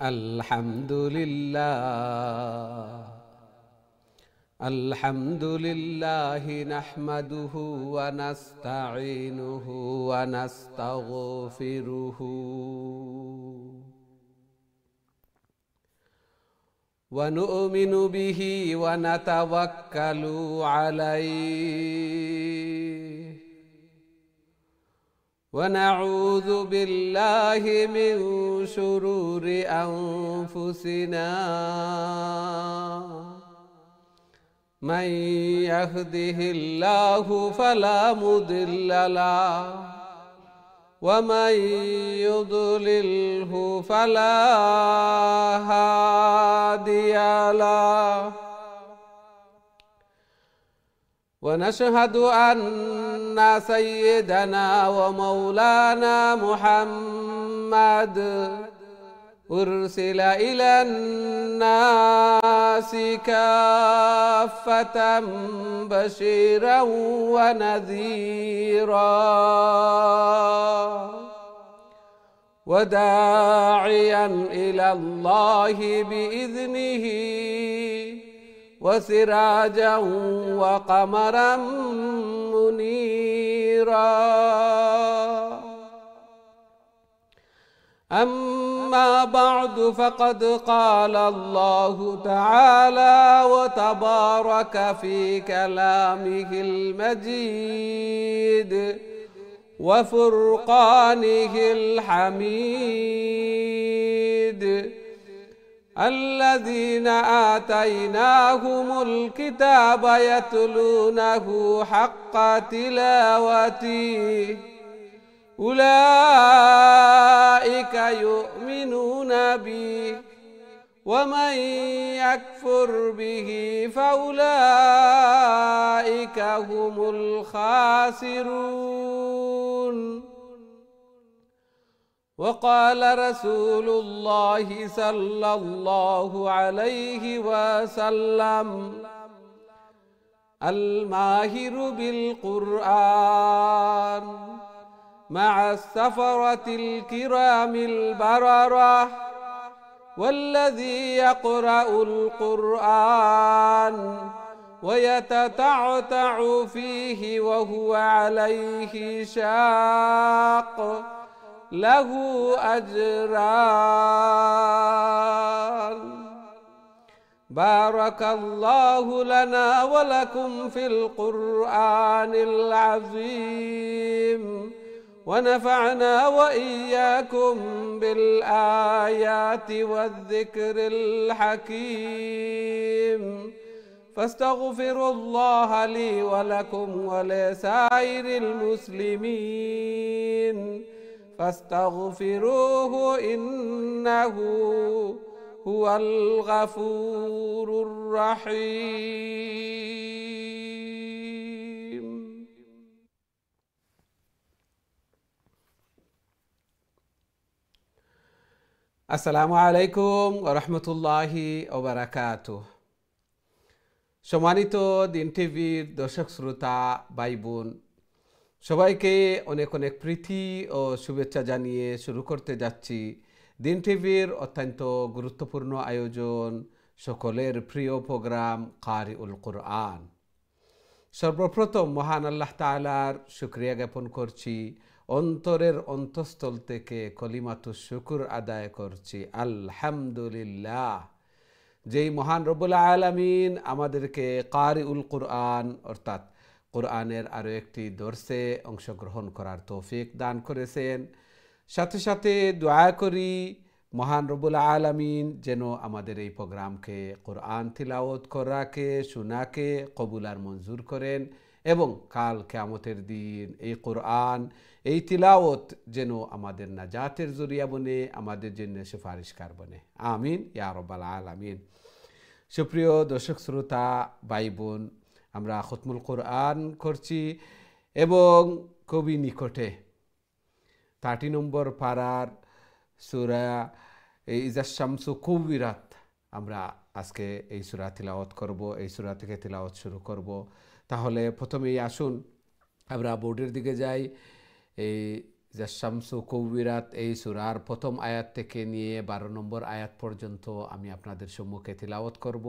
আলহামদুলিল্লাহ নাহমাদুহু ওয়া নাস্তাঈনুহু ওয়া নাস্তাগফিরুহু ওয়া নু'মিনু বিহি ওয়া নাতাওয়াক্কালু আলাইহি ওয়া নাউযু বিল্লাহি মিন শুরুরি আনফুসিনা من يهده الله فلا مضل له ومن يضلله فلا هادي له ونشهد أن سيدنا ومولانا محمد أرسل إلى الناس كافة بشيرا ونذيرا وداعيا إلى الله بإذنه وسراجا وقمرا منيرا أما بعد فقد قال الله تعالى وتبارك في كلامه المجيد وفرقانه الحميد الذين آتيناهم الكتاب يتلونه حق تلاوته أولئك يؤمنون به ومن يكفر به فأولئك هم الخاسرون وقال رسول الله صلى الله عليه وسلم الماهر بالقرآن مع السفرة الكرام البررة والذي يقرأ القرآن ويتتعتع فيه وهو عليه شاق له أجران بارك الله لنا ولكم في القرآن العظيم ونفعنا وإياكم بالآيات والذكر الحكيم فاستغفروا الله لي ولكم ولسائر المسلمين فاستغفروه إنه هو الغفور الرحيم আসসালামু আলাইকুম ওয়া রাহমাতুল্লাহি ওয়া বারাকাতুহু। সম্মানিত দিন টিভির দর্শক শ্রোতা ভাই বোন সবাইকে অনেক অনেক প্রীতি ও শুভেচ্ছা জানিয়ে শুরু করতে যাচ্ছি দিন টিভির অত্যন্ত গুরুত্বপূর্ণ আয়োজন সকলের প্রিয় প্রোগ্রাম কারিউল কুরআন। সর্বপ্রথম মহান আল্লাহ তাআলার শুকরিয়া জ্ঞাপন করছি, অন্তরের অন্তঃস্থল থেকে কলিমাতুশ শুকর আদায় করছি আলহামদুলিল্লাহ। যেই মহান রব্বুল আলামিন আমাদেরকে কারিউল কুরআন অর্থাৎ কোরআনের আরও একটি দর্সে অংশগ্রহণ করার তৌফিক দান করেছেন। সাথে সাথে দোয়া করি মহান রব্বুল আলামিন যেন আমাদের এই প্রোগ্রামকে কোরআন তিলাওয়াত করাকে শোনাকে কবুল আর মঞ্জুর করেন এবং কাল কিয়ামতের দিন এই কোরআন এই তিলাওয়াত যেন আমাদের নাজাতের জরিয়া বনে, আমাদের জন্য সুপারিশকার বনে। আমিন ইয়া রাব্বাল আলামিন। সুপ্রিয় দর্শক শ্রোতা ভাই বোন, আমরা খতমুল কোরআন করছি এবং কবি নিকটে 30 নম্বর পারার সূরা ইজা শামসু কুবিরাত আমরা আজকে এই সূরা তিলাওয়াত করব, এই সূরা থেকে তিলাওয়াত শুরু করব। তাহলে প্রথমেই আসুন আমরা বোর্ডের দিকে যাই। এই ইজা শামসু কুব্বিরাত এই সূরার প্রথম আয়াত থেকে নিয়ে 12 নম্বর আয়াত পর্যন্ত আমি আপনাদের সম্মুখে তিলাওয়াত করব।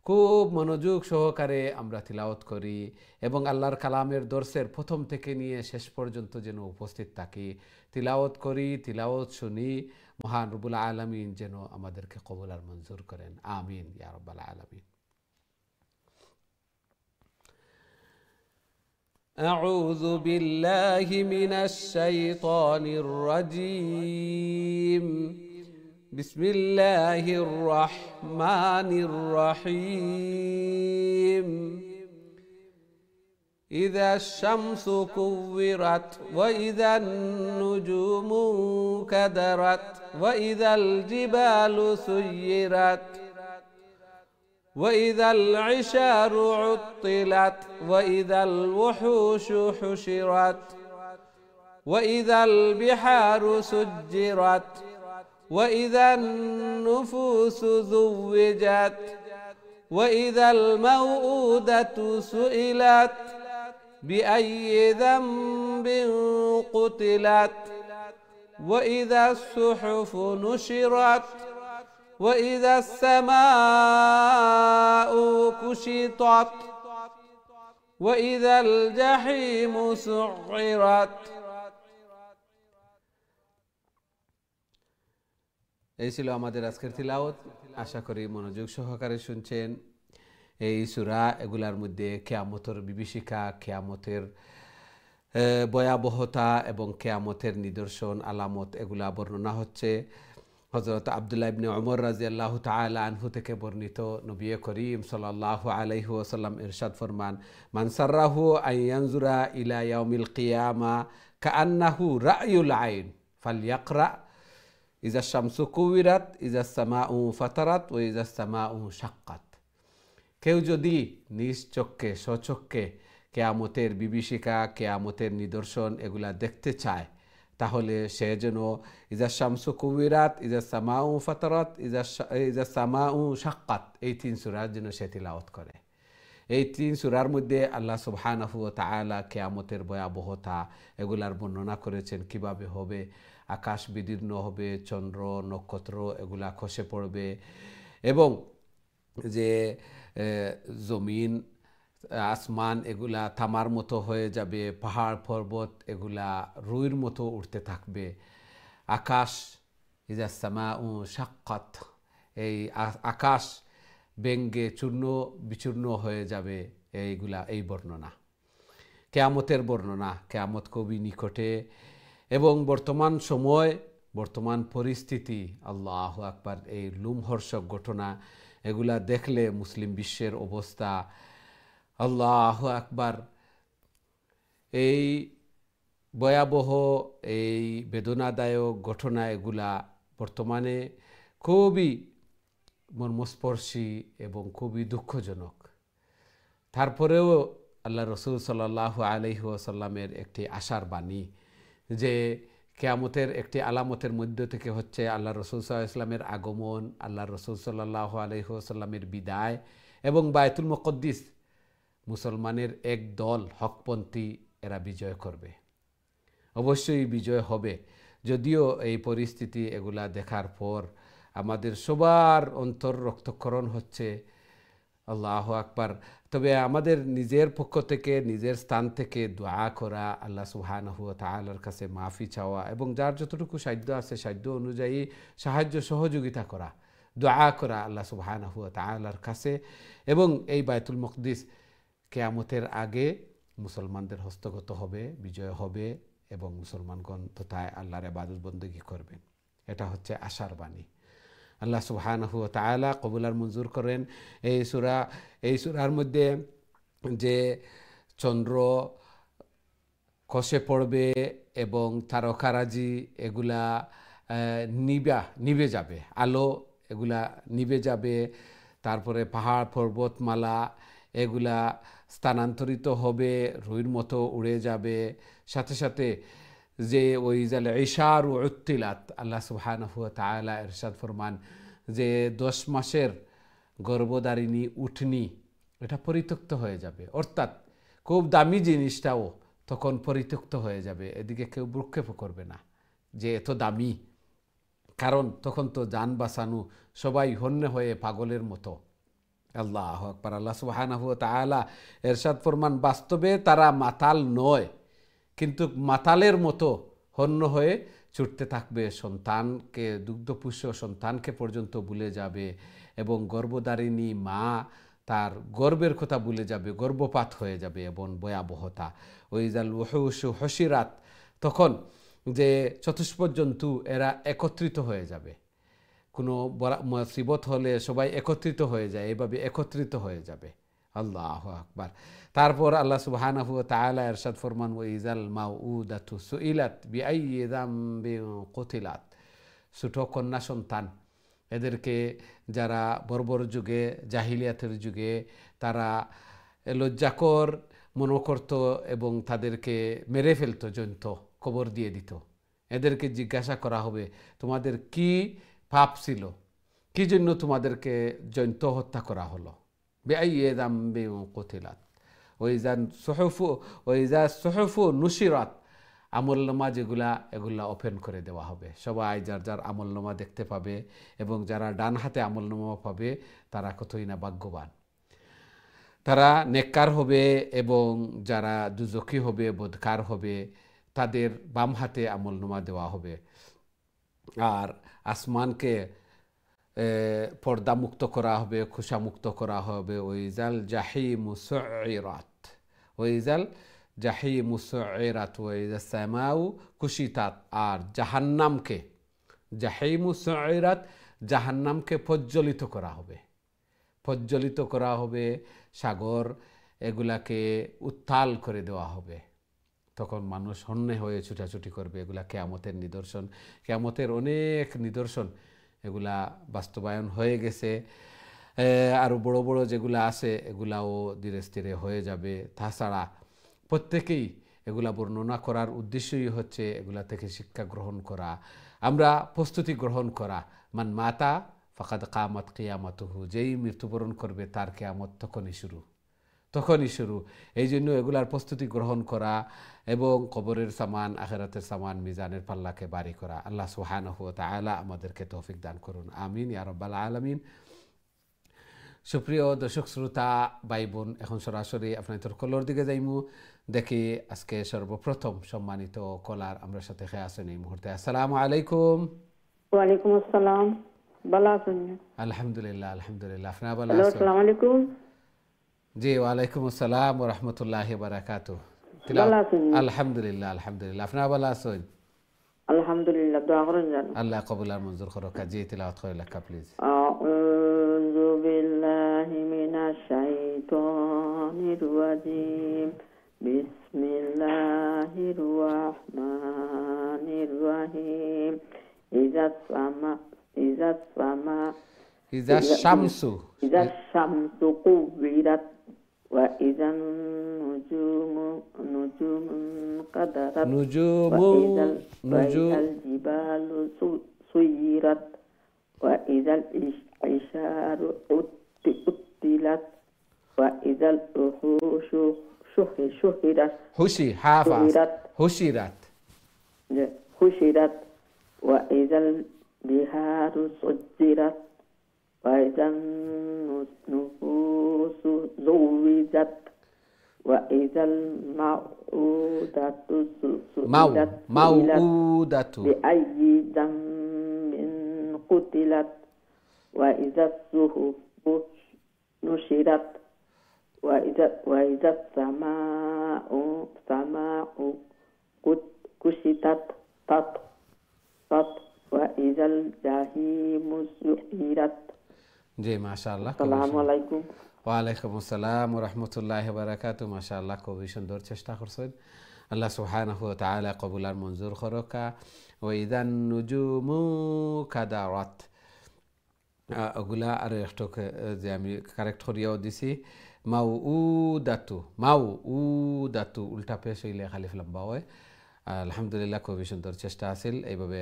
খুব মনোযোগ সহকারে আমরা তিলাওয়াত করি এবং আল্লাহর কালামের দর্শের প্রথম থেকে নিয়ে শেষ পর্যন্ত যেন উপস্থিত থাকি, তিলাওয়াত করি, তিলাওয়াত শুনি। মহান রব্বুল আলামিন যেন আমাদেরকে কবুল আর মঞ্জুর করেন, আমিন ইয়া রাব্বাল আলামিন। أعوذ بالله من الشيطان الرجيم. بسم الله الرحمن الرحيم. إذا الشمس كورت وإذا النجوم كدرت وإذا الجبال سيرت وإذا العشار عطلت وإذا الوحوش حشرت وإذا البحار سجرت وإذا النفوس زوجت وإذا الموءودة سئلت بأي ذنب قتلت وإذا الصحف نشرت وإذا السماء كشطت وإذا الجحيم سعرت. এই ছিল আমাদের আজকের তিলাওয়াত। আশা করি মনোযোগ সহকারে শুনছেন। এই সূরা এগুলার মধ্যে কিয়ামতের বিভীষিকা, কিয়ামতের ভয়াবহতা এবং কিয়ামতের নিদর্শন, আলামত এগুলা বর্ণনা হচ্ছে। হযরত আব্দুল্লাহ ইবনে ওমর রাদিয়াল্লাহু তাআলা আনহু থেকে বর্ণিত, নবী করিম সাল্লাল্লাহু আলাইহি ওয়াসাল্লাম ইরশাদ ফরমান, মান সাররাহু আন ইয়ানজুরা ইলা ইয়াউমিল কিয়ামা কাআন্নাহু রায়ুল আইন ফালইয়াকরা ইজা শামসু কুবিরাত ইজা সামাউ ফাতারাত ওয়া ইজা সামাউ শাক্কাত। কেউ যদি নিজ চক্ষে স্বচক্ষে কিয়ামতের বিভীষিকা, কিয়ামতের নিদর্শন এগুলা দেখতে চায়, তাহলে সে যেন ইজা শামসু কুবিরাত ইজা সামাউ ফাতারাত ইজা সামাউ শাক্কাত এই 3 সূরার যেন সে তিলাওয়াত করে। এই 3 সূরার মধ্যে আল্লাহ সুবহানাহু ওয়া তাআলা কিয়ামতের ভয়াবহতা এগুলার বর্ণনা করেছেন, কিভাবে হবে, আকাশ বিদীর্ণ হবে, চন্দ্র নক্ষত্র এগুলা খসে পড়বে এবং যে জমিন আসমান এগুলা থামার মতো হয়ে যাবে, পাহাড় পর্বত এগুলা রুইর মতো উঠতে থাকবে, আকাশ ইজা সামাউ শাক্কাত এই আকাশ ব্যঙ্গে চূর্ণ বিচূর্ণ হয়ে যাবে। এইগুলা এই বর্ণনা কিয়ামতের বর্ণনা। কিয়ামত খুবই নিকটে এবং বর্তমান সময়, বর্তমান পরিস্থিতি, আল্লাহু আকবার, এই লোমহর্ষক ঘটনা এগুলা দেখলে মুসলিম বিশ্বের অবস্থা, আল্লাহু আকবার, এই ভয়াবহ এই বেদনাদায়ক ঘটনা এগুলা বর্তমানে খুবই মর্মস্পর্শী এবং খুবই দুঃখজনক। তারপরেও আল্লাহ রসুল সাল্লাল্লাহু আলাইহি ওয়াসাল্লামের একটি আশার বাণী যে কিয়ামতের একটি আলামতের মধ্য থেকে হচ্ছে আল্লাহ রসুল সাল্লাল্লাহু আলাইহি ওয়াসাল্লামের আগমন, আল্লাহ রসুল সাল্লাল্লাহু আলাইহি ওয়াসাল্লামের বিদায় এবং বায়তুল মুকদ্দিস মুসলমানের এক দল হকপন্থী এরা বিজয় করবে। অবশ্যই বিজয় হবে। যদিও এই পরিস্থিতি এগুলা দেখার পর আমাদের সবার অন্তর রক্তক্ষরণ হচ্ছে, আল্লাহু আকবার। তবে আমাদের নিজের পক্ষ থেকে, নিজের স্থান থেকে দোয়া করা, আল্লাহ সুবহানাহু ওয়া তাআলার কাছে মাফি চাওয়া এবং যার যতটুকু সাধ্য আছে সাধ্য অনুযায়ী সাহায্য সহযোগিতা করা, দোয়া করা আল্লাহ সুবহানাহু ওয়া তাআলার কাছে। এবং এই বায়তুল মুকদ্দিস কিয়ামতের আগে মুসলমানদের হস্তগত হবে, বিজয় হবে এবং মুসলমানগণ তথায় আল্লাহর ইবাদত বন্দেগী করবেন। এটা হচ্ছে আশার বাণী। আল্লাহ সুবহানাহু ওয়া তাআলা কবুল আর মঞ্জুর করেন। এই সূরার মধ্যে যে চন্দ্র খসে পড়বে এবং তারকারাজি এগুলা নিভে যাবে, আলো এগুলা নিভে যাবে, তারপরে পাহাড় পর্বতমালা এগুলা স্থানান্তরিত হবে, রুইর মতো উড়ে যাবে। সাথে সাথে যে ওই জাল ইশার ও উত্তিলাত, আল্লাহ সুবহানাহু ওয়া তাআলা ইরশাদ ফরমান যে 10 মাসের গর্ভধারিণী উটনি এটা পরিত্যক্ত হয়ে যাবে। অর্থাৎ খুব দামি জিনিসটাও তখন পরিত্যক্ত হয়ে যাবে, এদিকে কেউ ভ্রুক্ষেপও করবে না যে এত দামি, কারণ তখন তো জান বাঁচানো সবাই হন্যে হয়ে পাগলের মতো। আল্লাহু আকবার। আল্লাহ সুবহানাহু ওয়া তাআলা এরশাদ ফরমান, বাস্তবে তারা মাতাল নয়, কিন্তু মাতালের মতো হন্য হয়ে ছুটতে থাকবে, সন্তানকে, দুগ্ধপুষ্য সন্তানকে পর্যন্ত ভুলে যাবে, এবং গর্ভধারিণী মা তার গর্বের কথা ভুলে যাবে, গর্ভপাত হয়ে যাবে এবং ভয়াবহতা। ওইজাল ওহুশু হসিরাত, তখন যে চতুষ্পদ জন্তু এরা একত্রিত হয়ে যাবে, কোনো মুসিবত হলে সবাই একত্রিত হয়ে যায়, এভাবে একত্রিত হয়ে যাবে। আল্লাহু আকবার। তারপর আল্লাহ সুবহানাহু ওয়া তাআলা ইরশাদ ফরমান, ওয়াইজাল মাউউদাতু সুইলাত বিআইয়ি যামবিন কুতিলাত। ছোট কন্যা সন্তান, এদেরকে যারা বর্বর যুগে, জাহিলিয়াতের যুগে তারা লজ্জাকর মনে করত এবং তাদেরকে মেরে ফেলতো, জন্ত কবর দিয়ে দিত। এদেরকে জিজ্ঞাসা করা হবে, তোমাদের কি পাপ ছিল, কি জন্য তোমাদেরকে জন্ত হত্যা করা হলো? বেআইয়ি যামবিন কুতিলাত ওয়াইজা সুহুফু নুশিরাত। আমলনামা যেগুলা, এগুলা ওপেন করে দেওয়া হবে, সবাই যার যার আমলনামা দেখতে পাবে, এবং যারা ডান হাতে আমলনামা পাবে তারা কতই না ভাগ্যবান, তারা নেককার হবে, এবং যারা দুজকি হবে, বদকার হবে, তাদের বাম হাতে আমলনামা দেওয়া হবে। আর আসমানকে পর্দামুক্ত করা হবে, খোসামুক্ত করা হবে। ওইজাল জাহিমু সুইরাত, ওইজাল জাহিমু সুইরাত ওয়াইজা সামাউ কুশিতাত। আর জাহান্নামকে, জাহিমু সুইরাত, জাহান্নামকে প্রজ্বলিত করা হবে, প্রজ্বলিত করা হবে, সাগর এগুলাকে উত্তাল করে দেওয়া হবে। তখন মানুষ হন্যে হয়ে ছুটাছুটি করবে। এগুলা কিয়ামতের নিদর্শন, কিয়ামতের অনেক নিদর্শন, এগুলা বাস্তবায়ন হয়ে গেছে। আরও বড় বড় যেগুলা আছে এগুলাও ধীরে স্থিরে হয়ে যাবে। তাছাড়া প্রত্যেকেই এগুলা বর্ণনা করার উদ্দেশ্যই হচ্ছে এগুলা থেকে শিক্ষা গ্রহণ করা, আমরা প্রস্তুতি গ্রহণ করা। মান মাতা ফাকাদ কামাত কিয়ামাতুহু, যেই মৃত্যুবরণ করবে তার কিয়ামত তখনই শুরু। এই জন্য এগুলার প্রস্তুতি গ্রহণ করা এবং কবরের সামান, আখিরাতের সামান, মিজানের পাল্লাকে ভারী করা। আল্লাহ সুবহানাহু ওয়া তাআলা আমাদেরকে তৌফিক দান করুন, আমিন ইয়া রাব্বাল আলামিন। সুপ্রিয় দর্শক শ্রোতা ভাই বোন, এখন সরাসরি আপনাদের কলর দিকে যাইমু। দেখি আজকে সর্বপ্রথম সম্মানিত কলার আমরা সাথে খেয়ে আছেন এই মুহূর্তে। আসসালামু আলাইকুম। ওয়ালাইকুম আসসালাম। ভালো আছেন? আলহামদুলিল্লাহ, আলহামদুলিল্লাহ। আপনারা ভালো হ্যালো, আছেন? আসসালামু আলাইকুম। জি, ওয়ালাইকুম আসসালাম ওয়া রাহমাতুল্লাহি ওয়া বারাকাতুহু। ভালো আছেন? আলহামদুলিল্লাহ, আলহামদুলিল্লাহ। আপনারা ভালো আছেন? আলহামদুলিল্লাহ। দোয়া করেন যেন আল্লাহ কবুল আর মঞ্জুর করুক। জি, তিলাওয়াত করে লেখা প্লিজ। আউযু বিল্লাহি মিনাশ শাইতানির রাজিম। বিসমিল্লাহির রাহমানির রাহিম। ইজাস শামসু কুবিরাত ওয়া ইজান নুজুমু কাদারাত ওয়া ইজাল জিবালু সুইরাত ওয়া ইজাল ইশারু উত্তিলাত ওয়া ইজাল উহুশু শুহিরাত ওয়া ইজাল বিহারু সুজিরাত ওয়া ইজান নুফুসু যুওিজাত ওয়া ইজাল মাউউদাতু সুইলাত বিআইয়ি যামবিন কুতিলাত ওয়া ইজাস সুহুফু নুশিরাত ওয়া ইজাস সামাউ কুশিতাত ওয়া ইজাল জাহিমু সুইরাত। জি, মাশাআল্লাহ। আসসালামু আলাইকুম। ওয়ালাইকুম আসসালাম ওয়া রাহমাতুল্লাহি ওয়া বারাকাতুহু। মাশাআল্লাহ, খুবই সুন্দর চেষ্টা করছেন। আল্লাহ সুবহানাহু ওয়া তাআলা কবুল আর মঞ্জুর করুকা। ওয়া ইযান নুজুমু কাদারাত, ওগুলা আর একটু যে আমি কারেক্ট করিয়াও দিছি। মাউউদাতু উল্টা পেশ হইলে খালিফ লম্বা হয়। আলহামদুলিল্লাহ, খুবই সুন্দর চেষ্টা আছিল। এইভাবে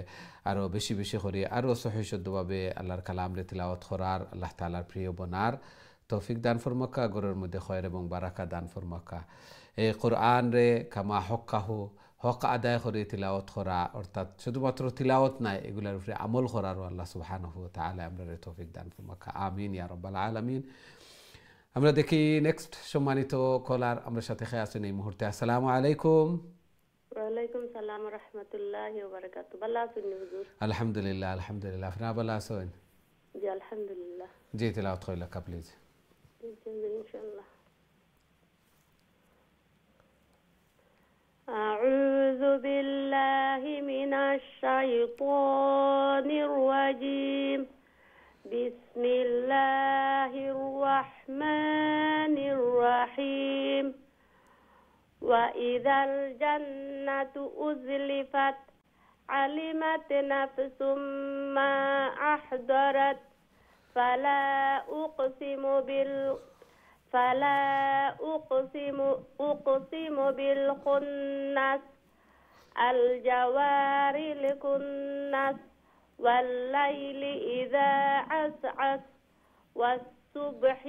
আরও বেশি বেশি করে আরও সহি শুদ্ধভাবে আল্লাহর কালামরে তিলাওয়াত করার, আল্লাহ তাআলার প্রিয় বনার তৌফিক দান ফরমাক্কা, ঘরের মধ্যে খয়ের এবং বারাকা দান ফরমাক্কা। এই কোরআন রে কামা হক্কাহু হক আদায় করে তিলাওয়াত করা, অর্থাৎ শুধুমাত্র তিলাওয়াত নাই, এগুলোর উপরে আমল করারও আল্লাহ সুবহানাহু ওয়া তাআলা আমরা তৌফিক দান ফরমাকা। আমিন ইয়া রাব্বাল আলামিন। আমরা দেখি নেক্সট সম্মানিত কলার আমরা সাথে আছেন এই মুহূর্তে। আসসালামু আলাইকুম। ওয়ালাইকুম সালাম ওয়া রাহমাতুল্লাহি ওয়া বারাকাতুহু। ভালো আছেন হুজুর? আলহামদুলিল্লাহ আলহামদুলিল্লাহ। আপনারা ভালো আছেন? জি আলহামদুলিল্লাহ। জি তিলাওয়াত কইলা কা প্লিজ। ইনশাআল্লাহ। আউযু বিল্লাহি মিনাশ শাইতানির রাজীম। বিসমিল্লাহির রাহমানির রাহিম। وإذا الجنة أزلفت علمت نفس ما أحضرت فلا أقسم بالخنس الجوار الكنس والليل إذا عسعس والصبح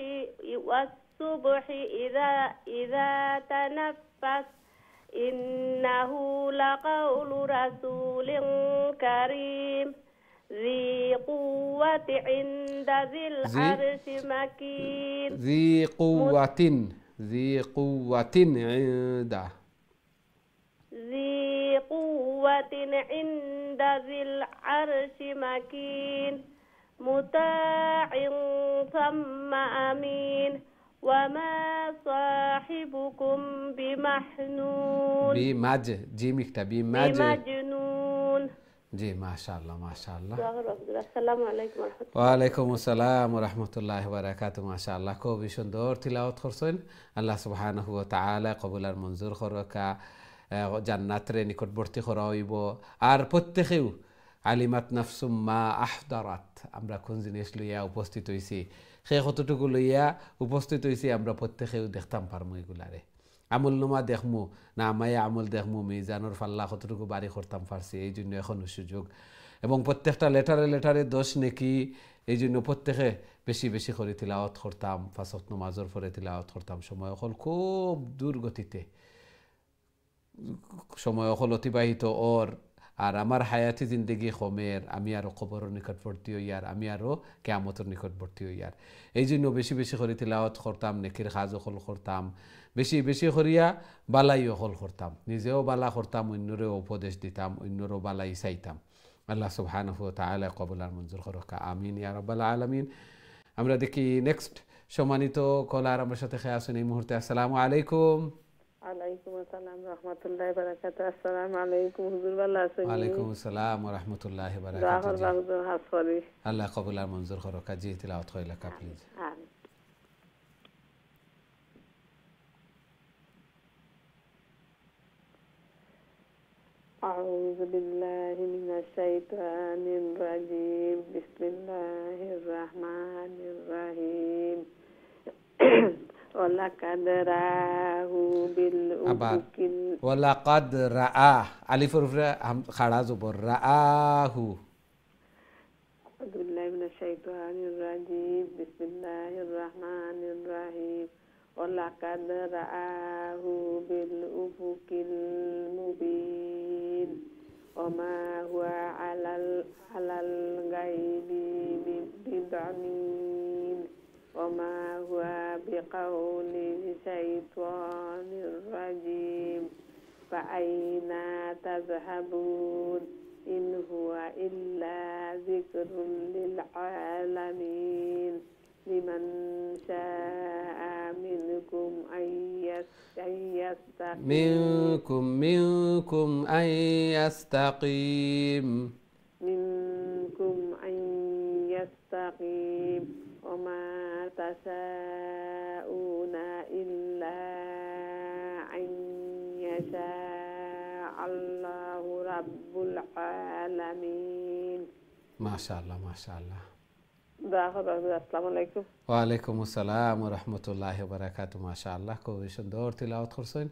إذا تنفس إنه لقول رسول كريم ذي قوة عند ذي العرش مكين ذي قوة عند ذي قوة عند ذي العرش مكين مطاع ثم أمين وما صاحبكم بمحنون بمجنون জি মাশাআল্লাহ মাশাআল্লাহ। আসসালামু আলাইকুম। ওয়া আলাইকুম আসসালাম ওয়া রাহমাতুল্লাহি ওয়া বারাকাতুহু। মাশাআল্লাহ খুবই সুন্দর তিলাওয়াত করছেন। আল্লাহ সুবহানাহু ওয়া তাআলা কবুল আর মঞ্জুর করকা, জান্নাতের নিকটবর্তী করা হইব। আর প্রত্যেকেও আলিমাত নাফসুম মা আহদারাত, আমরা কোন জিনিস লইয়া উপস্থিত হইছি সেই কতটুকু লইয়া উপস্থিত হইছি আমরা প্রত্যেকেও দেখতাম পারমু। এগুলারে আমল নুমা দেখমু না আমায় আমল দেখমু, মিজানোর ফাল্লা কতটুকু বাড়ি করতাম পারছি। এই জন্য এখনও সুযোগ, এবং প্রত্যেকটা লেটারে দোষ নেকি, এই জন্য প্রত্যেকে বেশি বেশি করে তিলাওয়াত করতাম, পাঁচ ওয়াক্ত নামাজের পরে তিলাওয়াত করতাম। সময় হল খুব দূর গতিতে সময় হল অতিবাহিত ওর, আর আমার হায়াতি জিন্দগি কমের, আমি আরও কবরের নিকটবর্তী হইয়ার, আমি আরও কিয়ামতের নিকটবর্তী হইয়ার। এই জন্য বেশি বেশি করে তিলাওয়াত করতাম, নেকির কাজ অকল করতাম, বেশি বেশি করিয়া বালাই অকল করতাম, নিজেও বালা করতাম, অন্যরেও উপদেশ দিতাম, অন্যরও বালাই চাইতাম। আল্লাহ সুবহানাহু ওয়া তাআলা কবুল আর মঞ্জুর করুক। আমিন ইয়া রাব্বাল আলামিন। আমরা দেখি নেক্সট সম্মানিত কলার আমার সাথে আছেন এই মুহূর্তে। আসসালামু আলাইকুম। ওয়ালাইকুম আসসালাম রাহমাতুল্লাহি বারাকাতুহু। আসসালামু আলাইকুম হুজুর, ভালো আছেন? ওয়ালাইকুম আসসালাম ওয়া রাহমাতুল্লাহি ওয়া বারাকাতুহু। আল্লাহ কবুল আর মঞ্জুর করুক। জি তিলাওয়াত কইলা কা প্লিজ। أعوذ بالله من الشيطان الرجيم. بسم الله الرحمن الرحيم. ولقد رآه بالأفق ولقد رآه ألف خڑا زبر رآه. أعوذ بالله من الشيطان الرجيم. بسم الله الرحمن الرحيم. ولقد رآه بالأفق المبين وما هو على الغيب بضنين وما هو بقول شيطان رجيم فأين تذهبون إن هو إلا ذكر للعالمين لمن شاء منكم أن يستقيم منكم أن يستقيم وما تشاءون إلا أن يشاء الله رب العالمين. ما شاء الله ما شاء الله. আসসালামু আলাইকুম। ওয়ালাইকুম আসসালাম ওয়া রাহমাতুল্লাহি ওয়া বারাকাতুহু। মাশাআল্লাহ খুবই সুন্দর তিলাওয়াত করছেন।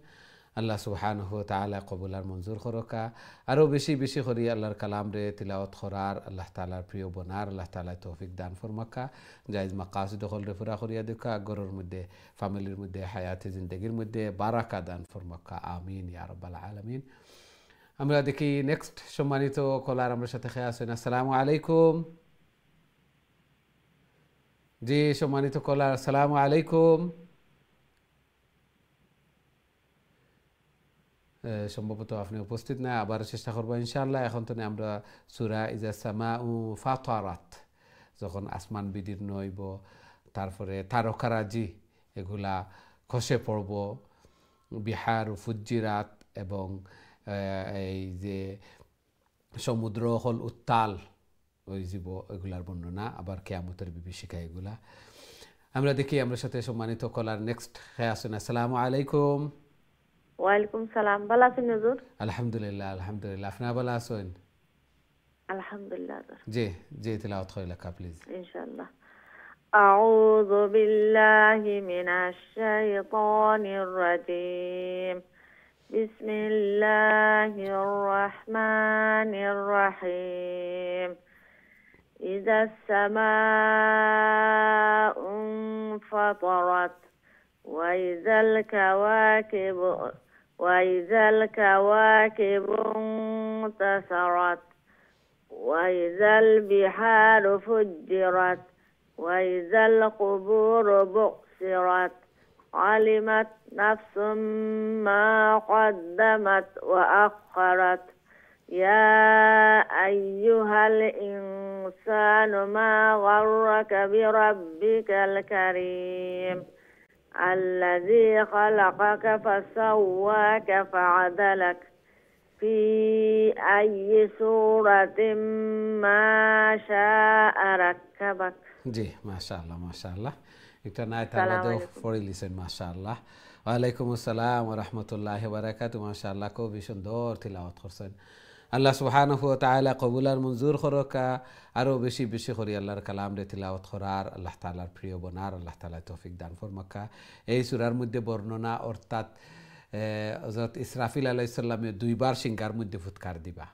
আল্লাহ সুবহানাহু ওয়া তাআলা কবুল আর মঞ্জুর করকা আরো বেশি বেশি করি আল্লাহর কালাম রে তিলাওয়াত করার আল্লাহ তাআলার প্রিয় বনার আল্লাহ তাআলা তৌফিক দান ফরমাকা জায়েজ মাকাসিদ হল রে পুরা করিয়া দেখা গরর মধ্যে ফ্যামিলির মধ্যে হায়াতে জিন্দেগির মধ্যে বারাকা দান ফরমাকা আমিন ইয়া রাব্বাল আলামিন। আমরা দেখি নেক্সট সম্মানিত কলার আমার সাথে খেয়ে আছেন। আসসালামু আলাইকুম। জি সম্মানিত কলার, আসসালামু আলাইকুম। সম্ভবত আপনি উপস্থিত না, আবার চেষ্টা করবো ইনশাআল্লাহ। এখন তো আমরা সূরা ইজা সামাউ ফাতারাত, যখন আসমান বিদীর্ণ হইব, তারপরে তারকারাজি এগুলা খসে পড়ব, বিহার ফুজ্জিরাত এবং এই যে সমুদ্র হল উত্তাল ওই জীব এগুলার বর্ণনা, আবার কিয়ামতের বিভীষিকা এগুলা আমরা দেখি। আমরা সাথে সম্মানিত কলার নেক্সট হ্যাঁ আসুন। আসসালামু আলাইকুম। ওয়ালাইকুম সালাম। ভালো আছেন হুজুর? আলহামদুলিল্লাহ আলহামদুলিল্লাহ। আপনারা ভালো আছেন? আলহামদুলিল্লাহ। জি জি, তিলাওয়াত করে লেখা প্লিজ। ইনশাআল্লাহ। أعوذ بالله من الشيطان الرجيم. بسم الله الرحمن الرحيم. إذا السماء انفطرت وإذا الكواكب انتثرت وإذا البحار فجرت وإذا القبور بعثرت علمت نفس ما قدمت وأخرت يا أيها الإنسان ما غرك بربك الكريم الذي خلقك فسواك فعدلك في أي سورة ما شاء ركبك. জি মাশাআল্লাহ মাশাআল্লাহ। একটা নাই তালাদো পড়ে লিছেন মাশাআল্লাহ। ওয়ালাইকুম আসসালাম ওয়া রাহমাতুল্লাহি ওয়া বারাকাতুহু। মাশাআল্লাহ, খুব সুন্দর তিলাওয়াত করছেন। আল্লাহ সুবহানাহু ওয়া তাআলা কবুল আর মঞ্জুর করকা আরো বেশি বেশি করে আল্লাহর কালাম রে তিলাওয়াত করার আল্লাহ তাআলার প্রিয় বনার আল্লাহ তাআলা তৌফিক দান ফরমাকা। এই সূরার মধ্যে বর্ণনা অর্থাৎ হযরত ইসরাফিল আলাইহিস সালামে দুইবার সিংহার মধ্যে ফুৎকার দিবা।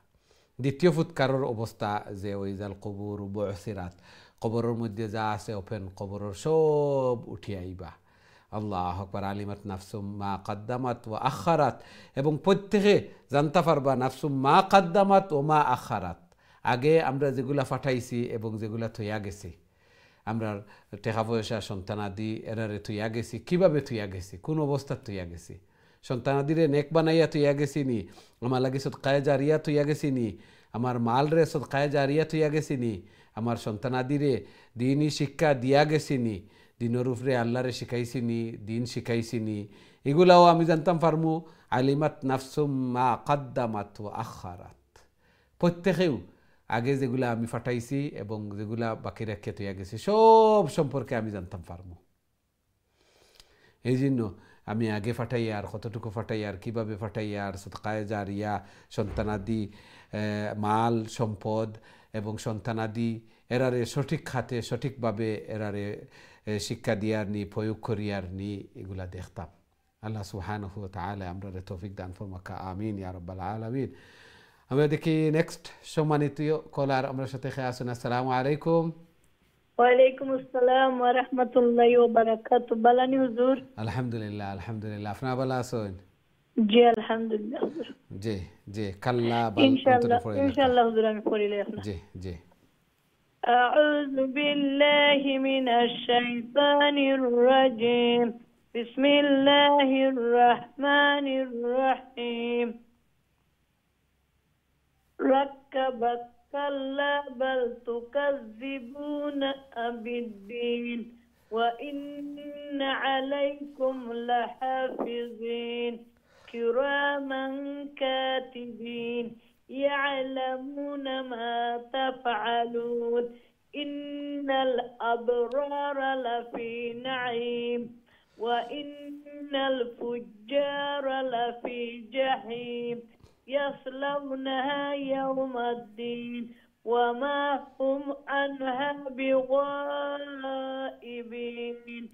দ্বিতীয় ফুৎকারের অবস্থা যে ওয়াইজাল কুবুর বুসিরাত, কবরের মধ্যে যা আছে ওপেন কবরের সব উঠি আইবা। আল্লাহু আকবার। আলিমাত নাফসুম মা কদ্দামাত ওয়া আখারাত, এবং প্রত্যেকে জানতে পারবা নাফসুম মা কদ্দামাত ও মা আখারাত, আগে আমরা যেগুলা পাঠাইছি এবং যেগুলা থইয়া গেছি, আমরা টাকা পয়সা সন্তানাদি এরারে থইয়া গেছি, কিভাবে থইয়া গেছি, কোন অবস্থা থইয়া গেছি, সন্তানাদিরে নেক বানাইয়া থইয়া গেছি নি, আমার লাগে সদকায়ে জারিয়া থইয়া গেছি নি, আমার মাল রে সদকায়ে জারিয়া থইয়া গেছি নি, আমার সন্তানাদিরে দিনই শিক্ষা দিয়া গেছি নি, দিনের উপরে আল্লাহরে শিখাইছি নি, দিন শিখাইছি নি, এগুলাও আমি জানতাম পারমু। আলিমাত নাফসুম মা কদ্দামাত ওয়া আখারাত, প্রত্যেকেও আগে যেগুলা আমি ফাটাইছি এবং যেগুলা বাকি রেখে থইয়া গেছি সব সম্পর্কে আমি জানতাম পারমু। এই জন্য আমি আগে ফাটাই আর কতটুকু ফাটাই আর কীভাবে ফাটাই আর সদকায়ে জারিয়া সন্তানাদি মাল সম্পদ এবং সন্তানাদি এরারে সঠিক খাতে সঠিকভাবে এরারে শিক্ষা দিয়ার নি, প্রয়োগ করিয়ার নি, এগুলা দেখতাম। আল্লাহ সুবহানাহু ওয়া তাআলা আমরা তৌফিক দান ফরমাকা আমিন ইয়া রাব্বাল আলামিন। আমরা দেখি নেক্সট সম্মানিত কলার আমার সাথে খেয়ে আসুন। আসসালামু আলাইকুম। ওয়ালাইকুম আসসালাম ওয়া রাহমাতুল্লাহি ওয়া বারাকাতুহু। বালানি হুজুর? আলহামদুলিল্লাহ আলহামদুলিল্লাহ। আপনারা ভালো আছেন? জি আলহামদুলিল্লাহ হুজুর। জি জি, কাল্লা বাল ইনশাআল্লাহ হুজুর আমি পড়িলে আপনার। জি জি। أعوذ بالله من الشيطان الرجيم. بسم الله الرحمن الرحيم. ركبت كلا بل تكذبون بالدين وإن عليكم لحافظين كراما كاتبين يعلمون ما تفعلون إن الأبرار لفي نعيم وإن الفجار لفي جحيم يصلونها يوم الدين وما هم عنها بغائبين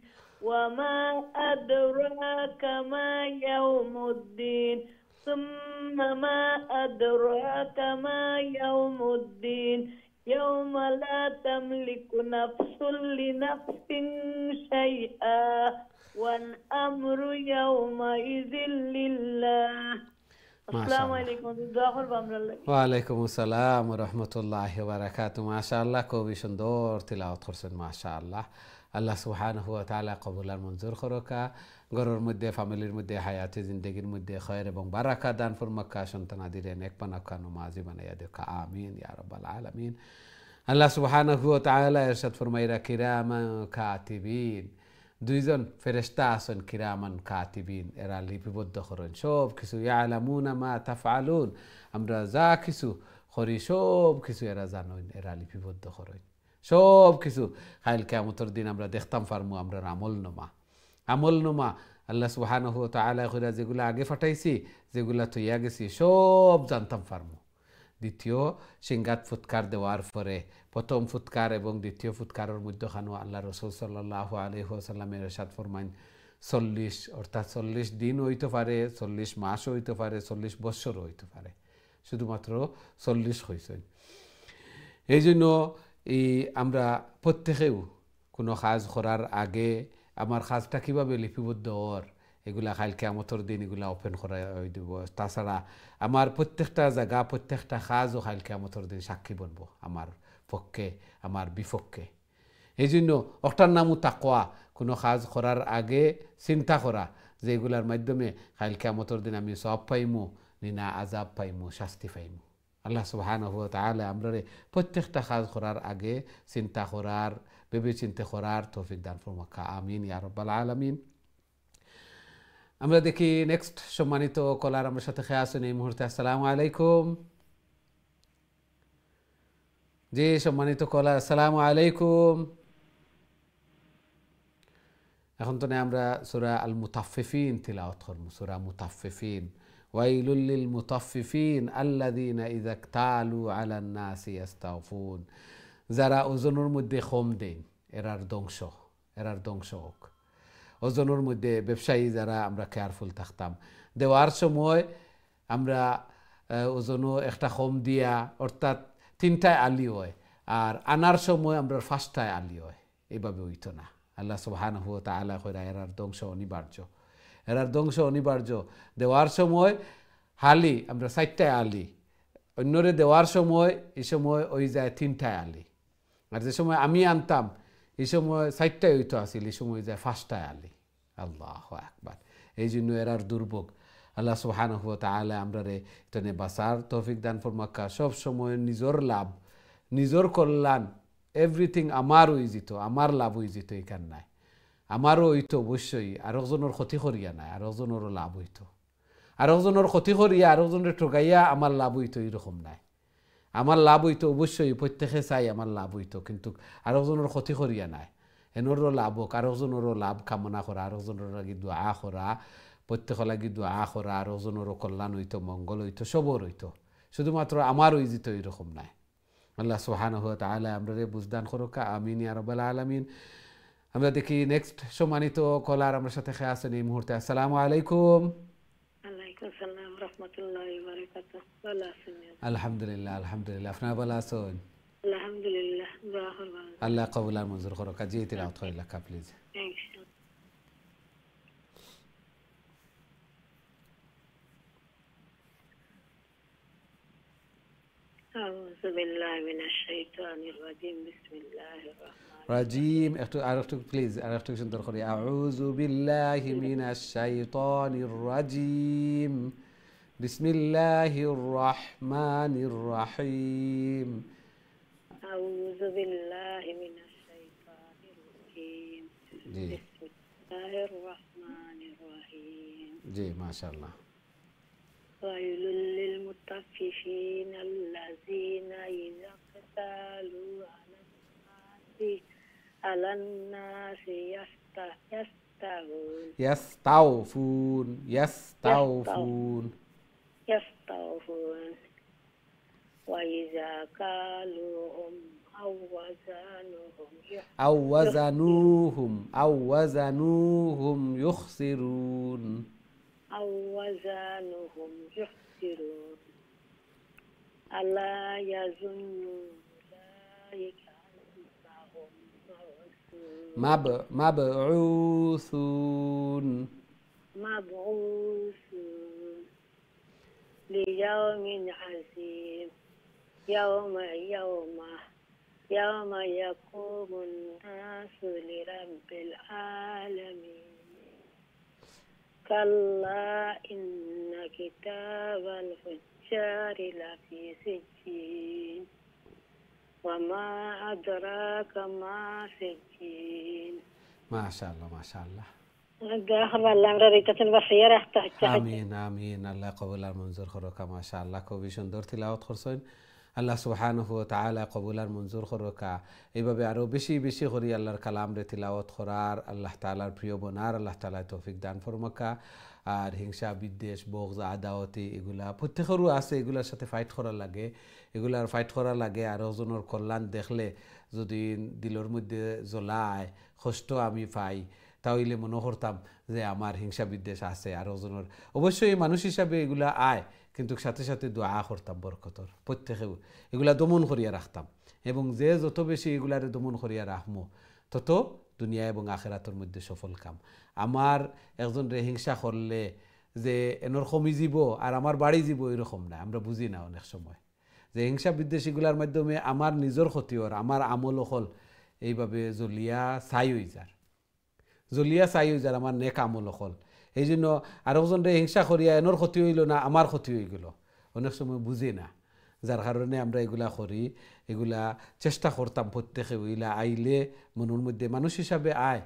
وما أدراك ما يوم الدين ثم ما أدراك ما يوم الدين يوم لا تملك نفس لنفس شيئا والأمر يومئذ لله السلام عليكم ওয়ালাইকুম আসসালাম ওয়া রাহমাতুল্লাহি ওয়া বারাকাতুহু মাশাআল্লাহ খুবই সুন্দর তিলাওয়াত করছেন মাশাআল্লাহ আল্লাহ সুবহানাহু ওয়া তাআলা কবুল আর মঞ্জুর করুকা ঘরের মধ্যে ফ্যামিলির মধ্যে হায়াতে জিন্দেগির মধ্যে খয়র এবং বারাকা দান ফরমাক্কা সন্তানাদিরে নেক পানাক্কা নমাজি বানাইয়া দেখা আমিন ইয়া রাব্বাল আলামিন আল্লাহ সুবহানাহু ওয়া তাআলা ইরশাদ ফরমাইরা কিরামান কাতিবিন দুইজন ফেরেশতা আছেন কিরামান কাতিবিন এরা লিপিবদ্ধ করেন সব কিছু ইয়ালামুনা মা তাফআলুন আমরা যা কিছু করি সব কিছু এরা জানেন এরা লিপিবদ্ধ করেন সব কিছু কাল কিয়ামতের দিন আমরা দেখতাম পারমু আমরা আমলনামা আল্লাহ সুবহানাহু ওয়া তাআলা কইরা যেগুলা আগে ফাটাইছি যেগুলা তৈয়া গেছি সব জানতাম পারমু দ্বিতীয় সিংগাত ফুৎকার দেওয়ার পরে প্রথম ফুৎকার এবং দ্বিতীয় ফুৎকারের মধ্যখানেও আল্লাহ রাসূল সাল্লাল্লাহু আলাইহি ওয়াসাল্লামের ইরশাদ ফরমাইন 40 অর্থাৎ 40 দিন হইতে পারে 40 মাস হইতে পারে 40 বছর হইতে পারে শুধুমাত্র 40 হইছেন এই জন্য আমরা প্রত্যেকেও কোনো কাজ করার আগে আমার কাজটা কীভাবে লিপিবদ্ধ হওয়ার এগুলা কাল কিয়ামতের দিন এগুলা ওপেন করা দিব তাছাড়া আমার প্রত্যেকটা জায়গা প্রত্যেকটা কাজও কাল কিয়ামতের দিন সাক্ষী বনবো আমার পক্ষে আমার বিপক্ষে এই জন্য ওটার নামও তাকওয়া কোনো কাজ করার আগে চিন্তা করা যে এগুলার মাধ্যমে কাল কিয়ামতের দিন আমি সওয়াব পাইমু না আযাব পাইমু শাস্তি পাইমু আল্লাহ সুবহানাহু ওয়া তাআলা আমরারে প্রত্যেকটা কাজ করার আগে চিন্তা করার ভেবে চিন্তা করার তৌফিক দান ফরমাক্কা আমিন ইয়া রাব্বাল আলামিন আমরা দেখি নেক্সট সম্মানিত কলার আমার সাথে খেয়ে আসুন এই মুহূর্তে আসসালামু আলাইকুম জি সম্মানিত কলার আসসালামু আলাইকুম এখন তো আমরা সূরা আল মুতাফফিফিন তিলাওয়াত করব সূরা মুতাফফিফিন ওয়াইলুল লিল মুতাফফিফিন আল্লাযীনা ইযা ইকতালু আলান নাসি ইস্তাওফুন যারা ওজনের মধ্যে কম দেন এরার ধ্বংস হোক ওজনের মধ্যে ব্যবসায়ী যারা আমরা কেয়ারফুল থাকতাম দেওয়ার সময় আমরা ওজনও একটা কম দিয়া অর্থাৎ 3টায় আলি হয় আর আনার সময় আমরা 5টায় আলি হয় এইভাবে হইতো না আল্লাহ সুবহানাহু ওয়া তাআলা কইরা এরার ধ্বংস অনিবার্য দেওয়ার সময় হালি আমরা 4টায় আলি অন্যরে দেওয়ার সময় এই সময় ওই যায় 3টায় আলি আর যে সময় আমি আনতাম এই সময় 4টায় হইতো আসিল এই সময় যায় 5টায় আলি আল্লাহু আকবার এই জন্য এরার দুর্ভোগ আল্লাহ সুবহানাহু ওয়া তাআলা আমরারে এতনে বাসার তৌফিক দান ফরমাক্কা সব সময় নিজের লাভ নিজের কল্যাণ এভরিথিং আমার হয়ে যেত আমার লাভ হয়ে যেত এখান নাই আমারও হইতো অবশ্যই আরেকজনের ক্ষতি করিয়া নাই আরেকজনেরও লাভ হইতো আরেকজনের ক্ষতি করিয়া আরেকজনের ঠকাইয়া আমার লাভ হইতো এরকম নাই আমার লাভ হইতো অবশ্যই প্রত্যেকে চাই আমার লাভ হইতো কিন্তু আরেকজনের ক্ষতি করিয়া নাই এনরও লাভ হোক আরেকজনেরও লাভ কামনা করা আরেকজনের লাগি দোয়া করা প্রত্যেকের লাগি দোয়া করা আরেকজনেরও কল্যাণ হইতো মঙ্গল হইতো সবর হইতো শুধুমাত্র আমার হয়ে যেত এরকম নাই আল্লাহ সুবহানাহু ওয়া তাআলা আমরারে বুঝদান করুকা আমিন ইয়া রাব্বাল আলামিন আমরা দেখি নেক্সট সম্মানিত কলার আমার সাথে খেয়ে আছেন এই মুহূর্তে আসসালামু আলাইকুম ওয়ালাইকুম আসসালাম রাহমাতুল্লাহি ওয়া বারাকাতুহু ভালো আছেন আলহামদুলিল্লাহ আপনারা ভালো আছেন আলহামদুলিল্লাহ আল্লাহ কবুল আর মঞ্জুর করুকা জি তিলাওয়াত করিলা প্লিজ أعوذ بالله من الشيطان الرجيم بسم الله الرحمن রাজিম একটু প্লিজ একটু সুন্দর করে আউযু বিল্লাহি মিনাশ শাইতানির রাজিম বিসমিল্লাহির রহমানির রহিম أعوذ بالله من الشيطان الرجيم بسم الله الرحمن الرحيم জি মাশাআল্লাহ ويل للمطففين الذين إذا اكتالوا على الناس يستوفون وإذا كالوهم أو وزنهم أو وزنوهم يخسرون أو وزنهم يخسرون ألا يظن أولئك أنهم مبعوثون مبعوثون ليوم عظيم يوم يقوم الناس لرب العالمين كلا إن كتاب الفجار لفي سجين وما أدراك ما سجين ما شاء الله ما شاء الله আমিন আমিন আল্লাহ কবুলার মঞ্জুর করুক মাশাআল্লাহ খুবই সুন্দর তিলাওয়াত করছেন আল্লাহ সুবহানাহু ওয়া তাআলা কবুলার মঞ্জুর করুক এইভাবে আরো বেশি বেশি করে আল্লাহর কালাম রে তিলাওয়াত করার আল্লাহ তাআলার প্রিয় বনার আল্লাহ তাআলা তৌফিক দান ফরমাকা আর হিংসা বিদ্বেষ বগজ আদাওয়াতি এগুলা প্রত্যেকেরও আছে এগুলার সাথে ফাইট করা লাগে এগুলার ফাইট করা লাগে আর ওজনের কল্যাণ দেখলে যদি দিলের মধ্যে জ্বলায় কষ্ট আমি পাই তাহলে মনে করতাম যে আমার হিংসা বিদ্বেষ আছে আর ওজনের অবশ্যই মানুষ হিসাবে এগুলা আয় কিন্তু সাথে সাথে দোয়া করতাম বরকতর প্রত্যেকেও এগুলা দমন করিয়া রাখতাম এবং যে যত বেশি এগুলারে দমন করিয়া রাখমো তত দুনিয়া এবং আখেরাতের মধ্যে সফল কাম আমার একজন রে হিংসা করলে যে এনর কমি যাব আর আমার বাড়ি যাব এরকম না আমরা বুঝি না অনেক সময় যে হিংসা বিদ্বেষ এগুলার মাধ্যমে আমার নিজের ক্ষতি হর আমার আমল হল এইভাবে জ্বলিয়া ছাই হয়ে যার আমার নেক আমল হল এই জন্য আরেকজন রে হিংসা করিয়া এনর ক্ষতি হইল না আমার ক্ষতি হয়ে গেল অনেক সময় বুঝি না যার কারণে আমরা এগুলা করি এগুলা চেষ্টা করতাম প্রত্যেকে ওইলা আইলে মনের মধ্যে মানুষ হিসাবে আয়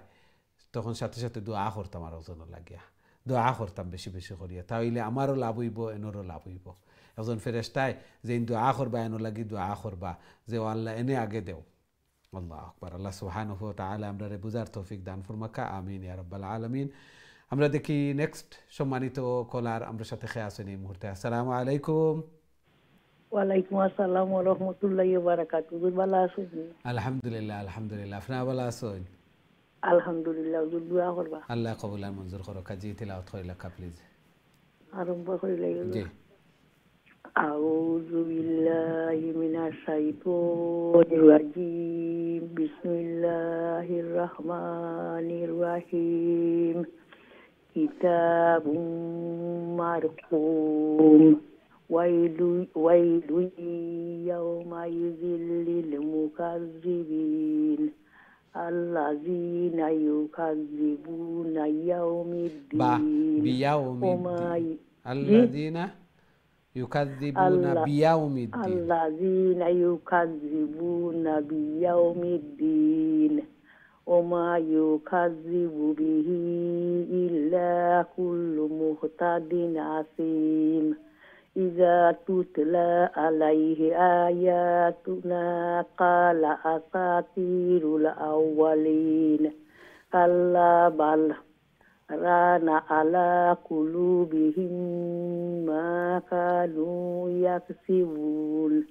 তখন সাথে সাথে দোয়া করতাম আরেকজনের লাগিয়া দোয়া করতাম বেশি বেশি করিয়া তাহলে আমারও লাভ হইব এনরও লাভ হইব একজন ফেরেশতায় যে দোয়া করবা এনর লাগি দোয়া করবা যে আল্লাহ এনে আগে দেও আল্লাহ আকবার আল্লাহ সুবহানাহু ওয়া তাআলা আমরারে বুঝার তৌফিক দান ফরমাকা আমিন ইয়া রাব্বাল আলামিন আমরা দেখি নেক্সট সম্মানিত কলার আমরা সাথে খেয়ে আসেন এই মুহূর্তে আসসালামু আলাইকুম ওয়ালাইকুম আসসালাম ওয়া রাহমাতুল্লাহি ওয়া বারাকাতুহু ভালো আছেন আলহামদুলিল্লাহ আলহামদুলিল্লাহ আপনি ভালো আছেন আলহামদুলিল্লাহ দোয়া করবা আল্লাহ কবুল আর মঞ্জুর করুক জি তিলাওয়াত করিলা প্লিজ আরম্ভ করিলে জি আউযু বিল্লাহি মিনাশ শাইতানির রাজিম বিসমিল্লাহির রহমানির রহিম কিতাবুম মারকুম ওয়াইলু ইয়াওমাইযিল লিল মুকাজ্জিবিন আল্লাযীনা ইউকাজ্জিবুনা ইয়াউমিদ্দিন আল্লাযীনা يكذبون بيوم الدين الذين يكذبون بيوم الدين وما يكذب به إلا كل مهتد عظيم إذا تتلى عليه آياتنا قال أساطير الأولين كلا بل ران على قلوبهم ما كانوا يكسبون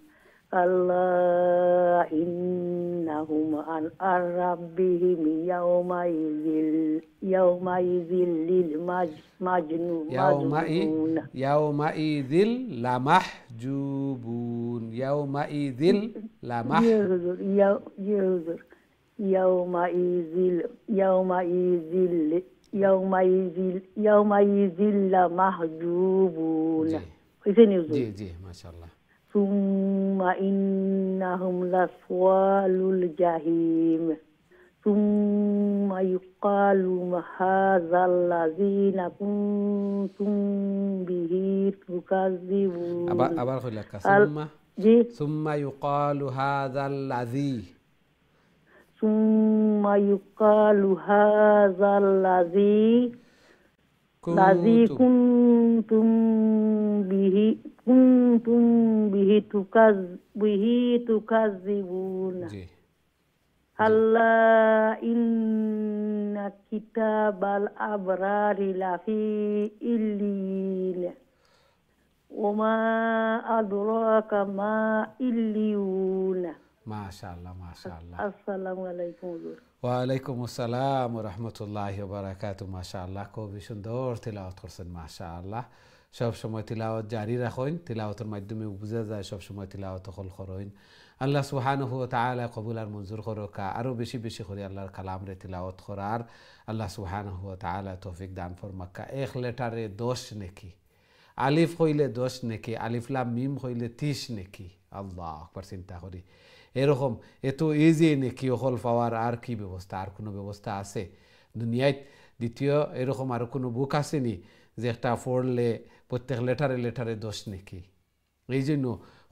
كلا إنهم عن ربهم يومئذ لمحجوبون يومئذ لمحجوبون يومئذ لمحجوبون जी जी माशाल्लाह ثم إنهم لصوال الجحيم ثم يقال هذا الذين كنتم به تكذبون أبا أقول لك ثم يقال هذا الذي ثم يقال هذا الذي كنتم به تكذبون ألا إن كتاب الأبرار لفي إلين وما أدراك ما إليون মাশাআল্লাহ মাশাআল্লাহ। আসসালামু আলাইকুম হুজুর। ওয়ালাইকুম আসসালাম ওয়া রাহমাতুল্লাহি ওয়া বারাকাতুহু। মাশাআল্লাহ, খুবই সুন্দর তিলাওয়াত করছেন মাশাআল্লাহ। সব সময় তিলাওয়াত জারি রাখুন, তিলাওয়াতের মাধ্যমে বোঝা যায় সব সময় তিলাওয়াত হল করুন। আল্লাহ সুবহানাহু ওয়া তাআলা কবুল আর মঞ্জুর করুকা। আরো বেশি বেশি করে আল্লাহর কালাম রে তিলাওয়াত করার আল্লাহ সুবহানাহু ওয়া তাআলা তৌফিক দান ফরমাক্কা। এক লেটারে 10 নেকি, আলিফ হইলে 10 নেকি, আলিফ লাম মিম হইলে 30 নেকি। আল্লাহ আকবার, চিন্তা করি এরকম এত ইজি নেকি হল পাওয়ার আর কি ব্যবস্থা, আর কোনো ব্যবস্থা আছে দুনিয়ায়? দ্বিতীয় এরকম আর কোনো বুক আসেনি যে একটা পড়লে প্রত্যেক লেটারে লেটারে 10 নেকি? এই জন্য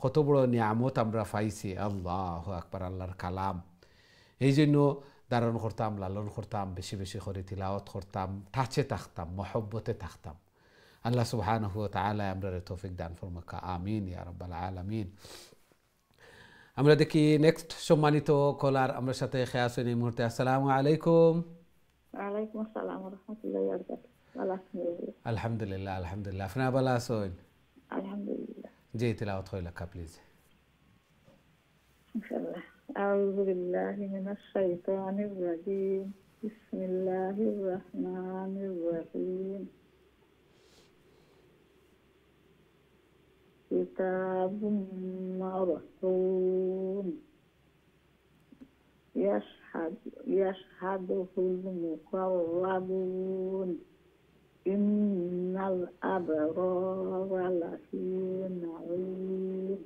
কত বড় নিয়ামত আমরা পাইছি। আল্লাহু আকবার, আল্লাহর কালাম। এই জন্য ধারণ করতাম, লালন করতাম, বেশি বেশি করে তিলাওয়াত করতাম, টাচে থাকতাম, মহব্বতে থাকতাম। আল্লাহ সুবহানাহু ওয়া তাআলা আমরা তৌফিক দান ফরমাকা। আমিন ইয়া রাব্বাল আলামিন। আমরা দেখি নেক্সট সম্মানিত কলার আমার সাথে খেয়ে আসেন এই মুহূর্তে। আসসালামু আলাইকুম। ওয়ালাইকুম আসসালাম ওয়া রাহমাতুল্লাহি ওয়া বারাকাতুহু। ভালো আছেন হুজুর? আলহামদুলিল্লাহ আলহামদুলিল্লাহ, আপনার ভালো আছেন? আলহামদুলিল্লাহ। জি, তিলাওয়াত হই লেখা প্লিজ। ইনশাআল্লাহ। আউযু বিল্লাহি মিনাশ শাইতানির রাজীম। বিসমিল্লাহির রাহমানির রাহিম। কিতাবুম মারসুম ইয়াশহাদুহুল মুকাররাবুন ইন্নাল আবরারা লাফি নাঈম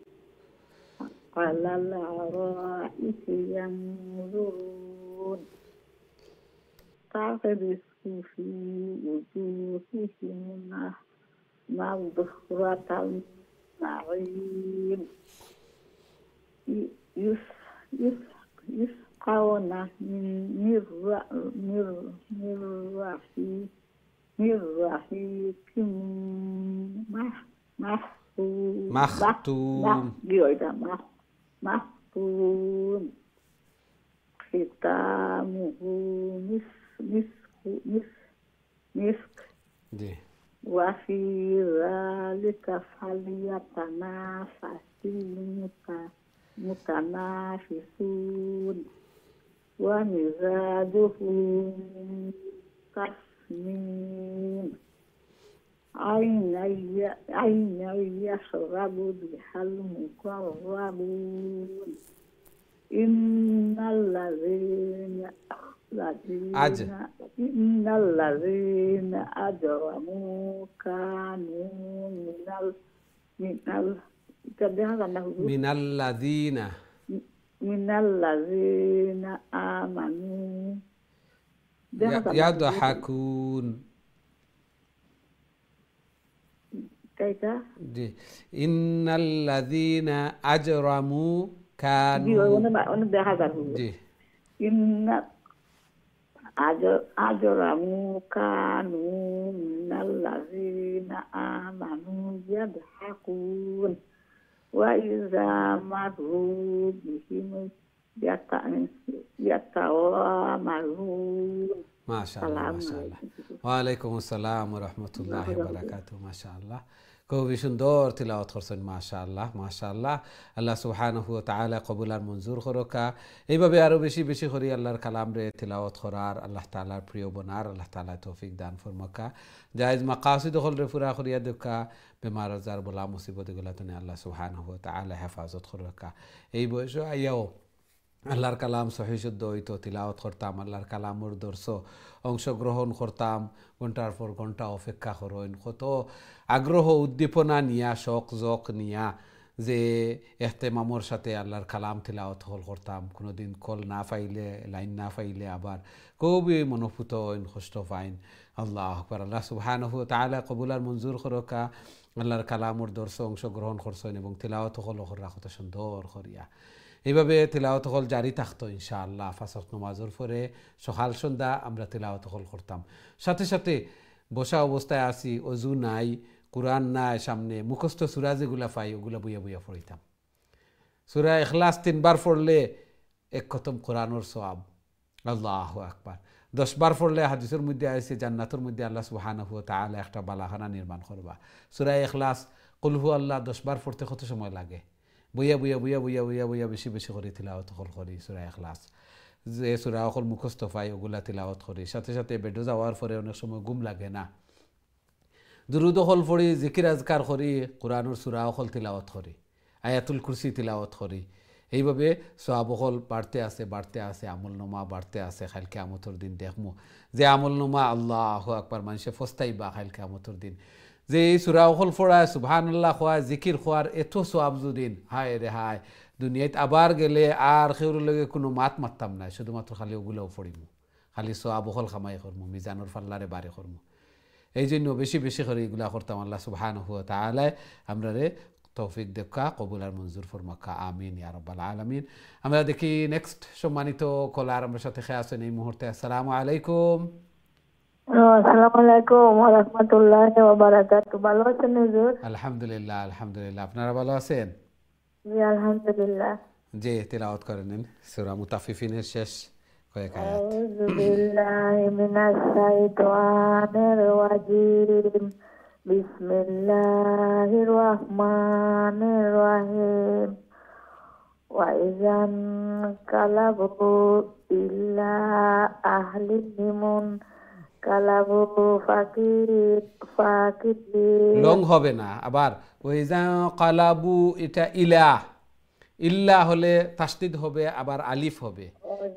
আলাল আরাইকি ইয়ানজুরুন তাফরিসু ফি উজুহিহিম নাযরাতাল নাঈম يسقون من رحيق مختوم ختامه مسك وفي ذلك فليتنافس المتنافسون ومزاجه تسنيم عينا يشرب بها المقربون إن الذين أجرموا كانوا من الذين آمنوا يضحكون. إن الذين أجرموا كانوا إن أجرموا كانوا من الذين آمنوا يضحكون وإذا مروا بهم يتغامزون. ما شاء الله ما شاء الله. ওয়ালাইকুম আসসালাম ওয়া রাহমাতুল্লাহি ওয়া বারাকাতুহু। মাশাআল্লাহ, খুবই সুন্দর তিলাওয়াত করছেন মাশাআল্লাহ মাশাআল্লাহ। আল্লাহ সুবহানাহু ওয়া তাআলা কবুল আর মঞ্জুর করুকা। এইভাবে আরো বেশি বেশি করে আল্লাহর কালাম রে তিলাওয়াত করার, আল্লাহ তাআলার প্রিয় বনার আল্লাহ তাআলা তৌফিক দান ফরমাকা। জায়েজ মাকাসিদ হল রে পুরা করিয়া দেখা, বেমার আজার বলা মুসিবত গুলা তনে আল্লাহ সুবহানাহু ওয়া তাআলা হেফাজত করুকা। এই বয়সে আইয়াও আল্লাহর কালাম সহি শুদ্ধ হইতো, তিলাওয়াত করতাম, আল্লাহর কালামর দর্শ অংশগ্রহণ করতাম, ঘন্টার পর ঘন্টা অপেক্ষা করেন, কত আগ্রহ উদ্দীপনা নিয়া, শখ জক নিয়া যে এহতেমামর সাথে আল্লাহর কালাম তিলাওয়াত হল করতাম। কোনোদিন কল না পাইলে, লাইন না পাইলে আবার খুবই মনোভূত হইন, কষ্ট পাইন। আল্লাহ আকবার। আল্লাহ সুবহানাহু ওয়া তাআলা কবুল আর মঞ্জুর করুকা। আল্লাহর কালামর দর্শ অংশগ্রহণ করছেন এবং তিলাওয়াত হল কত সুন্দর করিয়া। এইভাবে তিলাওয়াত হল জারি থাকতো ইনশাআল্লাহ। ফাসর নামাজের পরে সকাল সন্ধ্যা আমরা তিলাওয়াত হল করতাম। সাথে সাথে বসা অবস্থায় আসি, অজু নাই, কুরআন নাই সামনে, মুখস্থ সূরা যেগুলা পাই ওগুলা বইয়া বইয়া পড়িতাম। সূরা ইখলাস 3 বার পড়লে এক খতম কোরআনের সওয়াব। আল্লাহু আকবার। 10 বার পড়লে হাদিসের মধ্যে আছে জান্নাতের মধ্যে আল্লাহ সুবহানাহু ওয়া তাআলা একটা বালাখানা নির্মাণ করবা। সূরা ইখলাস কুল হু আল্লাহ 10 বার পড়তে কত সময় লাগে? বইয়া বইয়া বইয়া বইয়া বইয়া বইয়া বেশি বেশি করে তিলাওয়াত করি সূরা ইখলাস, যে সূরা মুখস্থ পাই ওগুলা তিলাওয়াত করি। সাথে সাথে বেডো যাওয়ার পরে অনেক সময় ঘুম লাগে না, দুরুদ পড়ি, জিকির আজকার করি, কোরআনের সূরা তিলাওয়াত করি, আয়াতুল কুরসি তিলাওয়াত করি। এইভাবে সওয়াব বাড়তে আছে, আমলনামা বাড়তে আছে। খাইল কিয়ামতের দিন দেখমু যে আমলনামা আল্লাহু আকবার মানুষে ফস্তাইবা খাইল কিয়ামতের দিন, যে এই সূরা পড়া, সুবহানাল্লাহ খোয়া, জিকির খোয়ার এত সওয়াব যদিন, হায় রে হায়, দুনিয়াত আবার গেলে আর খেউর লগে কোনো মারতাম না, শুধুমাত্র খালি ওগুলোও পড়িমু, খালি সওয়াব খামাই করমু, মিজানুর ফাল্লারে বারে করমু। এই জন্য বেশি বেশি করে এগুলা করতাম। আল্লাহ সুবহানাহু ওয়া তাআলা আমরারে তৌফিক দেখা, কবুল আর মঞ্জুর ফরমাকা, আমিন ইয়া রাব্বাল আলামিন। আমরা দেখি নেক্সট সম্মানিত কলার আমার সাথে খেয়ে আছেন এই মুহূর্তে। আসসালামু আলাইকুম। আসসালামু আলাইকুম ওয়া রাহমাতুল্লাহি ওয়া বারাকাতুহু। ভালো আছেন হুজুর? আলহামদুলিল্লাহ, আলহামদুলিল্লাহ। আপনারা ভালো আছেন? জি আলহামদুলিল্লাহ। জি, তিলাওয়াত করে নিন সূরা মুতাফফিফিনের শেষ কয়েক আয়াত। আউযু বিল্লাহি মিনাশ শাইতানির রাজীম। বিসমিল্লাহির রহমানির রহিম। ওয়া ইযান কালাবু ইল্লা আহলিহিম কালাবু ফাকির। লং হবে না, আবার ওই যা কালাবু, এটা ইলা, ইল্লা হলে তাসদিদ হবে, আবার আলিফ হবে,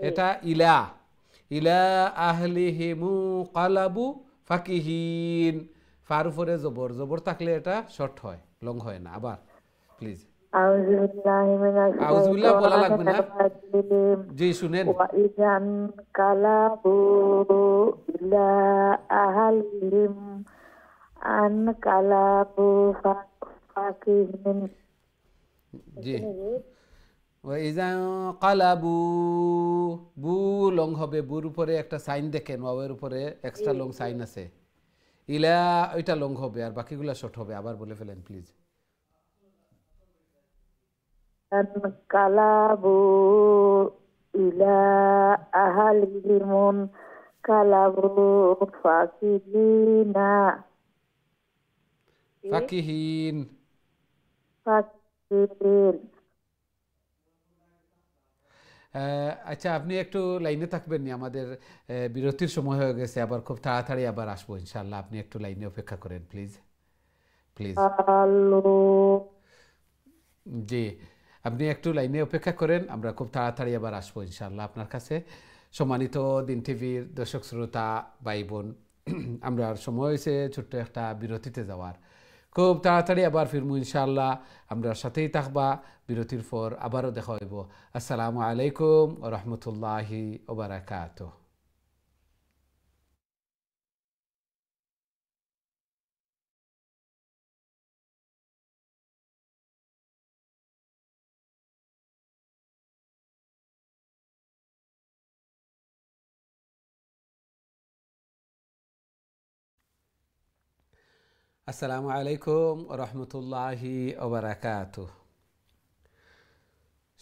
এটা ইলা, ইলা আহলিহিমু কালাবু ফাকিহিন। ফার উপরে জবর, জবর থাকলে এটা শর্ট হয়, লং হয় না। আবার প্লিজ। আউযু বিল্লাহি মিনাশ আউযুবিল্লাহ বলা লাগবে না, শাইতানির রাজীম। জি শুনেন। ওয়া ইযান কালাবু ইলা আহলিহিম আন কালাবু ফাকিহিন। জি, ওয়াইজা কালাবু, বু লং হবে, বুর উপরে একটা সাইন দেখেন, ওয়াওয়ের উপরে এক্সট্রা লং সাইন আছে। ইলা ওইটা লং হবে, আর বাকিগুলা শর্ট হবে। আবার বলে ফেলেন প্লিজ। কালাবু ইলা আহলিহিম কালাবু ফাকিহিনা। ফাকিহিন। ফাকিহিন। আচ্ছা, আপনি একটু লাইনে থাকবেন নি, আমাদের বিরতির সময় হয়ে গেছে, আবার খুব তাড়াতাড়ি আবার আসবো ইনশাআল্লাহ। আপনি একটু লাইনে অপেক্ষা করেন প্লিজ, প্লিজ। জি, আপনি একটু লাইনে অপেক্ষা করেন, আমরা খুব তাড়াতাড়ি আবার আসবো ইনশাআল্লাহ আপনার কাছে। সম্মানিত দিন টিভির দর্শক শ্রোতা ভাই বোন, আমরা সময় হয়েছে ছোট্ট একটা বিরতিতে যাওয়ার। খুব তাড়াতাড়ি আবার ফিরমু ইনশাআল্লাহ, আমরা সাথেই থাকবা। বিরতির পর আবারও দেখা হইব। আসসালামু আলাইকুম ওয়া রাহমাতুল্লাহি ওয়া বারাকাতুহু। আসসালামু আলাইকুম ওয়া রাহমাতুল্লাহি ওয়া বারাকাতুহু।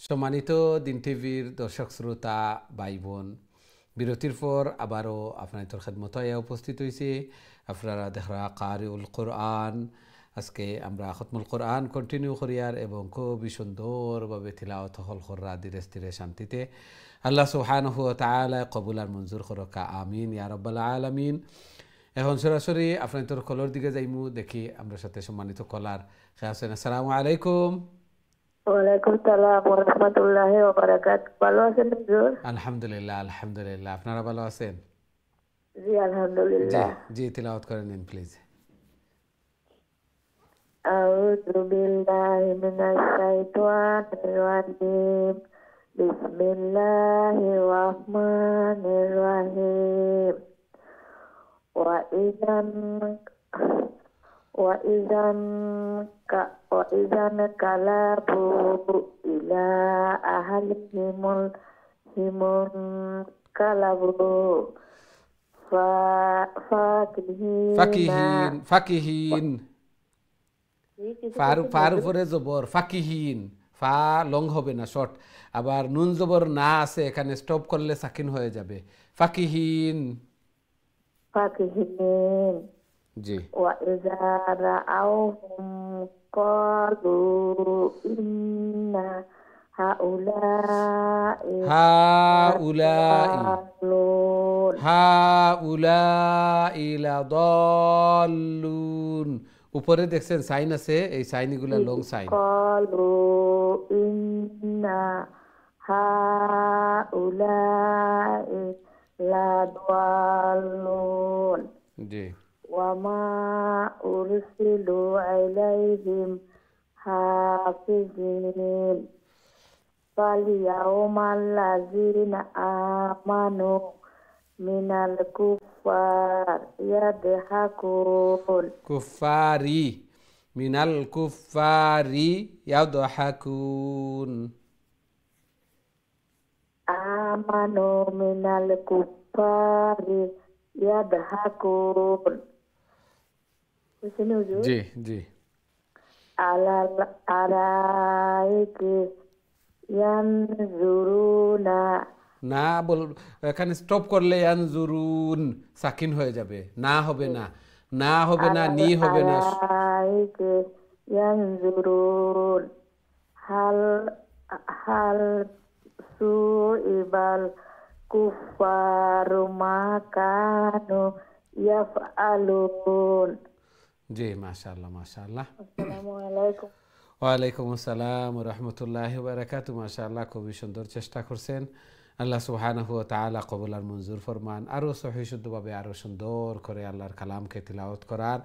সম্মানিত দিন টিভির দর্শক শ্রোতা ভাই বোন, বিরতির পর আবারও আপনাদের খেদমতে উপস্থিত হয়েছি। আপনারা দেখরা কারিউল কোরআন। আজকে আমরা খতমুল কোরআন কন্টিনিউ করিয়ার এবং খুবই সুন্দরভাবে তিলাওয়াত হল করা ধীরে স্থিরে শান্তিতে। আল্লাহ সুবহানাহু ওয়া তাআলা কবুল আর মঞ্জুর করকা, আমিন ইয়া রাব্বাল আলামিন। এখন সরাসরি আপনাদের কলর দিকে যাইমু, দেখি আমরা সাথে সম্মানিত কলার খেয়ে আছেন। আসসালামু আলাইকুম। ওয়ালাইকুম সালাম ওয়া রাহমাতুল্লাহি ওয়া বারাকাতুহু। ভালো আছেন হুজুর? আলহামদুলিল্লাহ, আলহামদুলিল্লাহ। আপনারা ভালো আছেন? জি আলহামদুলিল্লাহ। জি, তিলাওয়াত করে নিন প্লিজ। আউযু বিল্লাহি মিনাশ শাইতানির রাজীম। বিসমিল্লাহির রহমানির রহিম। ওয়া ইযান কালাবু ইলা আহলিহিম কালাবু ফাকিহিন। ফাকিহিন, ফার উপরে জবর, ফাকিহিন। ফা লং হবে না, শর্ট। আবার নুন জবর না আছে, এখানে স্টপ করলে সাকিন হয়ে যাবে। ফাকিহিন। ফাকিহিন। জি। ওয়া ইযা রাআউহুম قالوا إن هؤلاء হাউলাই لضالون হাউলাই লাদাল্লুন। উপরে দেখছেন সাইন আছে, এই সাইনগুলা লং সাইন। قالوا إن هؤلاء لضالون জি وما أرسلوا عليهم حافظين فاليوم الذين آمنوا من الكفار يضحكون কুফারি মিনাল কুফারি ইয়াদহাকুন। آمنوا من الكفار يضحكون জি জি على الأرائك ينظرون না বল, এখানে স্টপ করলে ইয়ানজুরুন সাকিন হয়ে যাবে, না হবে না, না হবে না, নি হবে না। الأرائك ينظرون هل سئب الكفار ما كانوا يفعلون জি মাশাআল্লাহ মাশাআল্লাহ। السلام عليكم ওয়ালাইকুম আসসালাম ওয়া রাহমাতুল্লাহি ওয়া বারাকাতুহু। মাশাআল্লাহ, খুবই সুন্দর চেষ্টা করছেন। আল্লাহ সুবহানাহু ওয়া তাআলা কবুল আর মঞ্জুর ফরমান। আরও সহি শুদ্ধভাবে আরও সুন্দর করে আল্লাহর কালামকে তিলাওয়াত করার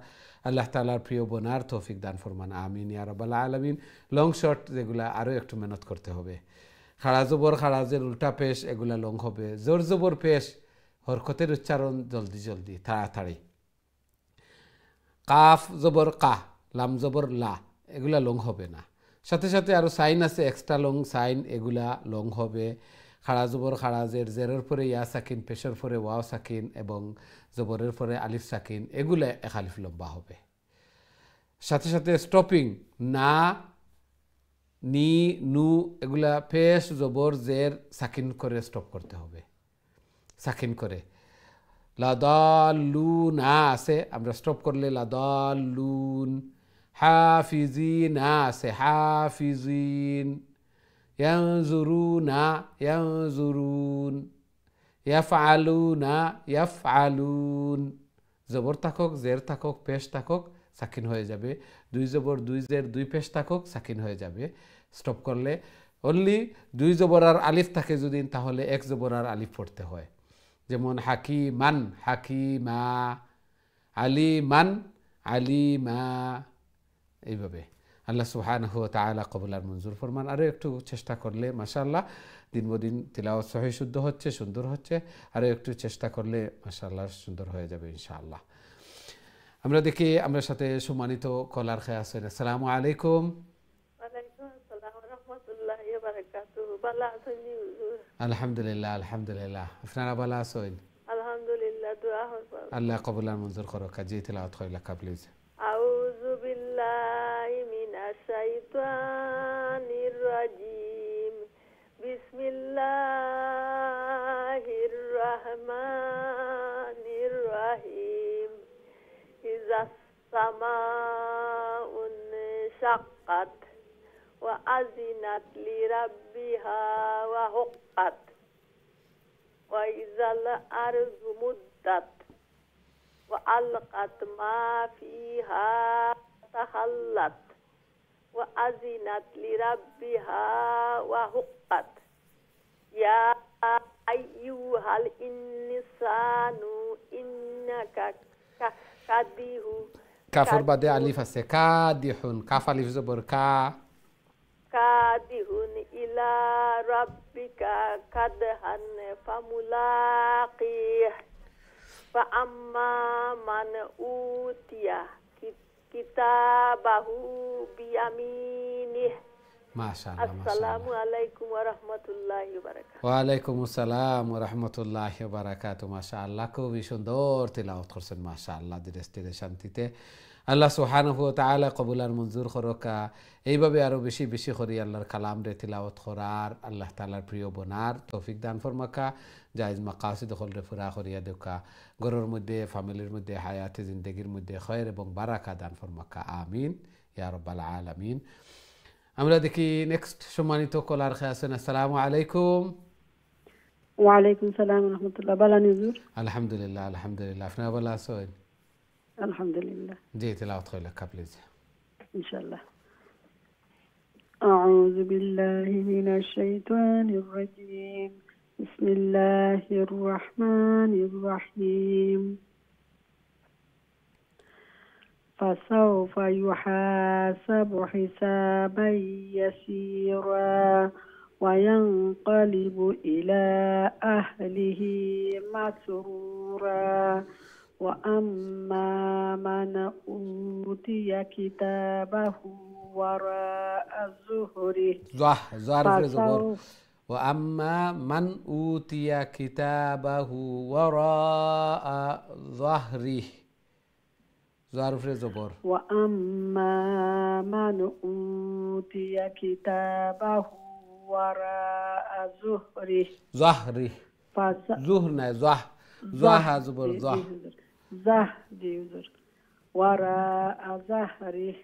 আল্লাহ তাআলার প্রিয় বোনার তৌফিক দান ফরমান, আমিন ইয়া রাব্বাল আলামিন। লং শর্ট যেগুলা আরও একটু মেহনত করতে হবে। খাড়া জবর খাড়াজের উল্টা পেশ এগুলা লং হবে। জোর জবর পেশ হরকতের উচ্চারণ জলদি জলদি তাড়াতাড়ি। কাফ জবর কা, লাম জবর লা, এগুলা লং হবে না। সাথে সাথে আরও সাইন আছে এক্সট্রা লং সাইন, এগুলা লং হবে। খাড়া জবর খাড়াজের জেরের পরে ইয়া সাকিন, পেশের পরে ওয়াও সাকিন এবং জবরের পরে আলিফ সাকিন, এগুলা এক আলিফ লম্বা হবে। সাথে সাথে স্টপিং না, নি, নু, এগুলা পেশ জবর জের সাকিন করে স্টপ করতে হবে, সাকিন করে। লাদাল্লুনা আছে, আমরা স্টপ করলে লাদাল্লুন। হাফিজিনা আছে, হাফিজিন। ইয়ানজুরুনা, ইয়ানজুরুন। ইয়াফআলুনা, ইয়াফআলুন। জবর থাকক, জের থাকক, পেশ থাকক, সাকিন হয়ে যাবে। দুই জবর দুই জের দুই পেশ থাকক, সাকিন হয়ে যাবে স্টপ করলে। অনলি দুই জবর আর আলিফ থাকে যদি, তাহলে এক জবর আর আলিফ পড়তে হয়। যেমন হাকিমান, হাকিমা, আলিমান, আলিমা, এইভাবে। আল্লাহ সুবহানাহু ওয়া তাআলা কবুল আর মঞ্জুর ফরমান। আরও একটু চেষ্টা করলে মাশাআল্লাহ দিন বদিন তিলাওয়াত সহি শুদ্ধ হচ্ছে, সুন্দর হচ্ছে। আরও একটু চেষ্টা করলে মাশাআল্লাহ সুন্দর হয়ে যাবে ইনশাআল্লাহ। আমরা দেখি আমরা সাথে সম্মানিত কলার খেয়ে আছেন। আসসালামু আলাইকুম। ওয়ালাইকুম আসসালাম ওয়া রাহমাতুল্লাহি ওয়া বারাকাতুহু। ভালো আছেন নি হুজুর? আলহামদুলিল্লাহ আলহামদুলিল্লাহ, আপনারা ভালো আছেন? আলহামদুলিল্লাহ, দোয়া হরবাম। আল্লাহ কবুল আর মঞ্জুর করুক। জি তিলাওয়াত কইলা প্লিজ। আউযু বিল্লাহি মিনাশ শাইতানির রাজিম। বিসমিল্লাহির রাহমানির রাহিম। ইযাস সামাউন শাক্কাত ওয়া আযিনাত লিরাব্বিহা ওয়া হুক্কাত ওয়া ইযাল আরযু মুদ্দাত ওয়া আলকাত মা ফিহা তাহাল্লাত ওয়া আযিনাত লিরাব্বিহা ওয়া হুক্কাত ইয়া আইয়ুহাল ইনসানু ইন্নাকা কাদিহু। কাফর বাদে আলিফ আছে, কাদিহুন, কাফ আলিফ জবর কা। কাদিহুন ইলা রাব্বিকা কাদহান ফামুলাকিহ ফা আম্মা মান উতিয়া কিতাবাহু বিয়ামিনিহ। মাশাআল্লাহ আসসালামু আলাইকুম ওয়া রাহমাতুল্লাহি ওয়া বারাকাতুহু। ওয়ালাইকুম আসসালাম ওয়া রাহমাতুল্লাহি ওয়া বারাকাতুহু। মাশাআল্লাহ, খুবই সুন্দর তিলাওয়াত করছেন মাশাআল্লাহ, ধীরে ধীরে শান্তিতে। আল্লাহ সুবহানাহু ওয়া তাআলা কবুল আর মঞ্জুর করুকা। এইভাবে আরও বেশি বেশি করে আল্লাহর কালাম রে তিলাওয়াত করার আল্লাহ তাআলার প্রিয় বোনার তৌফিক দান ফরমাকা। জায়েজ মাকাসিদ হল রে পুরা করিয়া দেউকা। ঘরের মধ্যে, ফ্যামিলির মধ্যে, হায়াতে জিন্দেগির মধ্যে খয়ের এবং বারাকা দান ফরমাকা, আমিন ইয়া রাব্বাল আলামিন। আমরা দেখি নেক্সট সম্মানিত কলার খেয়ে আছেন। আসসালামু আলাইকুম। ওয়ালাইকুম সালাম রহমতুল্লাহ। বালা হুজুর? আলহামদুলিল্লাহ আলহামদুলিল্লাহ। আপনারা ভালো আছেন? আলহামদুলিল্লাহ। জি, তেলাওয়াত করে লেখা প্লিজ। ইনশাআল্লাহ। أعوذ بالله من الشيطان الرجيم. بسم الله الرحمن الرحيم. فسوف يحاسب حسابا يسيرا وينقلب إلى أهله مسرورا وأما من أوتي كتابه وراء ظهره وأما من أوتي كتابه وراء ظهره ظرف زبر. وأما من أوتي كتابه وراء ظهره ظهر نه زح زبر وراء ظهره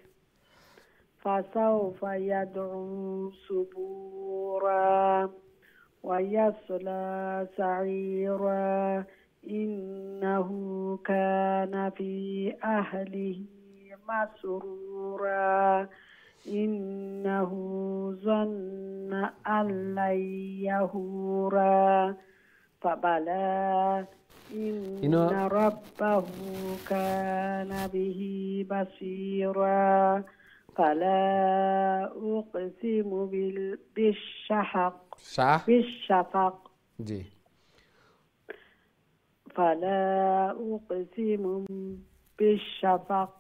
فسوف يدعو ثبورا ويصلى سعيرا إنه كان في أهله مسرورا إنه ظن أن لن يحورا فبلى إن ربه كان به بصيرا فلا أقسم بالشفق جي فلا أقسم بالشفق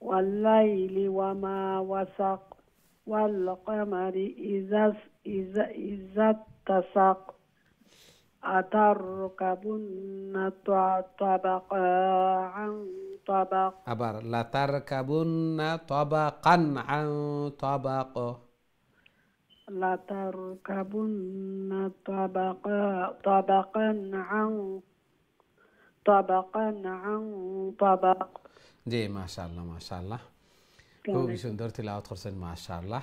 والليل وما وسق والقمر إذا اتسق أتركبن طبقا عن طبق أبار لا تركبن طبقا عن طبق لا تركبن طبقا عن طبق জি মাশাআল্লাহ মাশাআল্লাহ খুবই সুন্দর তিলাওয়াত করছেন মাশাআল্লাহ।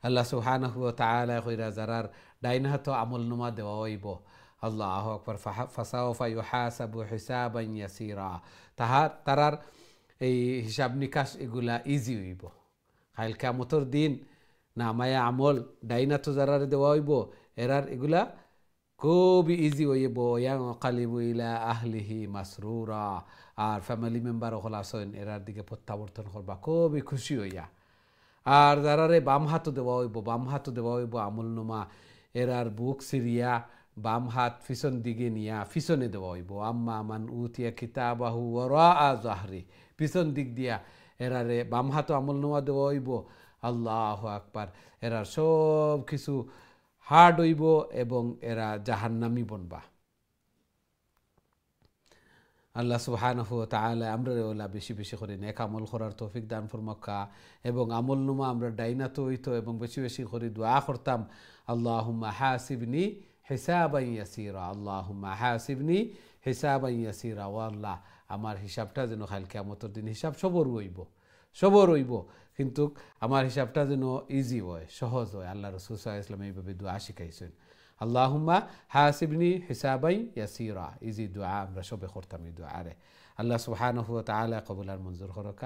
আল্লাহ সুবহানাহু ওয়া তাআলা কইরা যারার ডাইন হাত আমল নামা দেওয়া হইব আল্লাহু আকবার ফাসাওফা ইউহাসাবু হিসাবান ইয়াসিরা তারার এই হিসাব নিকাশ এগুলা ইজি হইব। কাল কিয়ামতের দিন নামায়া আমল ডাইন হাত যারার দেওয়া হইব এরার এগুলা খুবই ইজি হইব। ইয়ানকালিবু ইলা আহলিহি মাসরুরা আর ফ্যামিলি মেম্বার হল আসেন এরার দিকে প্রত্যাবর্তন করবা খুবই খুশি হইয়া। আর যারারে বাম হাত দেওয়া হইব আমল নুমা এরার বুক সিরিয়া বাম হাত পিছন দিকে নিয়া পিছনে দেওয়া হইব। আম্মা মান উতিয়া কিতাবাহু ওয়ারাআ যাহরি পিছন দিক দিয়া এরারে বাম হাত আমল নুমা দেওয়া হইব। আল্লাহু আকবার। এরার সব কিছু হার্ড হইব এবং এরা জাহান্নামী বনবা। আল্লাহ সুবহানাহু ওয়া তাআলা আমরা ওলা বেশি বেশি করে নেক আমল করার তৌফিক দান ফরমাক্কা এবং আমল নুমা আমরা ডাইনাত হইতো এবং বেশি বেশি করে দোয়া করতাম আল্লাহুম্মা হাসিবনি হিসাবান ইয়াসিরা আল্লাহুম্মা হাসিবনি হিসাবান ইয়াসিরা। ওয়া আল্লাহ আমার হিসাবটা যেন কাল কিয়ামতের দিন হিসাব সবর হইব কিন্তু আমার হিসাবটা যেন ইজি হয় সহজ হয়। আল্লাহ রাসূল সাল্লাল্লাহু আলাইহি ওয়াসাল্লাম এইভাবে দোয়া শিখাইছেন আল্লাহুম্মা হাসিবনি হিসাবান ইয়াসিরা। ইজি দোয়া আমরা সবে করতাম এই দোয়া আরে আল্লাহ সুবহানাহু ওয়া তাআলা কবুল আর মঞ্জুর করুক।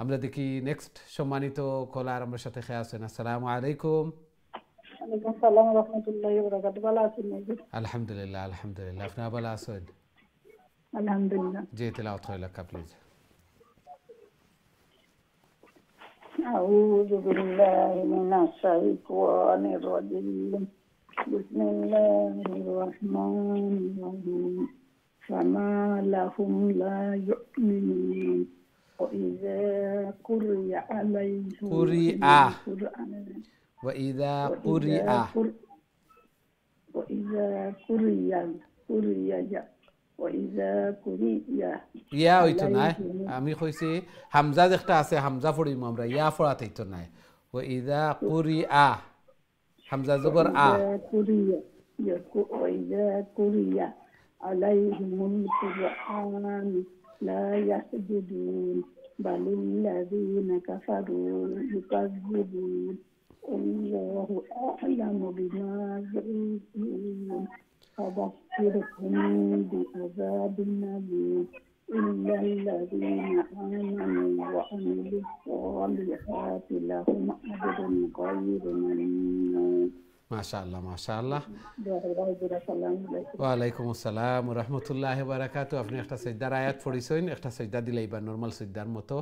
আমরা দেখি নেক্সট সম্মানিত কলার আমার সাথে খেয়ে আছেন। আসসালামু আলাইকুম। ওয়ালাইকুম সালাম রাহমাতুল্লাহি ওয়া বারাকাতুহু। ভালো আছেন হুজুর? আলহামদুলিল্লাহ আলহামদুলিল্লাহ। আপনারা ভালো আছেন? আলহামদুলিল্লাহ। জি তেলাওয়াত করে লেখা প্লিজ। أعوذ بالله من الشيطان الرجيم. بسم الله الرحمن الرحيم. فما لهم لا يؤمنون وإذا قرئ عليهم وإذا ইয়া হইতো নাই আমি কইছি হামজা যেটা আছে হামজা পড়িম আমরা ইয়া পড়াতে হইতো নাই। ওয়াইদা কুরিআ হামজা জবর আ وإذا قرئ عليهم القرآن لا يسجدون بل الذين كفروا يكذبون والله أعلم بما يعلمون فبشرهم بعذاب أليم إلا الذين آمنوا وعملوا الصالحات لهم أجر غير ممنون. ما شاء الله ما شاء الله. السلام عليكم. ওয়ালাইকুম আসসালাম রহমতুল্লাহ বারাকাতু। আপনি একটা সিজদার আয়াত পড়িছেন, একটা সিজদা দিলেইবা নর্মাল সিজদার মতো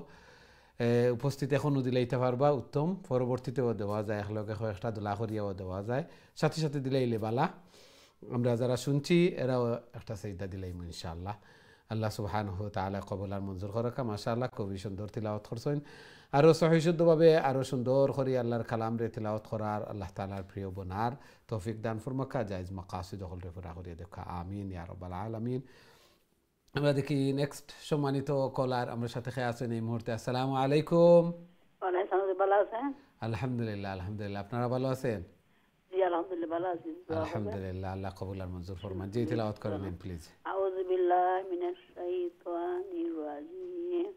উপস্থিত এখনও দিলেইতে পারবা উত্তম, পরবর্তীতেও দেওয়া যায়, একলগে একটা দোলা করিয়াও দেওয়া যায়, সাথে সাথে দিলেইলে বালা। আমরা যারা শুনছি এরাও একটা সিজদা দিলেইম ইনশাআল্লাহ। আল্লাহ সুবহানাহু ওয়া তাআলা কবুল আর মঞ্জুর করকা। মাশাআল্লাহ খুবই সুন্দর তিলাওয়াত করছেন, আরও সহিশুদ্ধভাবে আরও সুন্দর করে আল্লাহর কালাম রে তিলাওয়াত করার আল্লাহ তাআলার প্রিয় বনার তৌফিক দান ফরমাকা, জায়েজ মাকাসিদ হলরে পুরা করিয়া দেখা, আমিন ইয়া রাব্বাল আলামিন। আমরা দেখি নেক্সট সম্মানিত কলার আমার সাথে খেয়ে আছেন এই মুহূর্তে। আসসালামু আলাইকুম। ভালো আছেন? আলহামদুলিল্লাহ আলহামদুলিল্লাহ, আপনারা ভালো আছেন? জি আলহামদুলিল্লাহ ভালো আছি। আলহামদুলিল্লাহ, আল্লাহ কবুল আর মঞ্জুর ফরমান। জি তিলাওয়াত করে নিন প্লিজ। আউযু বিল্লাহি মিনাশ শাইতানির রাজিম।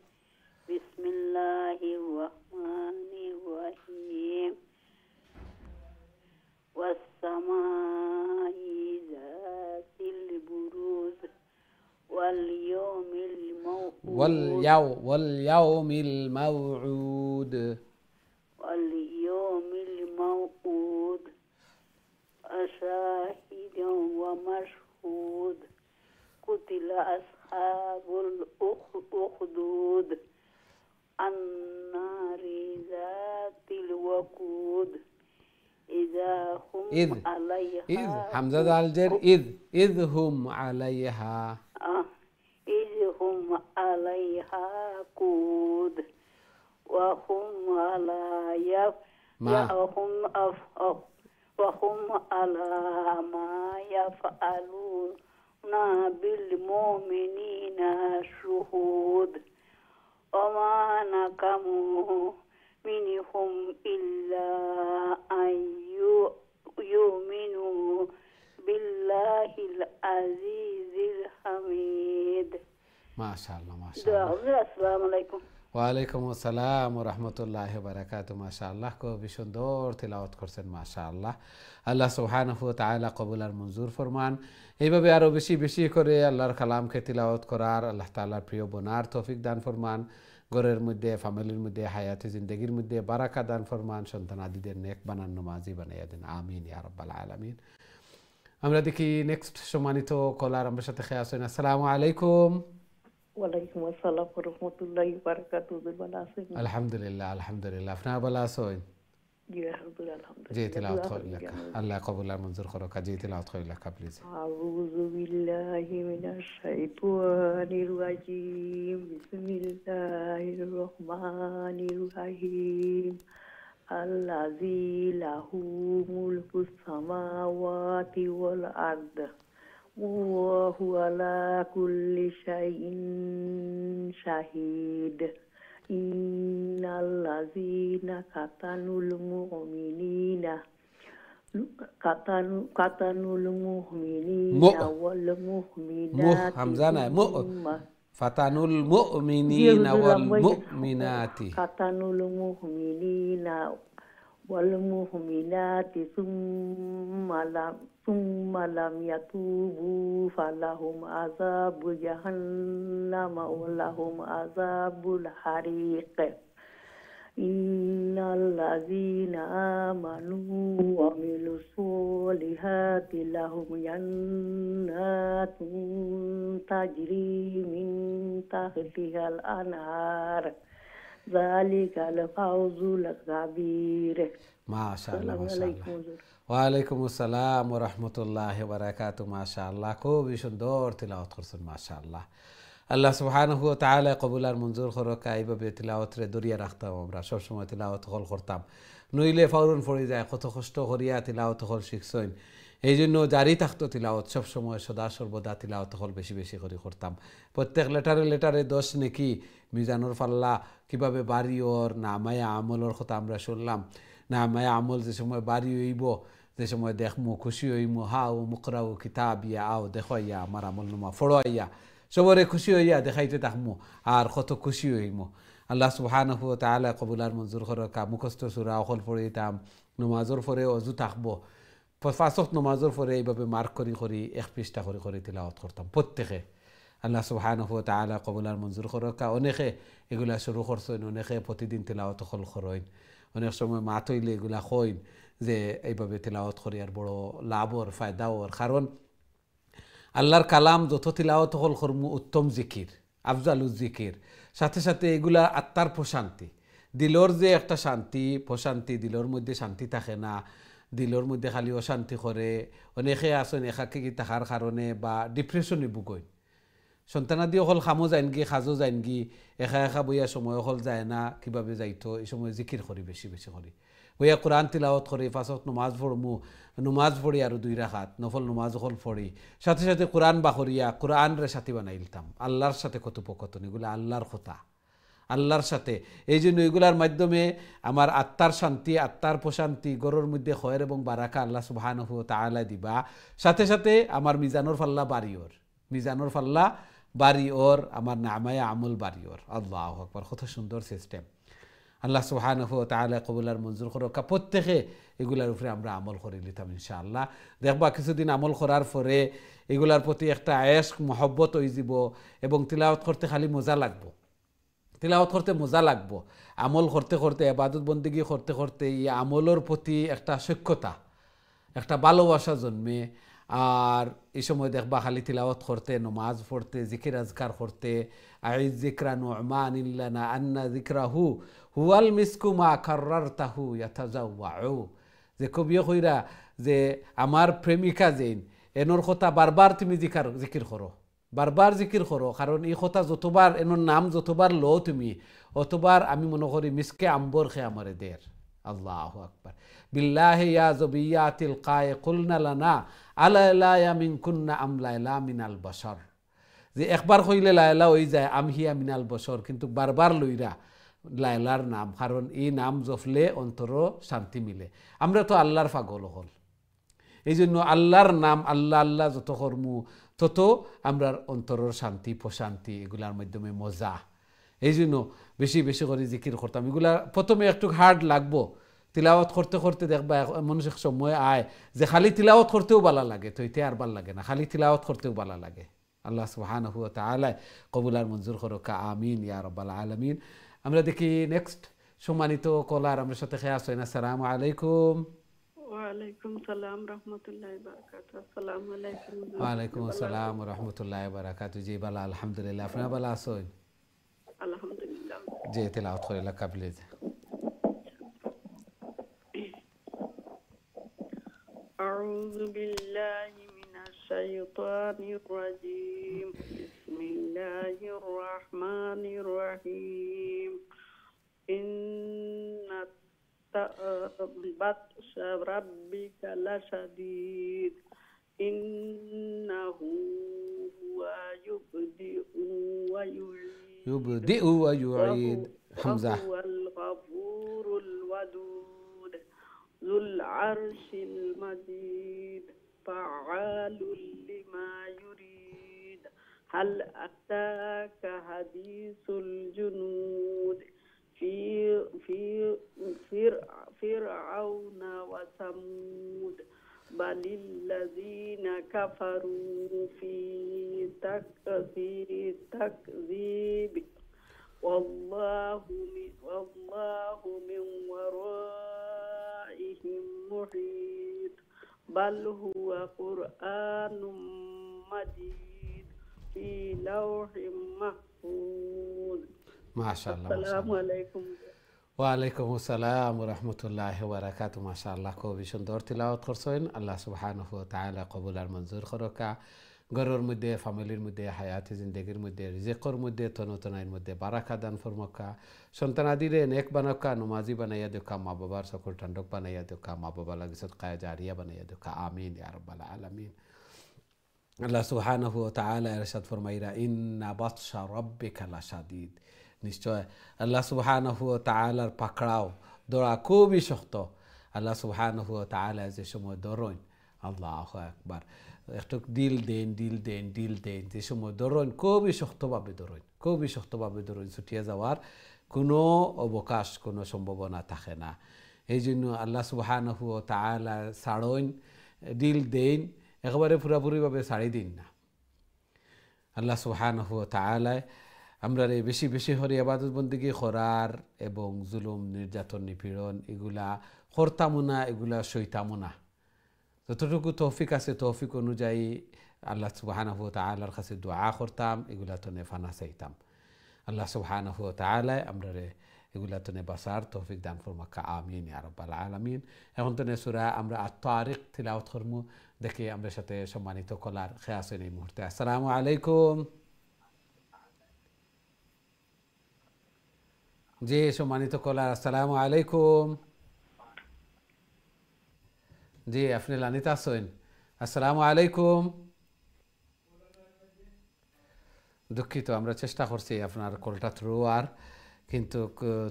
বিসমিল্লাহির রহমানির রহিম। ওয়াস সামাই যাতিল বুরুজ ওয়াল ইয়াউমিল মাউউদ واليوم الموعود واليوم الموعود وشاهد ومشهود قتل أصحاب الأخدود النار ذات الوقود إذا هم عليها حمزة الجر إذ هم عليها إذ هم عليها قود وهم على ما يفعلون بالمؤمنين شهود وما نقموا منهم إلا أن يؤمنوا بالله العزيز الحميد. ما شاء الله ما شاء الله. السلام عليكم। ওয়ালাইকুম আসসালাম ওয়া রাহমাতুল্লাহি ওয়া বারাকাতুহু। মাশাআল্লাহ খুবই সুন্দর তিলাওয়াত করছেন মাশাআল্লাহ। আল্লাহ সুবহানাহু ওয়া তাআলা কবুল আর মঞ্জুর ফরমান। এইভাবে আরও বেশি বেশি করে আল্লাহর কালামকে তিলাওয়াত করার আল্লাহ তাআলার প্রিয় বনার তৌফিক দান ফরমান। ঘরের মধ্যে, ফ্যামিলির মধ্যে, হায়াতে জিন্দেগির মধ্যে বারাকা দান ফরমান। সন্তান আদিদের নেক বানান, নামাজি বানাইয়া দেন, আমিন ইয়া রাব্বাল আলামিন। আমরা দেখি নেক্সট সম্মানিত কলার আমার সাথে খেয়ে আছেন। আসসালামু আলাইকুম। ওয়ালাইকুম আসসালাম ওয়া রাহমাতুল্লাহি ওয়া বারাকাতুহু। ভালো আছেন? আলহামদুলিল্লাহ আলহামদুলিল্লাহ, আপনারা ভালো আছেন? জি আলহামদুলিল্লাহ। জি তিলাওয়াত করিলেন, আল্লাহ কবুল আর মঞ্জুর করুক। জি তিলাওয়াত করিলেন প্লিজ। আউযু বিল্লাহি মিনাশ শাইতানির রাজিম। বিসমিল্লাহির রহমানির রহিম। আল্লাযী লাহু মুলকুস সামাওয়াতি ওয়াল আরদ ওয়া হুয়া আলা কুল্লি শাইইন শাহীদ। ইন্নাল্লাযীনা কাতানুল মুমিনিনা ওয়াল মুমিনাতি হামজা না ফাতানুল মুমিনিনা ওয়াল মুমিনাতি কাতানুল মুমিনিনা ওয়াল মুমিনাতি সুম্মা লাম ইয়াতুবু ফালাহুম আযাবু জাহান্নাম ওয়া লাহুম আযাবুল হারিক। ইন্নাল্লাযীনা আমানু ওয়া আমিলুস সলিহাতি লাহুম জান্নাতুন তাজরি মিন তাহতিহাল আনহার যালিকাল ফাওজুল কাবীর। মাশাআল্লাহ মাশাআল্লাহ। ওয়ালাইকুম আসসালাম ওয়া রাহমাতুল্লাহি ওয়া বারাকাতুহু। মাশাআল্লাহ খুবই সুন্দর তিলাওয়াত করছেন মাশাআল্লাহ। আল্লাহ সুবহানাহু ওয়া তাআলা কবুল আর মঞ্জুর করুক। এইভাবে তিলাওয়াত রে দরিয়া রাখতাম, আমরা সবসময় তিলাওয়াত হল করতাম, নইলে ফাউরন পড়ে যায়। কত কষ্ট করিয়া তিলাওয়াত হল শিখছেন, এই জন্য জারি থাকতো তিলাওয়াত সবসময়, সদা সর্বদা তিলাওয়াত হল বেশি বেশি করে করতাম। প্রত্যেক লেটারে লেটারে 10 নেকি মিজানুর পাল্লা কীভাবে বাড়ি ওর নামায়া আমলের কথা আমরা শুনলাম। নামায়া আমল যে সময় বাড়ি হইব, যে সময় দেখমু খুশি হইমু, হাও মুকরাও কিতাব ইয়া আও দেখো ইয়া আমার আমল নুমা ফড়ো ইয়া সবরে খুশি হইয়া দেখাইতে থাকমু আর কত খুশি হইমু। আল্লাহ সুবহানাহু ওয়া তাআলা কবুল আর মঞ্জুর করকা। মুখস্থ সূরা অকল পড়িতাম, নমাজের পরে অজু থাকবো, পাঁচ ওয়াক্ত নমাজের পরে এইভাবে মার্ক করি করি 1 পৃষ্ঠা করে করে তিলাওয়াত করতাম প্রত্যেকে। আল্লাহ সুবহানাহু ওয়া তাআলা কবুল আর মঞ্জুর করকা। অনেকে এগুলা শুরু করছেন, অনেকে প্রতিদিন তিলাওয়াত হল করেন, অনেক সময় মা তৈলে এগুলা কইন যে এইভাবে তিলাওয়াত করি আর বড় লাভর ফায়দাওর। কারণ আল্লাহর কালাম যত তিলাওয়াত হল করমু উত্তম জিকির, আফজালুজ জিকির, সাথে সাথে এগুলা আত্মার প্রশান্তি, দিলর যে একটা শান্তি প্রশান্তি, দিলর মধ্যে শান্তি থাকে না, দিলর মধ্যে খালি অশান্তি করে। অনেকে আসেন একাকি থাকার কারণে বা ডিপ্রেশনে ভুগেন। সন্তানাদি অকল খামো যায়নগি, সাজো যায়নগি, একা একা বইয়া সময় অকল যায় না, কীভাবে যাইতো এই সময় জিকির করি বেশি বেশি করি, বইয়া কোরআন তিলাওয়াত করি, পাঁচত নমাজ পড়মু, নমাজ পড়ি আর 2 রাকাত নফল নমাজ অকল পড়ি, সাথে সাথে কোরআন বাহরিয়া কোরআন রে সাথী বানাইলতাম। আল্লাহর সাথে কথোপকথন, এগুলো আল্লাহর কথা, আল্লাহর সাথে। এই জন্য এগুলার মাধ্যমে আমার আত্মার শান্তি, আত্মার প্রশান্তি, গরুর মধ্যে খয়ের এবং বারাকা আল্লাহ সুবহানাহু ওয়া তাআলা দিবা। সাথে সাথে আমার মিজানুর ফাল্লা বাড়িওর, মিজানুর ফাল্লা বাড়িওর, আমার নামায়া আমল বাড়িওর। আল্লাহু আকবার, কত সুন্দর সিস্টেম। আল্লাহ সুবহানাহু ওয়া তাআলা কবুল আর মঞ্জুর করুক। প্রত্যেকে এগুলার উপরে আমরা আমল করে নিতাম ইনশাআল্লাহ। দেখবা কিছুদিন আমল করার পরে এগুলার প্রতি একটা আয়েশক মহব্বত হয়ে যাব এবং তিলাওয়াত করতে খালি মজা লাগবো, তিলাওয়াত করতে মজা লাগবো। আমল করতে করতে, ইবাদত বন্দেগী করতে করতে এই আমলের প্রতি একটা সখ্যতা, একটা ভালোবাসা জন্মে। আর এই সময় দেখবা খালি তিলাওয়াত করতে, নমাজ পড়তে, জিকির আজকার করতে, আইজ জিকরা নু'মান ইল্লানা আন্না জিকরাহু হুয়াল মিসকু মা কাররারতাহু ইয়াতাজাওয়াউ। যে কবিয়ে কইরা যে আমার প্রেমিকা যেন এনর কথা বারবার তুমি জিকির করো, বারবার জিকির করো, কারণ এই কথা যতবার এনর নাম যতবার লো তুমি, অতবার আমি মনে করি মিসকে আম্বর খে আমারে দের। আল্লাহু আকবার। বিল্লাহি ইয়া যবিয়াতিল কায়ে কুলনা লানা আলা লা মিনকুন্না আমলাইলা মিনাল বাশার। যে একবার কইলে লাইলা হয়ে যায় আমহিয়া মিনাল বশর, কিন্তু বারবার লইরা লাইলার নাম, কারণ এই নাম জপলে অন্তর শান্তি মিলে। আমরা তো আল্লাহর পাগল হল, এই জন্য আল্লাহর নাম আল্লাহ আল্লাহ যত কর্মু তত আমরা অন্তরের শান্তি প্রশান্তি এগুলার মাধ্যমে মজা। এই জন্য বেশি বেশি করে জিকির করতাম। এগুলা প্রথমে একটু হার্ড লাগবো, তিলাওয়াত করতে করতে দেখবা এমন সময় আয় যে খালি তিলাওয়াত করতেও ভালো লাগে, তো এতে আর ভাল লাগে না, খালি তিলাওয়াত করতেও ভালো লাগে। আল্লাহ সুবহানাহু ওয়া তাআলা কবুল আর মঞ্জুর করুক, আমিন ইয়া রাব্বাল আলামিন। আমরা দেখি নেক্সট সম্মানিত কলার আমার সাথে খেয়ে আসেন। আসসালামু আলাইকুম। ওয়ালাইকুম সালাম রাহমাতুল্লাহি ওয়া বারাকাতুহু। আসসালামু আলাইকুম। ওয়ালাইকুম আসসালাম ওয়া রাহমাতুল্লাহি ওয়া বারাকাতুহু। জি বালা, আলহামদুলিল্লাহ। আপনারা ভালো আছেন? আলহামদুলিল্লাহ। জি তেলাওয়াত করে লাগা প্লিজ। أعوذ بالله من الشيطان الرجيم. بسم الله الرحمن الرحيم. إن بطش ربك لشديد. إنه هو يبدئ ويعيد حمزة. وهو الغفور الودود ذو العرش المجيد فعال لما يريد. هل أتاك حديث الجنود في فرعون وثمود بل الذين كفروا في تكذيب والله من ورائهم محيط. بل هو قرآن مجيد في لوح محفوظ. ما شاء الله. السلام عليكم. ওয়ালাইকুম আসসালাম ওয়া রাহমাতুল্লাহি ওয়া বারাকাতুহু। মাশাআল্লাহ, খুব সুন্দর তিলাওয়াত করছেন। আল্লাহ সুবহানাহু ওয়া তাআলা কবুল আর মঞ্জুর করুক। ঘরের মধ্যে, ফ্যামিলির মধ্যে, হায়াতে জিন্দেগির মধ্যে, রিজিকের মধ্যে, তনতনাইর মধ্যে বারাকা দান ফরমাকা। সন্তানাদিরে নেক বানাকা, নমাজি বানাইয়া দেখা, মা বাবার সকল ঠান্ডক বানাইয়া দেখা, মা বাবা লাগি সদকায়ে জারিয়া বানাইয়া দেখা। আমিন ইয়া রাব্বাল আলামিন। আল্লাহ সুবহানাহু ওয়া তাআলা ইরশাদ ফরমাইরা, ইন্না বাতশা রাব্বিকা লাশাদীদ। নিশ্চয় আল্লাহ সুবহানাহু ওয়া তাআলার পাকড়াও দৌড়া খুবই শক্ত। আল্লাহ সুবহানাহু ওয়া তাআলা যে সময় দৌড়েন, আল্লাহু আকবার, একটু দিল দেন যে সময় দৌড়েন খুবই শক্তভাবে দৌড়েন, খুবই শক্তভাবে দৌড়েন, ছুটিয়ে যাওয়ার কোনো অবকাশ, কোনো সম্ভাবনা থাকে না। এই জন্য আল্লাহ সুবহানাহু ওয়া তাআলা ছাড়ইন, ডিল দেন, একেবারে পুরাপুরিভাবে ছাড়ি দিন না। আল্লাহ সুবহানাহু ওয়া তাআলা আমরা বেশি বেশি করে ইবাদত বন্দেগী করার এবং জুলুম নির্যাতন নিপীড়ন এগুলা করতামও না, এগুলা সইতামও না। যতটুকু তৌফিক আছে তৌফিক অনুযায়ী আল্লাহ সুবহানাহু ওয়া তাআলার কাছে দোয়া করতাম, এগুলা তো ফানা চাইতাম। আল্লাহ সুবহানাহু ওয়া তাআলা আমরা এগুলা তো বাসার তৌফিক দান ফরমাকা, আমিন ইয়া রাব্বাল আলামিন। এখন তো সূরা আমরা আত-তারিক তিলাওয়াত করমু, দেখি আমরা সাথে সম্মানিত কলার খেয়ে আছেন এই মুহূর্তে। আসসালামু আলাইকুম। জি সম্মানিত কলার, আসসালামু আলাইকুম। জি আপনি লানিত আছেন? আসসালামু আলাইকুম। দুঃখিত, আমরা চেষ্টা করছি আপনার কলটা থ্রু আর, কিন্তু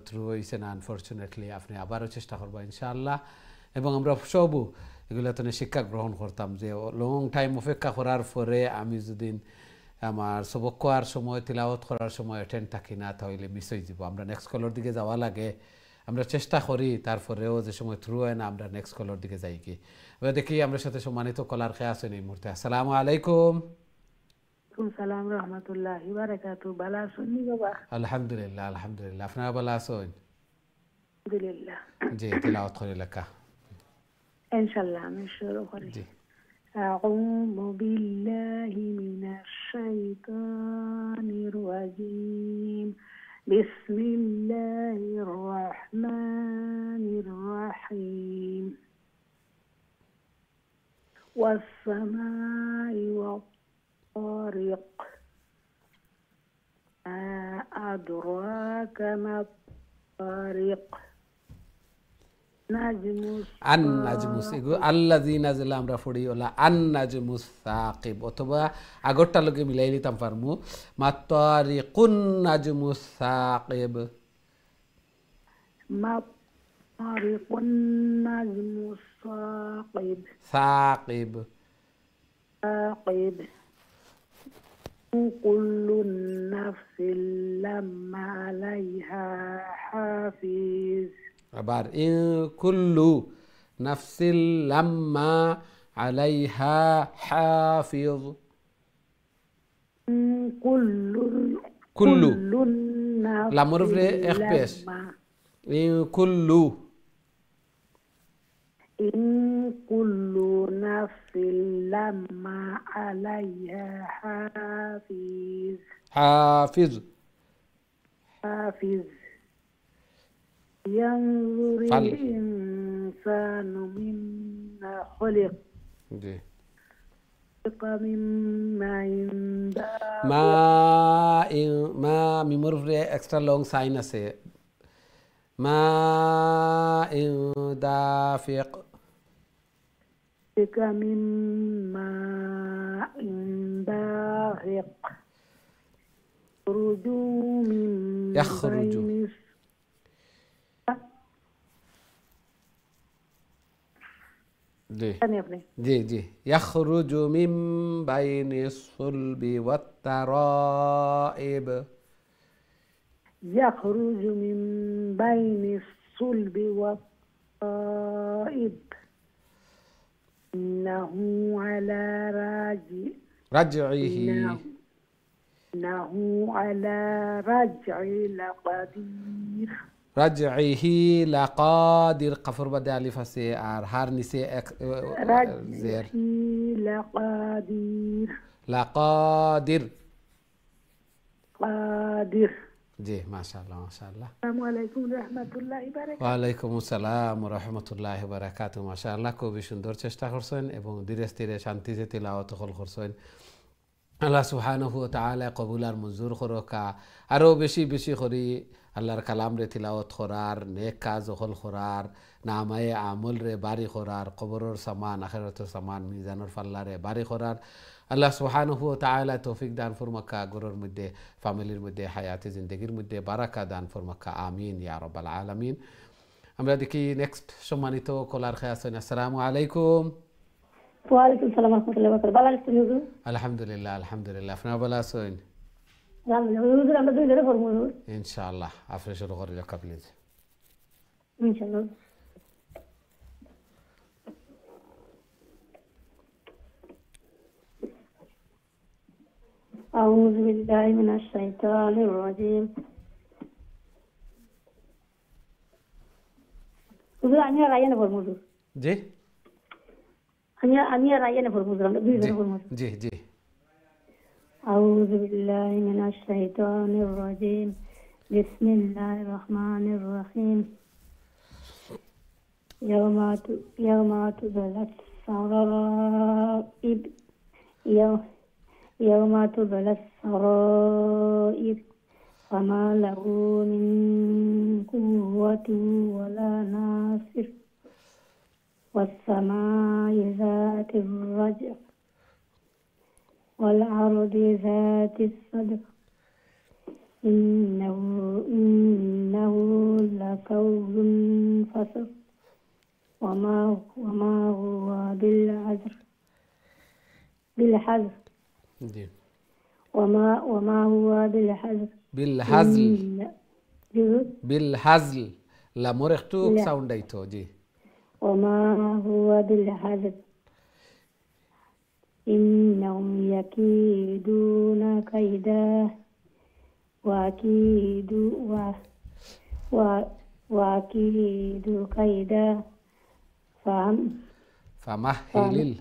থ্রু হয়েছে না আনফর্চুনেটলি। আপনি আবারও চেষ্টা করবো ইনশাআল্লাহ। এবং আমরা সবও এগুলো তো শিক্ষা গ্রহণ করতাম যে লং টাইম অপেক্ষা করার পরে আমি যদি আমার সবক করার সময়, তিলাওয়াত করার সময় অ্যাটেন্ড থাকি না, তাহলে মিস হয়ে যাব। আমরা নেক্সট কলর দিকে যাওয়া লাগে, আমরা চেষ্টা করি, তারপরেও যে সময় থ্রু হয় না আমরা নেক্সট কলর দিকে যাই কি। এবার দেখি আমরা সাথে সম্মানিত কলার খেয়ে আছেন এই মুহূর্তে। আসসালামু আলাইকুম। সালাম রহমতুল্লাহি ওয়া বারাকাতুহু। ভালো আছেন বাবা? আলহামদুলিল্লাহ আলহামদুলিল্লাহ। আপনারা ভালো আছেন? আলহামদুলিল্লাহ। জি তিলাওয়াত করে লেখা ইনশাআল্লাহ আমি শুরু করি। জি। أعوذ بالله من الشيطان الرجيم. بسم الله الرحمن الرحيم. والسماء والطارق. ما أدراك ما الطارق. আল্লাযী নাযলা আমরা পড়ি ওলা আন-নাজমুস সাকিব, অথবা আগরটা লগে মিলাই নিতাম পারমু মাতারিকুন নাজমুস সাকিব। মাতারিকুন নাজমুস সাকিব। সাকিব সাকিব। কুল্লু নাফসিন লাম্মা আলাইহা হাফিজ। আবার কুল্লু নাফসিন লাম্মা আলাইহা হাফিজ। কুল্লু লামর উপরে এক পেশ। কুল্লু কুল্লু নাফসিন লাম্মা আলাইহা হাফিজ। হাফিজ হাফিজ। ينظر الإنسان مما خلق. জি। من ماء মা মিমর উপরে এক্সট্রা লং সাইন আছে। মা দাফিক। من ماء دافق. يخرج জি জি ইয়াখরুজু মিন বাইনিস সুলবি ওয়াত তারাইব। ইয়াখরুজু মিন বাইনিস সুলবি ওয়াত তারাইব। ইন্নাহু আলা রাজইহি লাকাদির। রাজইহি লাকাদির, কাফর বাদে আলিফ আছে আর হার নিচে এক জের। লাকাদির। লাকাদির কাদির। জি মাশাআল্লাহ মাশাআল্লাহ। আসসালামু আলাইকুম রাহমাতুল্লাহি ওয়া বারাকাতুহু। ওয়া আলাইকুম আসসালাম ওয়া রাহমাতুল্লাহি ওয়া বারাকাতুহু। মাশাআল্লাহ, খুবই সুন্দর চেষ্টা করছেন এবং ধীরে স্থিরে শান্তিতে তিলাওয়াত করছেন। আল্লাহ সুবহানাহু ওয়া তাআলা কবুল আর মঞ্জুর করকা। আরও বেশি বেশি করে আল্লাহর কালাম রে তিলাওয়াত করার, নেক কাজ হল করার, নামায়ে আমল রে বাড়ি করার, কবরের সামান আখিরাতের সামান মিজানুর ফাল্লারে বাড়ি করার আল্লাহ সুবহানাহু ওয়া তাআলা তৌফিক দান ফরমাকা। ঘরের মধ্যে, ফ্যামিলির মধ্যে, হায়াতে জিন্দেগির মধ্যে বারাকা দান ফরমাকা, আমিন ইয়া রাব্বাল আলামিন। আমরা দেখি নেক্সট সম্মানিত কলার খেয়ে আছেন। আসসালামু আলাইকুম। ওয়ালাইকুম সালাম ওয়া রাহমাতুল্লাহি ওয়া বারাকাতুহু। ভালো আছেন হুজুর? আলহামদুলিল্লাহ আলহামদুলিল্লাহ। আপনারা ভালো আছেন? হুজুর আমরা দুই ধরে পড়বো হুজুর ইনশাআল্লাহ আপনি শুরু করে রাখা প্লিজ ইনশাআল্লাহ أعوذ بالله من الشيطان الرجيم হুজুর আমি আর রায়ানে পড়বো হুজুর জি আমি আর রায়ানে পড়বো হুজুর আমরা দুই জি ধরে পড়বো জি জি أعوذ بالله من الشيطان الرجيم بسم الله الرحمن الرحيم يوم تبلى السرائر يوم تبلى السرائر فما له من قوة ولا ناصر والسماء ذات الرجع والأرض ذات الصدع إنه لقول فصل وما هو بالحذر জি وما هو بالحذر بالهزل بالهزل لا مرختوك ساوند ايتو জি وما هو بالحذر إنهم يكيدون كيدا وأكيد كيدا فمهل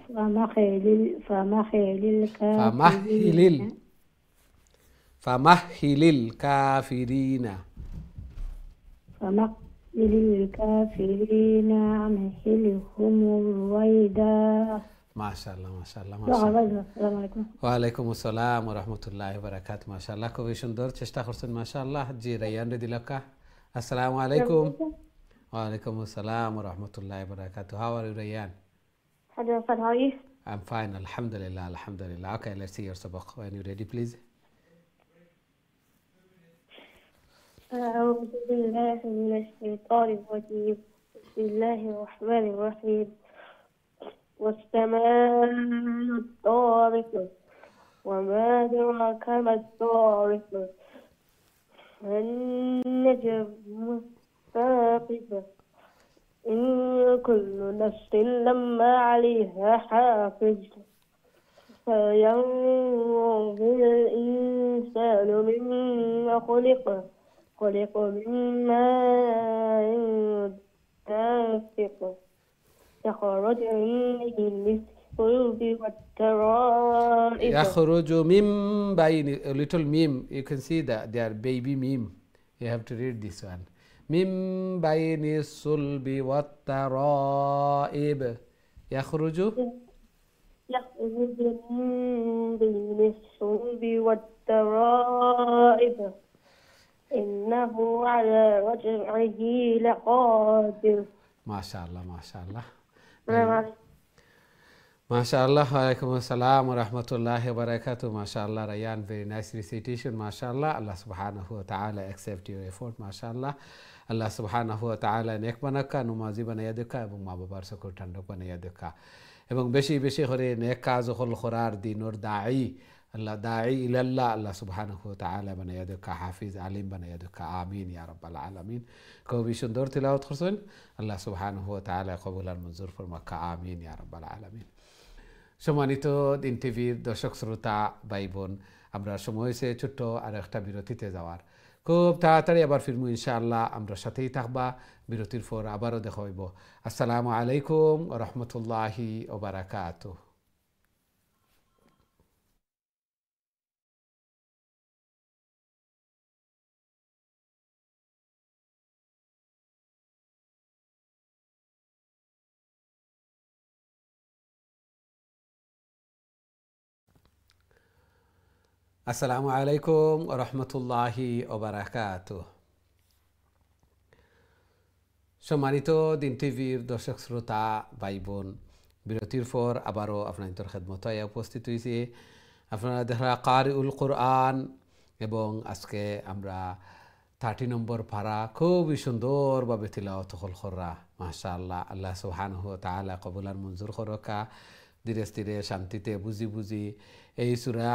الكافرين أمهلهم رويدا ما شاء الله ما شاء الله ما شاء الله السلام عليكم ওয়ালাইকুম আসসালাম ওয়া রাহমাতুল্লাহি ওয়া বারাকাতুহু মাশাআল্লাহ খুবই সুন্দর চেষ্টা করছেন মাশাআল্লাহ জি রায়ান রে দিলকা আসসালামু আলাইকুম ওয়া আলাইকুম আসসালাম ওয়া রাহমাতুল্লাহি ওয়া বারাকাতুহু how are you Rayyan how are you I'm fine alhamdulillah alhamdulillah okay let's see your sabaq when you ready please أعوذ بالله من الشيطان الرجيم بسم الله الرحمن الرحيم والسماء الطارق وما أدراك ما الطارق النجم الثاقب إن كل نفس لما عليها حافظ فينظر الإنسان مما خلق من ماء دافق يخرج من الصلب والترائب يخرج من بين a little meme you can see that they are baby meme you have to read this one من بين الصلب والترائب يخرج من بين الصلب والترائب إنه على رجعه لقادر ما شاء الله ما شاء الله MashaAllah. Walaikum assalam wa rahmatullahi wa barakatuh. MashaAllah, Rayyan, very nice recitation. MashaAllah, Allah subhanahu wa ta'ala accept your effort. MashaAllah, Allah subhanahu wa ta'ala nek banaka, numazi banaya deka, এবং মা বাবার সকল ঠান্ডক বানাইয়া দেখা এবং বেশি বেশি করে নেক কাজ হল করার দিনর দাঈ আল্লাহ দাঈ ইলাল্লাহ আল্লাহ সুবহানাহু ওয়া তাআলা বানাইয়া দেখা হাফিজ আলিম বানাইয়া দেখা আমিন ইয়া রাব্বাল আলামিন খুবই সুন্দর তিলাওয়াত করছেন আল্লাহ সুবহানাহু ওয়া তাআলা কবুল আর মঞ্জুর ফরমাকা আমিন ইয়া রাব্বাল আলামিন সম্মানিত দিন টিভির দর্শক শ্রোতা ভাই বোন আমরা সময় হয়েছে ছোট্ট আর একটা বিরতিতে যাওয়ার খুব তাড়াতাড়ি আবার ফিরমু ইনশাআল্লাহ আমরা সাথেই থাকবা বিরতির পর আবারও দেখা হইব আসসালামু আলাইকুম ওয়া রাহমাতুল্লাহি ওয়া বারাকাতুহু আসসালামু আলাইকুম ওয়া রাহমাতুল্লাহি ওয়া বারাকাতুহু সম্মানিত দিন টিভির দর্শক শ্রোতা ভাই বোন বিরতির পর আবারও আপনাদের খেদমতে উপস্থিত হয়েছি আপনারা দেখা কারিউল কোরআন এবং আজকে আমরা 30 নম্বর পারা খুবই সুন্দরভাবে তিলাওয়াত করা মাশাআল্লাহ আল্লাহ সুবহানাহু ওয়া তাআলা কবুল আর মঞ্জুর করকা ধীরে ধীরে শান্তিতে বুঝি বুঝি এই সূরা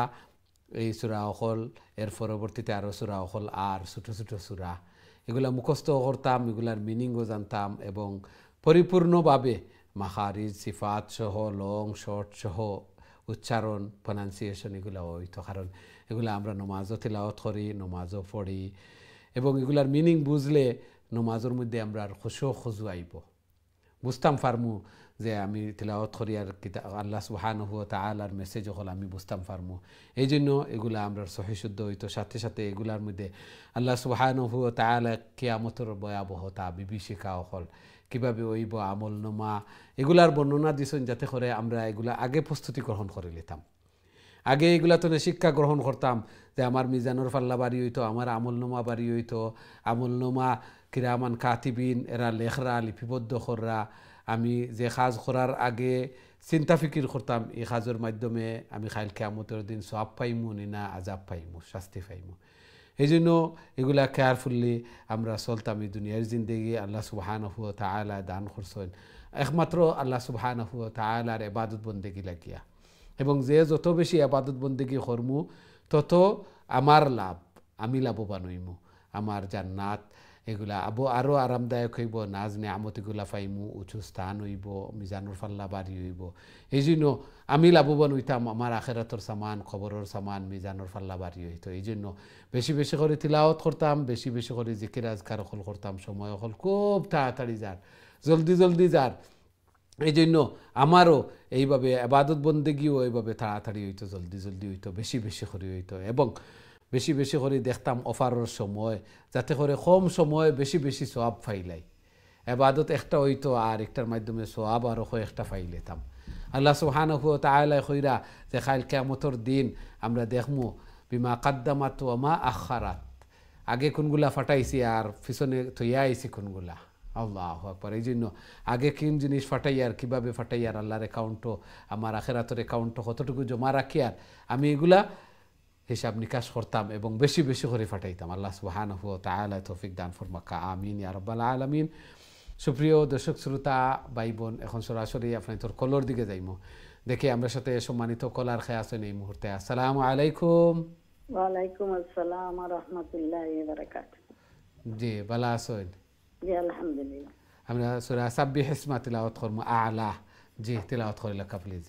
এই সূরা অকল, এর পরবর্তীতে আরও সূরা অকল আর ছোটো ছোটো সূরা, এগুলা মুখস্থ করতাম, এগুলার মিনিংও জানতাম এবং পরিপূর্ণভাবে মাখারিজ সিফাত সহ লং শর্ট সহ উচ্চারণ প্রনাউন্সিয়েশন এগুলো হইতো, কারণ এগুলো আমরা নমাজও তিলাওয়াত করি, নমাজও পড়ি এবং এগুলার মিনিং বুঝলে নমাজের মধ্যে আমরা আর খুজু আইব, বুঝতাম পারমু যে আমি তিলাওয়াত করি আর কিতাব আল্লাহ সুবহানাহু ওয়া তাআলার মেসেজ হল আমি বুঝতাম পারমু। এই জন্য এগুলা আমরা সহি শুদ্ধ হইতো। সাথে সাথে এগুলার মধ্যে আল্লাহ সুবহানাহু ওয়া তাআলা কিয়ামতের ভয়াবহতা বিভীষিকা হল কীভাবে হইব আমল নামা, এগুলার বর্ণনা দিছেন যাতে করে আমরা এগুলা আগে প্রস্তুতি গ্রহণ করে নিতাম। আগে এগুলা তো শিক্ষা গ্রহণ করতাম যে আমার মিজানুর পাল্লা বাড়ি হইতো, আমার আমলনামা বাড়ি হইতো, আমলনামা কিরামান কাতিবিন এরা লেখরা লিপিবদ্ধ কররা, আমি যে কাজ করার আগে চিন্তা ফিকির করতাম এই কাজের মাধ্যমে আমি খাইল কিয়ামতের দিন সওয়াব পাইমু না আযাব পাইমু, শাস্তি পাইমু। এই জন্য এগুলা কেয়ারফুললি আমরা চলতাম। এই দুনিয়ার জিন্দেগি আল্লাহ সুবহানাহু ওয়া তাআলা দান করছেন একমাত্র আল্লাহ সুবহানাহু ওয়া তাআলার ইবাদত বন্দেগি লাগিয়া, এবং যে যত বেশি আবাদত বন্দেগি করমু তত আমার লাভ, আমি লাভবান হইমু, আমার জান্নাত এগুলা আরও আরামদায়ক হইব, নাজ নিয়ামত এগুলা পাইমু, উঁচু স্থান হইব, মিজানুর পাল্লা বাড়ি হইব। এই জন্য আমি লাভবান হইতাম, আমার আখেরাতর সামান, খবরের সামান, মিজানুর পাল্লা বাড়ি হইতো। এই জন্য বেশি বেশি করে তিলাওয়াত করতাম, বেশি বেশি করে জিকির আজকার অকল করতাম, সময় অকল খুব তাড়াতাড়ি যার, জলদি জলদি যার। এই জন্য আমারও এইভাবে আবাদত বন্দেগিও এইভাবে তাড়াতাড়ি হইতো, জলদি জলদি হইতো, বেশি বেশি করে হইতো এবং বেশি বেশি করে দেখতাম অফারের সময়, যাতে করে কম সময়ে বেশি বেশি সওয়াব ফাইলাই। আবাদত একটা হইতো আর একটার মাধ্যমে সওয়াব আরও একটা ফাইলেতাম। আল্লাহ সুবহানাহু ওয়া তাআলা কইরা যে কাল কিয়ামতের দিন আমরা দেখমু বিমা কাদ্দামাত ওয়া মা আখারাত, আগে কোনগুলা ফাটাইছি আর পিছনে থইয়া আইছি কোনগুলা। আল্লাহু আকবার। এই জন্য আগে কোন জিনিস ফাটাইয়ার, কীভাবে ফাটাইয়ার, আল্লাহর অ্যাকাউন্টও আমার আখেরাতের অ্যাকাউন্টও কতটুকু জমা রাখি আর আমি এগুলা হিসাব নিকাশ করতাম এবং বেশি বেশি করে ফাটাইতাম। আল্লাহ সুবহানাহু ওয়া তাআলা তৌফিক দান ফরমাকা, আমিন ইয়া রাব্বাল আলামিন। সুপ্রিয় দর্শক শ্রোতা ভাই বোন, এখন সরাসরি আপনাদের কলর দিকে যাইমু, দেখি আমরা সাথে সম্মানিত কলার খেয়ে আছেন এই মুহূর্তে। আসসালামু আলাইকুম। ওয়ালাইকুম আসসালাম ওয়া রাহমাতুল্লাহি ওয়া বারাকাতুহু। জি ভালো আছেন? জি আলহামদুলিল্লাহ। আমরা সূরা সাব্বিহ ইসমা তিলাওয়াত করমু, আলা। জি তিলাওয়াত করিলা প্লিজ।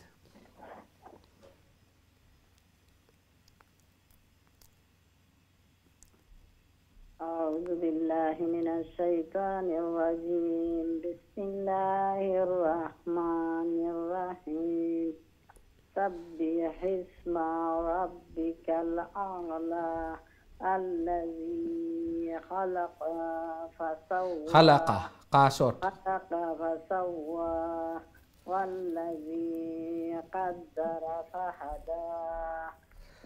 أعوذ بالله من الشيطان الرجيم. بسم الله الرحمن الرحيم. سبح اسم ربك الأعلى الذي خلق فسوى خلق قاشوت فسوى والذي قدر فهدى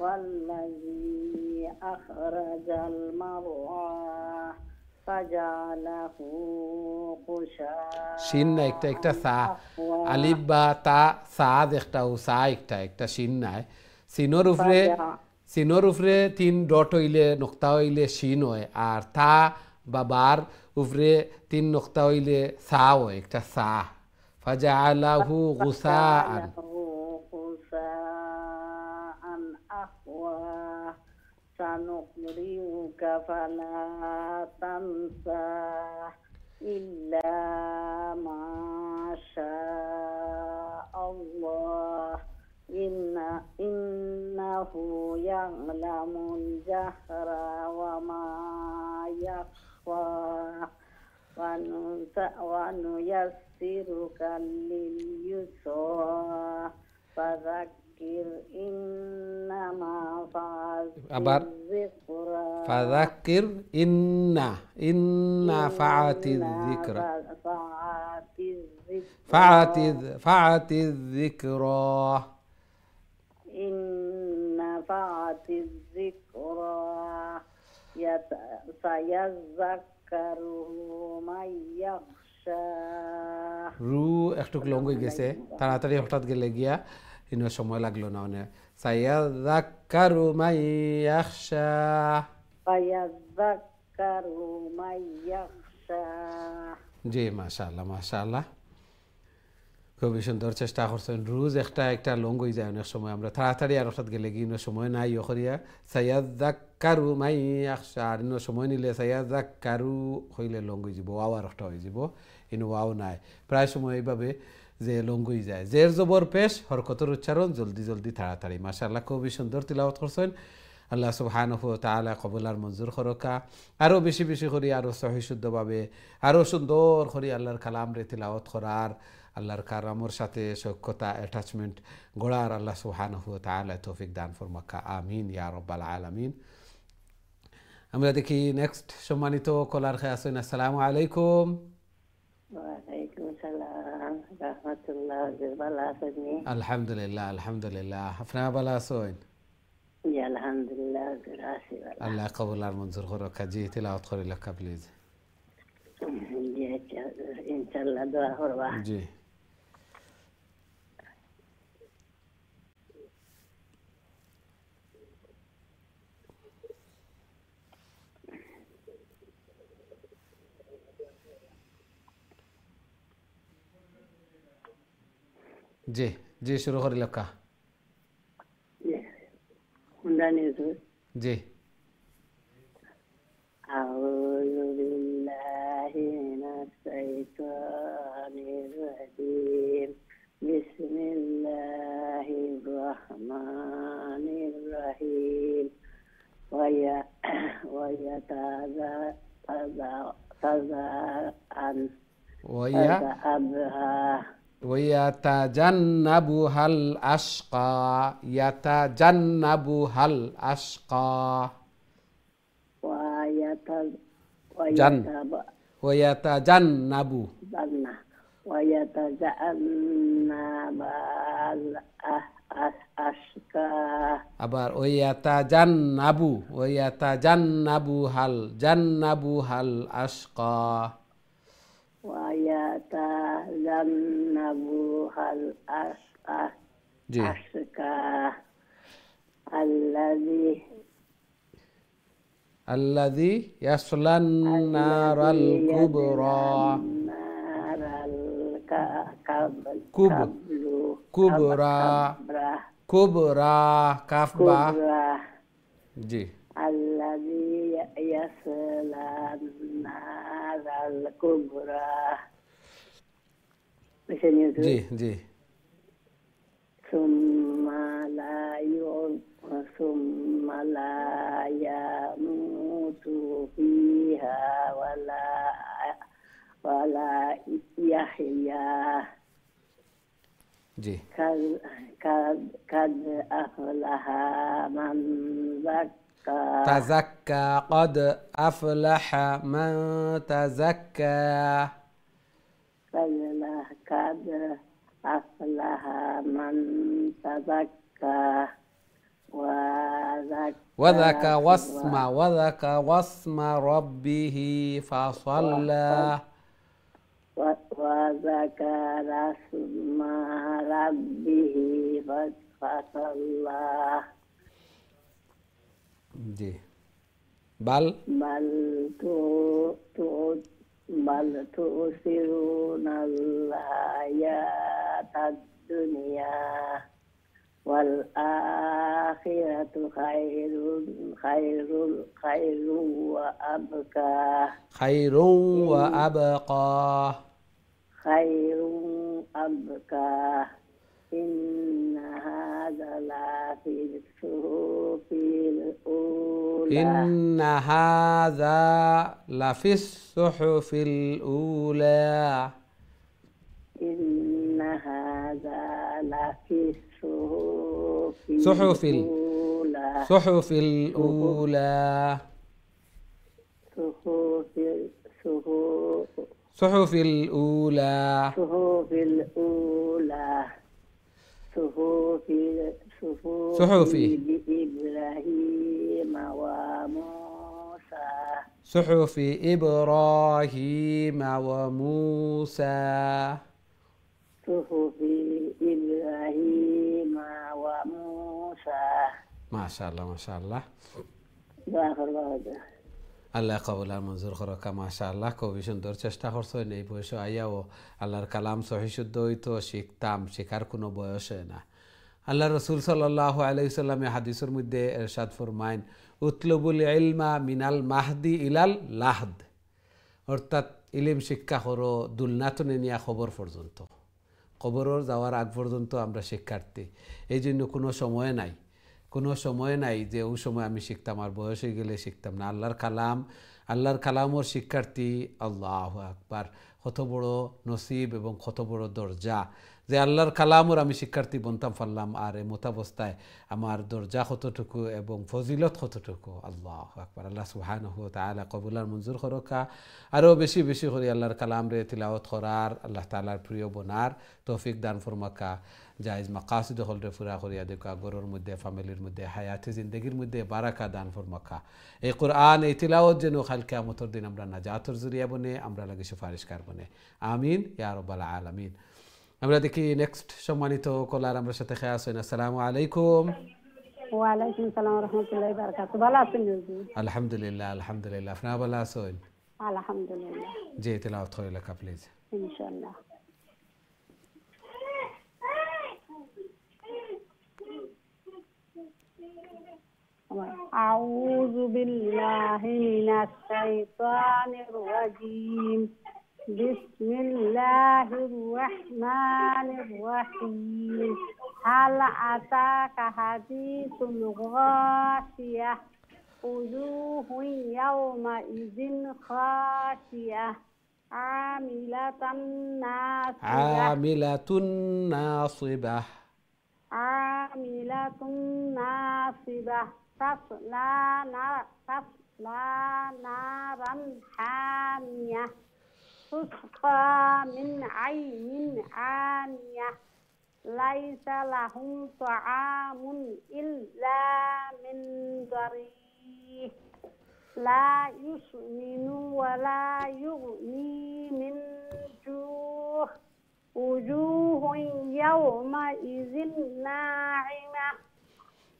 والذي أخرج المرعى فجعله غثاء। শিন না একটা একটা সা, আলিফ বা তা সাদ একটা ও সা একটা একটা শিন নাই। সিনোর উপরে 3 ডট হইলে নোক্তা হইলে শিন হয়, আর তা বা বার উপরে 3 নোক্তা হইলে সা হয়, একটা সা। ফাজাআলাহু গুসাআন। سنقرئك فلا تنسى إلا ما شاء الله إنه يعلم الجهر وما يخفى ونيسرك لليسرى فذكر إنما আবার ফাযাক্কির ইন্না ফাআতিয যিকরা ফাআতিয যিকরা ইন্না ফাআতিয যিকরা সায়াযাক্কারু মান ইয়াখশা। রু একটু লং হয়ে গেছে, তাড়াতাড়ি হঠাৎ গেলে গিয়া ইনো সময় লাগলো না। মানে সায়াযাক্কারু মান ইয়াখশা, সায়াযাক্কারু মান ইয়াখশা। জি মাশাআল্লাহ মাশাআল্লাহ। খুবই সুন্দর চেষ্টা করছেন রোজ একটা একটা লং হয়ে যায় অনেক সময় আমরা তাড়াতাড়ি আর অর্থাৎ গেলে গিয়ে সময় নাই করিয়া সাইয়াদাক্কারু মাই আখশা আর সময় নিলে সাইয়াদাক্কারু হইলে লং হয়ে যাব ওয়াও আর একটা হয়ে যাব ইনু ওয়াও নাই প্রায় সময় এইভাবে যে লং হয়ে যায় জের জবর পেশ হরকতের উচ্চারণ জলদি জলদি তাড়াতাড়ি মাশাআল্লাহ খুবই সুন্দর তিলাওয়াত করছেন আল্লাহ সুবহানাহু ওয়া তাআলা কবুল আর মঞ্জুর করকা আরও বেশি বেশি করে আরও সহি শুদ্ধভাবে আরও সুন্দর করে আল্লাহর কালাম রে তিলাওয়াত করার আল্লাহর কালামের সাথে সখ্যতা অ্যাটাচমেন্ট গড়ার আল্লাহ সুবহানাহু ওয়া তাআলা তৌফিক দান ফরমাকা আমিন ইয়া রাব্বাল আলামিন আমরা দেখি নেক্সট সম্মানিত কলার খেয়ে আসেন আসসালামু আলাইকুম ওয়ালাইকুম আসসালাম রাহমাতুল্লাহ ভালো আছেন আলহামদুলিল্লাহ আলহামদুলিল্লাহ আপনারা ভালো আছেন জি আলহামদুলিল্লাহ আছি ভালো আল্লাহ কবুল আর মঞ্জুর করকা জি তিলাওয়াত করে লেখা প্লিজ জি ইনশাআল্লাহ দোয়া করবা জি জি জি শুরু করে লেখা জি أعوذ بالله من الشيطان الرجيم بسم الله الرحمن الرحيم ويتجنبها الأشقى يتجنبها الأشقى ويتجنب الأشقى আবার ويتجنبها الأشقى ويتجنبها الأشقى الذي يصلى النار الكبرى كبرى كافبا جي الذي يصلى النار الكبرى جي جي ثم لا يموت فيها ولا يحيا جي قد أفلح من تزكى قد أفلح من تزكى قد أفلح من تزكى وذكر واسم ربه فصلى وذكر اسم ربه فصلى جي بل تؤثرون الحياة الدنيا والآخرة خير وأبقى خير وأبقى إن هذا لفي الصحف الأولى إن هذا لفي الصحف الأولى إن هذا لفي صحف الأولى صحف الأولى صحف إبراهيم وموسى صحف إبراهيم وموسى صحف إبراهيم وموسى ما شاء الله ما شاء الله আল্লাহ কবুল আর মঞ্জুর করকা মাশাআল্লাহ খুবই সুন্দর চেষ্টা করছেন এই বয়সে আইয়াও আল্লাহর কালাম সহি শুদ্ধ হইতো শিখতাম শেখার কোনো বয়স হয় না আল্লাহ রসুল সাল্লাল্লাহু আলাইহি সাল্লামে হাদিসের মধ্যে ইরশাদ ফরমাইন উতলুবুল ইলমা মিনাল মাহদি ইলাল লাহদ অর্থাৎ ইলিম শিক্ষা করো দুলনাতনে নিয়া খবর পর্যন্ত কবরের যাওয়ার আগ পর্যন্ত আমরা শিক্ষার্থী এই জন্য কোনো সময় নাই যে ওই সময় আমি শিখতাম আর বয়স হয়ে গেলে শিখতাম না আল্লাহর কালামর শিক্ষার্থী আল্লাহু আকবার কত বড় নসিব এবং কত বড় দরজা যে আল্লাহর কালামর আমি শিক্ষার্থী বনতাম পারলাম আর এই মতাবস্থায় আমার দরজা কতটুকু এবং ফজিলত কতটুকু আল্লাহু আকবার আল্লাহ সুবহানাহু ওয়া তাআলা কবুল আর মঞ্জুর করকা আরও বেশি বেশি করে আল্লাহর কালাম রে তিলাওয়াত করার আল্লাহ তাআলার প্রিয় বনার তৌফিক দান ফরমাকা জায়েজ মাকাসিদ হল রে পুরা করিয়া দেখা গরুর মধ্যে ফ্যামিলির মধ্যে হায়াতে জিন্দগির মধ্যে বারাকা দান ফরমাকা এই কোরআন এই তিলাওয়াত যেন কাল কিয়ামতের দিন আমরা নাজাতের জরিয়া বনে আমরা লাগি সুপারিশকার বনে আমিন ইয়া রাব্বাল আলামিন আমরা দেখি নেক্সট সম্মানিত কলার আমরা সাথে খেয়ে আসেন আসসালামু আলাইকুম ওয়ালাইকুম সালাম রহমতুল্লাহি ওয়া বারাকাতুহু ভালো আছেন হুজুর আলহামদুলিল্লাহ আলহামদুলিল্লাহ আপনারা ভালো আছেন আলহামদুলিল্লাহ জি তেলাওয়াত করে লেখা প্লিজ ইনশাআল্লাহ أعوذ بالله من الشيطان الرجيم بسم الله الرحمن الرحيم هل أتاك حديث الغاشية وجوه يومئذ خاشية عاملة ناصبة تصلى نارا حامية تسقى من عين آنية ليس لهم طعام إلا من ضريع لا يسمن ولا يغني من جوع وجوه يومئذ ناعمة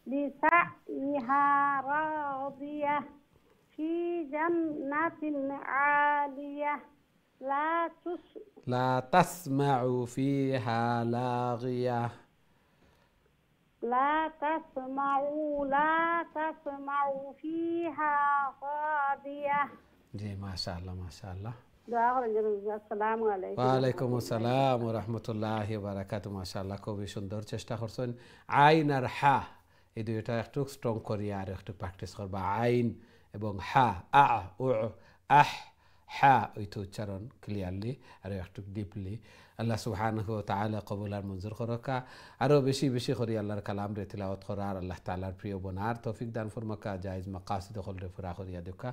لسعيها راضية في جنة عالية لا تسمع فيها لاغية لا تسمع فيها غادية জি মাশাআল্লাহ মাশাআল্লাহ আসসালামু আলাইকুম ওয়ালাইকুম আসসালাম ওয়া রাহমাতুল্লাহি ওয়া বারাকাতুহু মাশাআল্লাহ খুবই সুন্দর চেষ্টা করছেন আইন আর হা এই দুইটা একটু স্ট্রং করি আর একটু প্র্যাকটিস করবা আইন এবং হা আ উ আহ হা ওইটা উচ্চারণ ক্লিয়ারলি আর একটু ডিপলি আল্লাহ সুবহানাহু ওয়া তাআলা কবুল আর মঞ্জুর করকা আরও বেশি বেশি করে আল্লাহর কালাম রে তিলাওয়াত করার আল্লাহ তাআলার প্রিয় বনার তৌফিক দান ফরমাকা জায়েজ মাকাসিদ হল রে পুরা করিয়া দেখা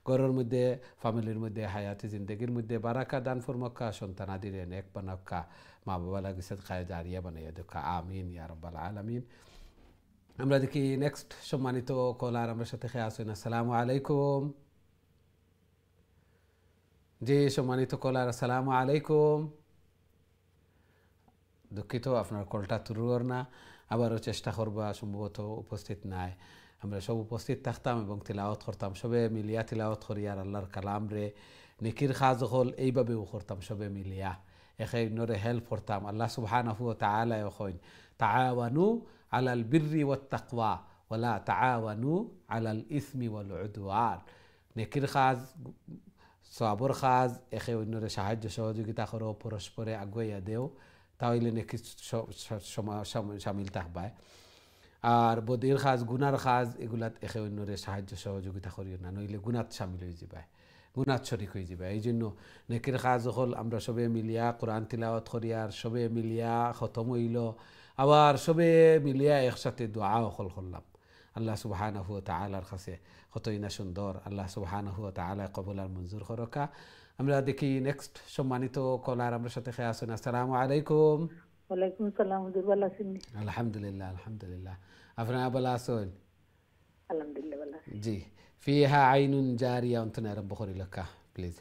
ঘরের মধ্যে ফ্যামিলির মধ্যে হায়াতি জিন্দগির মধ্যে বারাকা দান ফরমাকা সন্তানাদির নেক বানাকা মা বাবা লাগি সাদকায়ে জারিয়া বানাইয়া দেখা আমিন ইয়া রাব্বাল আলামিন আমরা দেখি নেক্সট সম্মানিত কলার আমার সাথে খেয়ে আসেন আসসালামু আলাইকুম জি সম্মানিত কলার আসসালামু আলাইকুম দুঃখিত আপনার কলটা তুলুর না আবারও চেষ্টা করবা সম্ভবত উপস্থিত নাই আমরা সব উপস্থিত থাকতাম এবং তিলাওয়াত করতাম সবে মিলিয়া তিলাওয়াত করি আর আল্লাহর কালাম রে নিকির খাজ হল এইভাবেও করতাম সবে মিলিয়া একে নরে হেল্প করতাম আল্লাহ সুবহানাহু ওয়া তাআলা কইন তাআওয়ানু আলাল বিররি ওয়াত তাকওয়া ওয়ালা তাআওয়ানু আলাল ইসমি ওয়াল উদওয়ান নিকির খাজ সবর খাজ একে অন্যরে সাহায্য সহযোগিতা করো পরস্পরে আগুয়াইয়া দেও তাহলে নাকি সামিল থাকবায় আর বদির খাজ গুনার খাজ এগুলাত একে অন্যরে সাহায্য সহযোগিতা করিও না নইলে গুনাত সামিল হয়ে যাবায় গুনাত শরিক হয়ে যাবে এই জন্য নেকির কাজ হল আমরা সবে মিলিয়া কোরআন তিলাওয়াত করি আর সবে মিলিয়া খতম হইল আবার সবে মিলিয়া একসাথে দোয়া হল করলাম আল্লাহ সুবহানাহু ওয়া তাআলার কাছে কতই না সুন্দর আল্লাহ সুবহানাহু ওয়া তাআলা কবুল আর মঞ্জুর করকা আমরা দেখি নেক্সট সম্মানিত কলার আমরা সাথে খেয়ে আসেন আসসালামু আলাইকুম ওয়ালাইকুম আসসালাম হুজুর ভালো আছেন আলহামদুলিল্লাহ আলহামদুলিল্লাহ আপনারা ভালো আছেন আলহামদুলিল্লাহ ভালো আছি জি فيها عين جارية أنتنا رب خوري لك بليز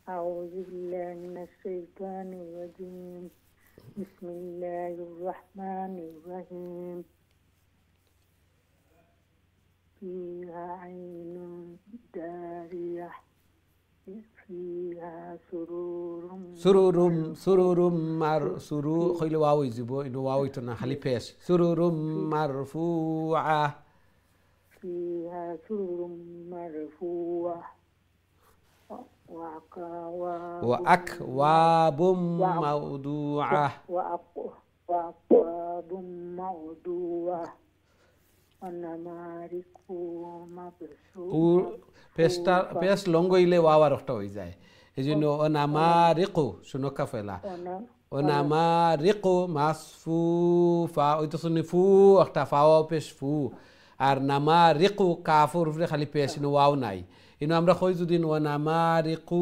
أعوذ بالله من الشيطان الرجيم بسم الله الرحمن الرحيم فيها عين فيها سرور সুরুরুম আর সুরু হইলে ওয়াও হইজিব ইনো ওয়াও হইতো না খালি পেশ সুরুরুম মারফুআ فيها سرور مرفوعة وأكواب وأكواب موضوعة وأكواب موضوعة ونمارق مبثوثة পেশ লং হইলে ওয়াও আর একটা হয়ে যায় এই জন্য অনামারিকু শুনো কাফেলা অনামারিকু মাসফুফা ওই তো শুনি ফু একটা ফাও পেশ ফু আর নামারিকু কাফুর উপরে খালি পেশ ইনো ওয়াও নাই ইনো আমরা কই যদি অনামারিকু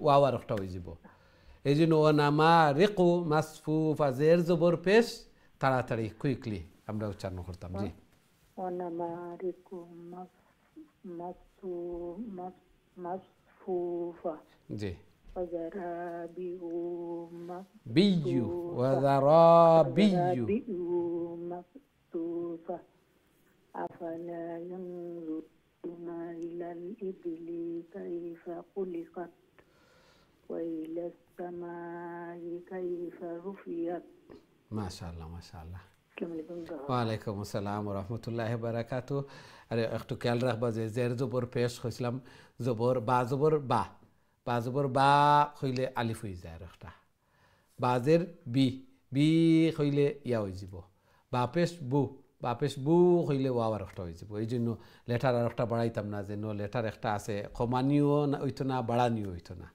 ওয়াও আর একটা হয়ে যাব এই জন্য অনামারিকু মাসফুফা জের জবর পেশ তাড়াতাড়ি কুইকলি আমরা উচ্চারণ করতাম জি ونمارق مصفوفة জি وزرابي বিয়ু ওয়াযারাবিয়ু مبثوثة أفلا ينظرون إلى الإبل كيف خلقت وإلى السماء كيف رفعت মাশাআল্লাহ মাশাআল্লাহ السلام عليكم ওয়ালাইকুম আসসালাম রহমতুল্লাহ বারাকাতু আরে একটু খেয়াল রাখবা যে জের জবর পেশ হইছিলাম জবর বা জবর বা বা জবর বা হইলে আলিফ হয়ে যায় একটা বাজের বি বি হইলে ইয়া হয়ে যাব বা পেশ বু হইলে ওয়াও আর একটা হয়ে যাব এই জন্য লেটার আর একটা বাড়াইতাম না যে লেটার একটা আছে কমানিও হইতো না বাড়ানিও হইতো না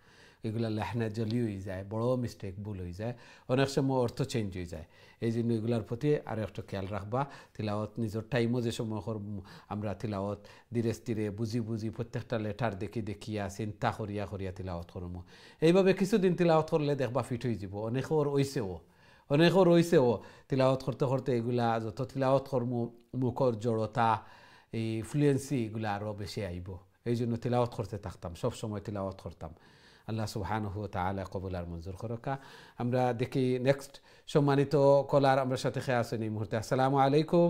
এগুলো লেহনা জলি হয়ে যায় বড় মিস্টেক ভুল হয়ে যায় অনেক সময় অর্থ চেঞ্জ হয়ে যায় এই জন্য এগুলার প্রতি আরও একটা খেয়াল রাখবা তিলাওয়াত নিজের টাইমও যে সময় আমরা তিলাওয়াত ধীরে স্থিরে বুঝি প্রত্যেকটা লেটার দেখিয়া চিন্তা করিয়া তিলাওয়াত করবো এইভাবে কিছুদিন তিলাওয়াত করলে দেখবা ফিট হয়ে যাব অনেকর হইছেও তিলাওয়াত করতে এগুলা যত তিলাওয়াত করমু মুখর জড়তা এই ফ্লুয়েন্সি এগুলা আরও বেশি আইব এই জন্য তিলাওয়াত করতে থাকতাম সবসময় তিলাওয়াত করতাম আল্লাহ সুবহানাহু ওয়া তাআলা কবুল আর মঞ্জুর করুকা আমরা দেখি নেক্সট সম্মানিত কলার আমরা সাথে খেয়ে আসেন এই মুহূর্তে আসসালামু আলাইকুম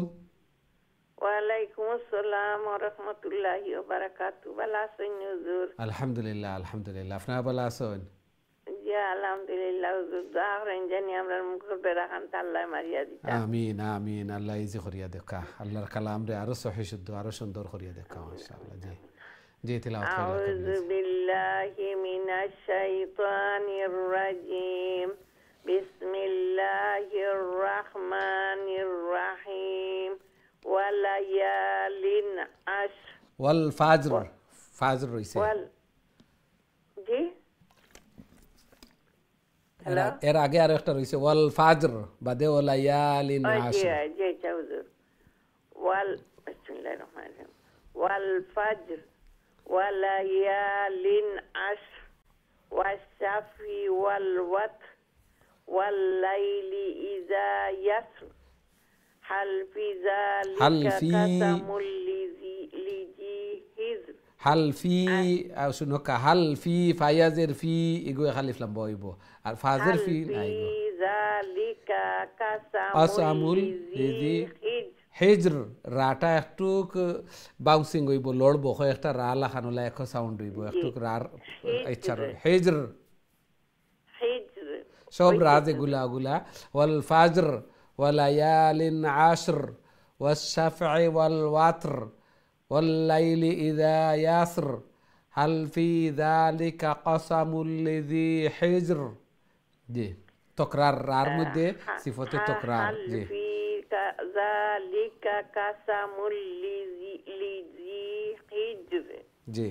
ওয়ালাইকুম আসসালাম ওয়া রাহমাতুল্লাহি ওয়া বারাকাতুহু ভালো আছেন হুজুর আলহামদুলিল্লাহ আপনারা ভালো আছেন জি আলহামদুলিল্লাহ হুজুর দোয়া করেন জানি আমরা মুখের বেরাখান আল্লাহ মারিয়া দিতা আমিন আল্লাহ ইজি করিয়া দেখা আল্লাহর কালাম রে আরো সহি শুদ্ধ আরো সুন্দর করিয়া দেখা মাশাআল্লাহ জি তিলাওয়াত করেন আউযু বিল্লাহি মিনাশ শাইতানির রাজিম বিসমিল্লাহির রাহমানির রাহিম ওয়ালায়ালিন আশর ওয়াল ফাজর রইছে জি এর আগে আর একটা রইছে ওয়াল ফাজর বাদে ওয়ালায়ালিন আশর জি হুজুর ওয়াল বিসমিল্লাহির রহমানির রহিম ওয়াল ফাজর وليال عشر والشفع والوتر والليل إذا يسر هل في ذلك قسم لذي حجر هل في ফায়াজের ফি এগো খালিফ লম্বা হইব আর ফাজের ফি নাইব ذلك কাসামুল লিজি হিজর রাটা একটু বাউন্সিং হইব লড়বো একটা রা লাখানোলা এক সাউন্ড হইব একটু রার ইচ্ছা হিজর সব রাজ এগুলা ওয়াল ফাজর ওয়ালায়ালিন আশর ওয়াশ-শাফ'i ওয়াল ওয়াতর ওয়াল লাইলি ইযা ইয়াসর হাল ফি যালিকা কাসামুল লিযি হিজর জি তকরার রার মধ্যে সিফতে তকরার জি ذلك قسم لذي حجر জি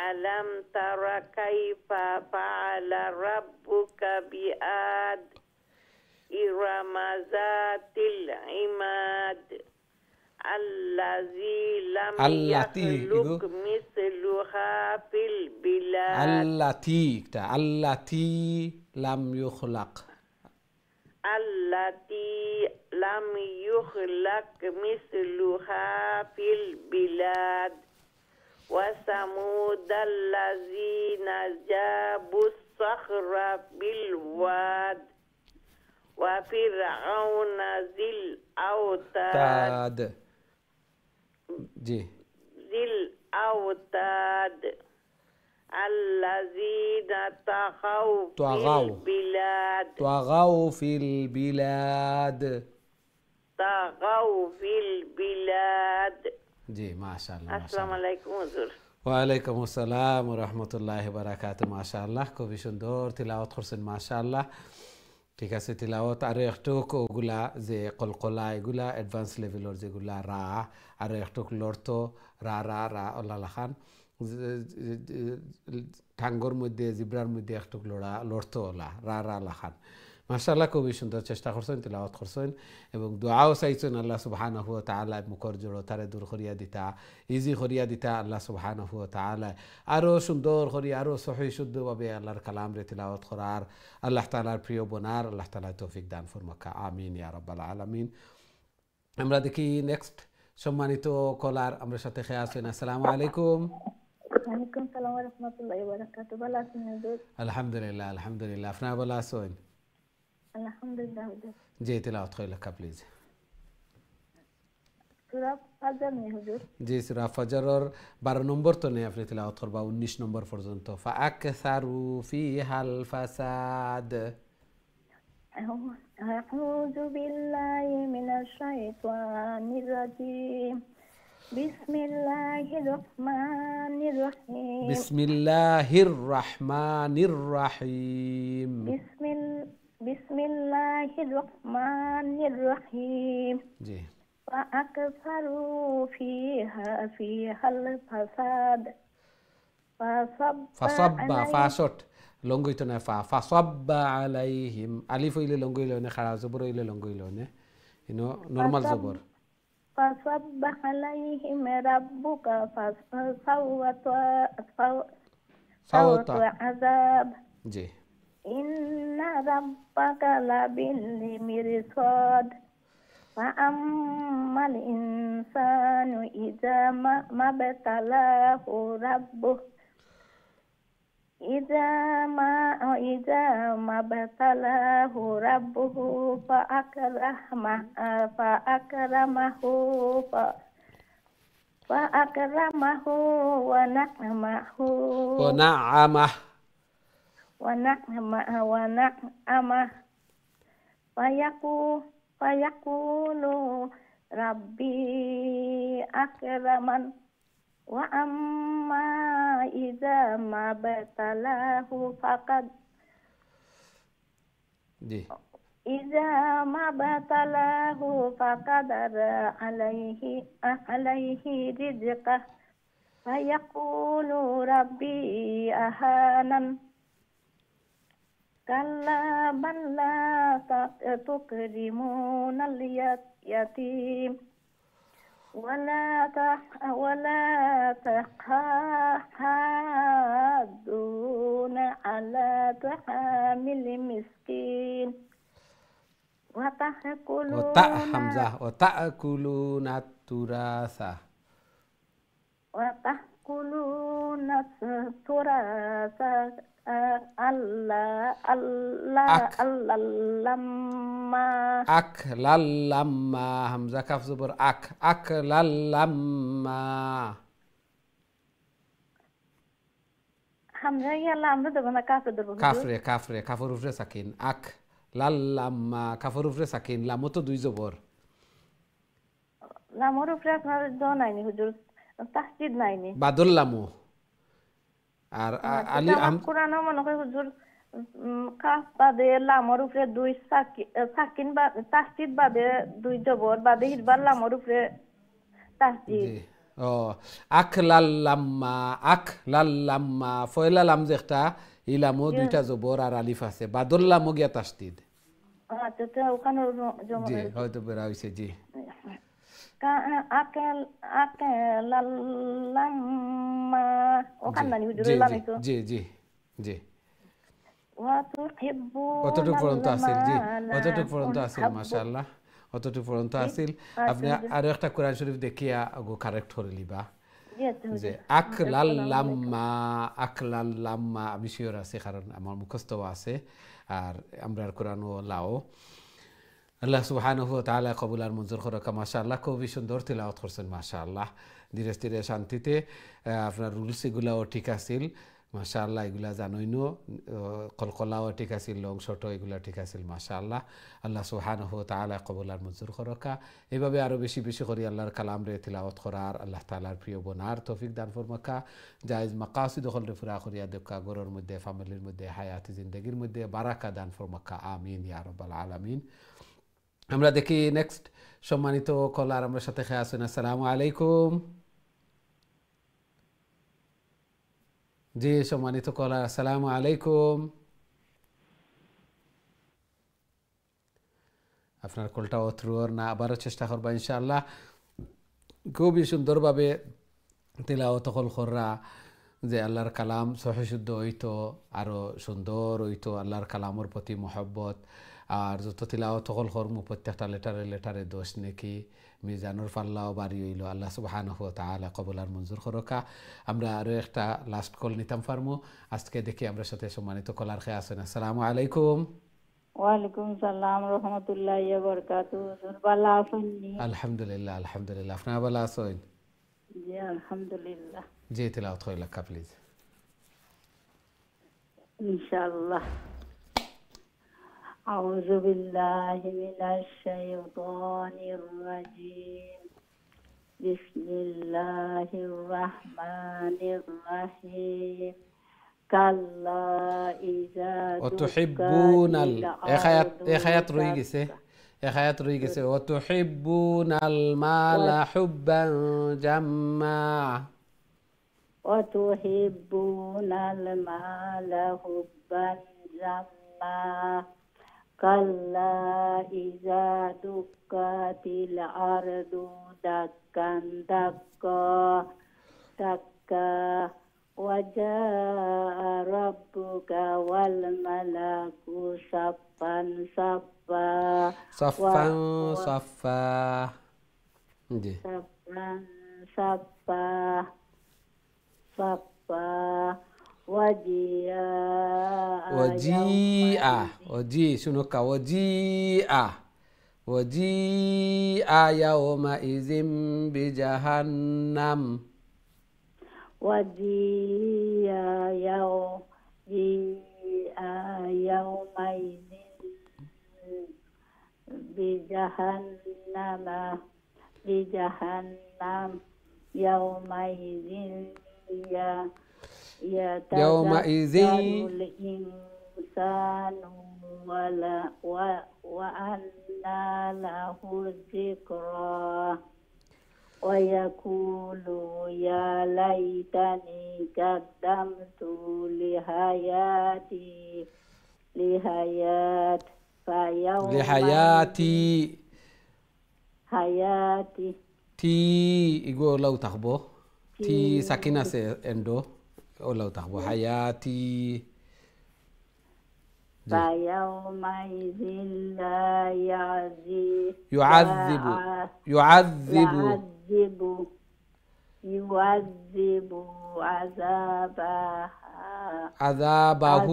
ألم تر كيف فعل ربك بعاد إرم ذات العماد الذي لم يخلق مثلها في البلاد التي لم يخلق التي لم يخلق مثلها في البلاد وثمود الذين جابوا الصخر بالواد وفرعون ذي الأوتاد জি ذي الأوتاد الذين طغوا في طغوا. البلاد طغوا في البلاد طغوا في البلاد জি মাশাআল্লাহ আসসালামু আলাইকুম হুজুর ওয়ালাইকুম আসসালাম ওয়া রাহমাতুল্লাহি ওয়া বারাকাতুহু মাশাআল্লাহ খুবই সুন্দর তিলাওয়াত করছেন মাশাআল্লাহ ঠিক আছে তিলাওয়াত আর একটু ওগুলা যে কলকলা এগুলা অ্যাডভান্স লেভেলের যেগুলা রা আর একটু লড়তো রা রা রা আল্লাহ খান ঠাঙ্গর মধ্যে জিব্রার মধ্যে একটু লড়তো ওলা রা রা লাখান মাশাআল্লাহ খুবই সুন্দর চেষ্টা করছেন তিলাওয়াত করছেন এবং দোয়াও চাইছেন আল্লাহ সুবহানাহু ওয়া তাআলা মুখর জড়ো তারে দূর করিয়া দিতা ইজি করিয়া দিতা আল্লাহ সুবহানাহু ওয়া তাআলা আরও সুন্দর করি আরও সহি শুদ্ধভাবে আল্লাহর কালাম রে তিলাওয়াত করার আল্লাহ তাআলার প্রিয় বোনার আল্লাহ তাআলা তৌফিক দান ফরমাকা আমিন ইয়া রাব্বাল আলামিন আমরা দেখি নেক্সট সম্মানিত কলার আমার সাথে খেয়ে আছেন আসসালামু আলাইকুম ওয়ালাইকুম সালাম ওয়া রাহমাতুল্লাহি ওয়া বারাকাতুহু ভালো আছেন হুজুর আলহামদুলিল্লাহ আলহামদুলিল্লাহ আপনারা ভালো আছেন আলহামদুলিল্লাহ হুজুর জি তিলাওয়াত করে লেখা প্লিজ সূরা ফাজর নে হুজুর জি সূরা ফজরের 12 নম্বর তো নেই আপনি তিলাওয়াত করবা 19 নম্বর পর্যন্ত ফাআকসারু ফিহাল ফাসাদ أعوذ بالله من الشيطان الرجيم بسم الله الرحمن الرحيم بسم الله الرحمن الرحيم بسم الله الرحمن الرحيم জি فأكثروا فيها الفساد فصب فاشوت লঙ্গইতো না ফাসাব্বা আলাইহিম আলিফ হইলে লঙ্গইলো না খাড়া জবর হইলে লঙ্গইলো না ইনো নরমাল জবর فصب عليهم ربك فسوط عذاب জি إن ربك لبالمرصاد فأما الإنسان إذا ما ابتلاه ربه إذا ما ابتلاه ربه فأكرمه ونعمه فيقول ربي أكرمن وأما إذا ما ابتلاه إذا ما ابتلاه فقدر عليه رزقه فيقول ربي أهانن كلا بل لا تكرمون اليتيم ولا تحاضون على طعام المسكين وتأكلون التراث লাম্মা হামজা কাফ জবর লাম্মা হামজা ইয়া লামরা দেব না কাফে দেব কাফরে কাফর উপরে সাকিন লাম্মা কাফর উপরে সাকিন লামও তো দুই জবর লামর উপরে আপনার দ নাইনি হুজুর তাসদীদ নাইনি বাদল লামু আর আলি কোরআনে মনে করে হুজুর কাফ বাদে লামর উপরে দুই সাকিন বা তাসদীদ বাদে দুই জবর বাদে হিরবার লামর উপরে তাসদীদ ও আখলাল্লাম্মা ফয়লা লাম যেটা ইলামো দুইটা জবর আর আলিফ আছে বাদল লামও গিয়া তাসদীদ আচ্ছা তো ওখানে জমা জি হয়তো বেরা হইছে জি আকালাল্লাম্মা ওখানে নানি হুজুর লামিতো জি জি জি ওয়াতুহিব্বু কতটুকু পর্যন্ত আসিল জি কতটুকু পর্যন্ত আসিল মাশাআল্লাহ অতটুকু পর্যন্ত আসিল আপনি আরো একটা কোরআন শরীফ দেখিয়া গো কারেক্ট করে লিবা যে আকলাল্লাম্মা আমি শিওর আছে কারণ আমার মুখস্থ আছে আর আমরা কোরআনও লাও আল্লাহ সুবহানাহু ওয়া তাআলা কবুল আর মঞ্জুর করুক মাশাআল্লাহ খুবই সুন্দর তিলাওয়াত করছেন মাশাআল্লাহ ধীরে ধীরে শান্তিতে আপনার রুলস এগুলাও ঠিক আছিল মাশাআল্লাহ এগুলা জানোই নো কলকলাও ঠিক আছিল লং শর্ট এগুলা ঠিক আছিল মাশাআল্লাহ আল্লাহ সুবহানাহু ওয়া তাআলা কবুল আর মঞ্জুর করকা এইভাবে আরো বেশি বেশি করে আল্লাহর কালাম রে তিলাওয়াত করার আল্লাহ তাআলার প্রিয় বনার তৌফিক দান ফরমাকা জায়েজ মাকাসিদ হল রে পুরা করিয়া দেখা গরর মধ্যে ফ্যামিলির মধ্যে হায়াতি জিন্দেগির মধ্যে বারাকা দান ফরমাকা আমিন ইয়া রাব্বাল আলামিন আমরা দেখি নেক্সট সম্মানিত কলার আমরা সাথে খেয়ে আসুন আসসালামু আলাইকুম জি সম্মানিত কলার আসসালামু আলাইকুম আপনার কলটা অথ্রুর না আবারও চেষ্টা করবা ইনশাআল্লাহ খুবই সুন্দরভাবে তিলাওয়াত কররা যে আল্লাহর কালাম সহি শুদ্ধ হইতো আরও সুন্দর হইতো আল্লাহর কালামের প্রতি মহব্বত আর যত তিলাওয়াত করমু প্রত্যেকটা লেটারে দোষ নাকি মিজানুর পাল্লাও বাড়ি হইল আল্লাহ সুবহানাহু ওয়া তাআলা কবুল আর মঞ্জুর করকা আমরা আরও একটা লাস্ট কল নিতাম পারমু আজকে দেখি আমরা সাথে সম্মানিত কলার খেয়ে আসেন আসসালামু আলাইকুম ওয়ালাইকুম সালাম রহমতুল্লাহি ওয়া বারাকাতুহু হুজুর ভালো আছেন আলহামদুলিল্লাহ আলহামদুলিল্লাহ আপনারা ভালো আছেন জি আলহামদুলিল্লাহ জি তিলাওয়াত হইলা কা প্লিজ ইনশাআল্লাহ আউযু বিল্লাহি মিনাশ শাইতানির রাজিম বিসমিল্লাহির রহমানির রহিম কাল্লা ইযা তুহিব্বুনাল এক আয়াত রয়ে গেছে তুহিব্বুনাল মালা হুব্বান জাম্মা তুহিব্বুনাল মালা হুব্বান জাম্মা কাল্লা ইযা দুক্কাতিল আরদু দাক্কান দাক্কা وجاء ربك والملك صفا صفا صفا وجيء يومئذ بجهنم وجيء يومئذ بجهنم يومئذ يتذكر الإنسان وأنى له الذكرى ويقول يا ليتني قدمت لحياتي تي يقول لو تخبو تي ساكنة سي اندو لو تخبو حياتي فيومئذ لا يعذب عذابه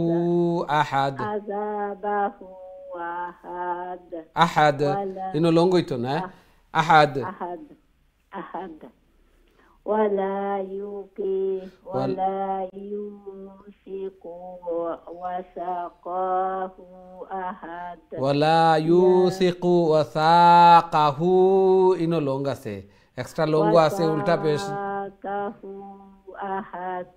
أحد إنه لونغويتو نا أحد ولا يوثق وثاقه أحد ولا يوثق وثاقه إنه لونغا سي extra longo আছে উল্টা পেশ أحد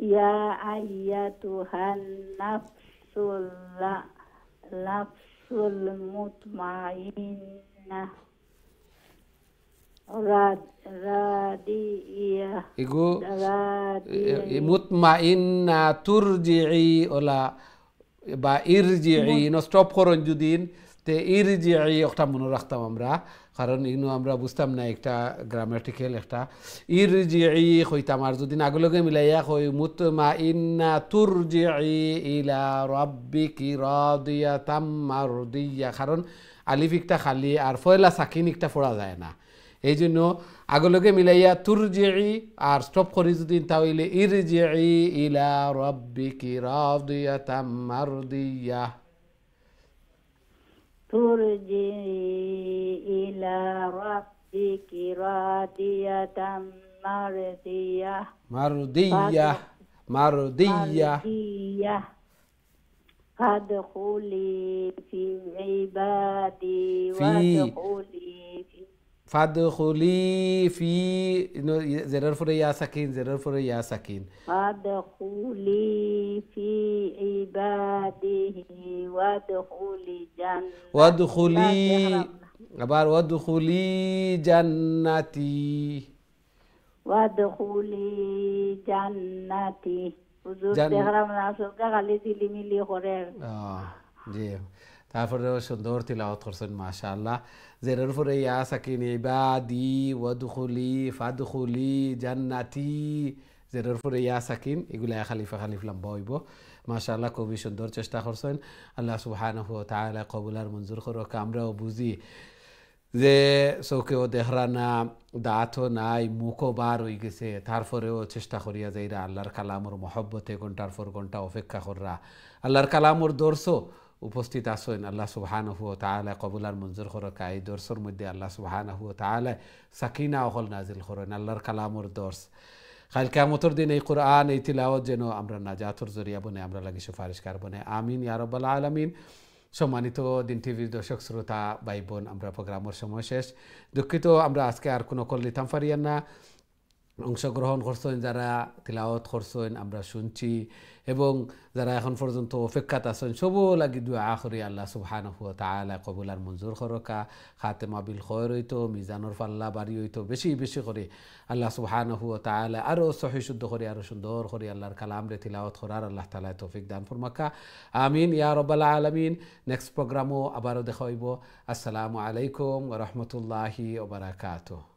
يا أيتها النفس المطمئنة راضية مطمئنة ترجعي ولا বা ইরজিই নো স্টপ করুন যদিন তে ইরজিই একটা মনে রাখতাম আমরা কারণ ইনো আমরা বুঝতাম না একটা গ্রামাটিক্যাল একটা ইরজিই কইতাম আর যদি আগলগে মিলাইয়া কই মুতমাইন্না তুরজিই ইলা রাব্বিকি রাদিয়াতাম মারদিয়া কারণ আলিফ একটা খালি আর ফয়লা সাকিন একটা পড়া যায় না এই জন্য আগলগে মিলাইয়া তুরজিই আর স্টপ করি যদি তাহলে ইরজিই ইলা রাব্বিকি রাদিয়াতাম মারদিয়া ترجعي إلى إلى ربك راضية مرضية مرضية مرضية فادخلي في عبادي فادخلي في زرر فر يا سكين فادخلي في عباده وادخلي আবার وادخلي جنتي وادخلي جنتي হুজুর দেখলাম না সবটা খালি ঝিলিমিলি করে জি তারপরে সুন্দর তিলাওয়াত করছেন মাশাআল্লাহ জেরের পরে ইয়া সাকিন ইবাদি ওয়াদখুলি ফাদখুলি জান্নাতি জেরের পরে ইয়া সাকিন এগুলা খালিফা লম্বা হইব মাশাআল্লাহ খুবই সুন্দর চেষ্টা করছেন আল্লাহ সুবহানাহু ওয়া তাআলা কবুল আর মঞ্জুর করুক আমরাও বুঝি যে চৌকেও দেখরা না দাঁতও নাই মুখও বার হয়ে গেছে তারপরেও চেষ্টা করিয়া যাইরা আল্লাহর কালামর মহব্বতে ঘন্টার পর ঘন্টা অপেক্ষা কররা আল্লাহর কালামর দর্শ উপস্থিত আসেন আল্লাহ সুবহানাহু ওয়া তাআলা কবুল আর মঞ্জুর করুক এই দর্শর মধ্যে আল্লাহ সুবহানাহু ওয়া তাআলা সাকিনা অহল নাজিল করেন আল্লাহর কালামর দর্শ কাল কিয়ামতের দিন এই কোরআন এই তিলাওয়াত যেন আমরা নাজাতের জরিয়া বনে আমরা লাগি সুপারিশকার বনে আমিন ইয়া রাব্বাল আলামিন সম্মানিত দিন টিভির দর্শক শ্রোতা ভাই বোন আমরা প্রোগ্রামের সময় শেষ দুঃখিত আমরা আজকে আর কোনো কল নিতাম পারিয়ান না অংশগ্রহণ করছেন যারা তিলাওয়াত করছেন আমরা শুনছি এবং যারা এখন পর্যন্ত অপেক্ষাত আছেন সবও লাগি দুআ করি আল্লাহ সুবহানাহু ওয়া তাআলা কবুল আর মঞ্জুর করুকা খাতেমা বিল খৈর হইতো মিজানুর পাল্লা বাড়ি হইতো বেশি বেশি করে আল্লাহ সুবহানাহু ওয়া তাআলা আরো সহি শুদ্ধ করে আরো সুন্দর করে আল্লাহর কালাম রে তিলাওয়াত করার আল্লাহ তাআলা তৌফিক দান ফরমাকা আমিন ইয়া রাব্বাল আলামিন নেক্সট প্রোগ্রামও আবারও দেখা হইব আসসালামু আলাইকুম ওয়া রাহমাতুল্লাহি ওয়া বারাকাতুহু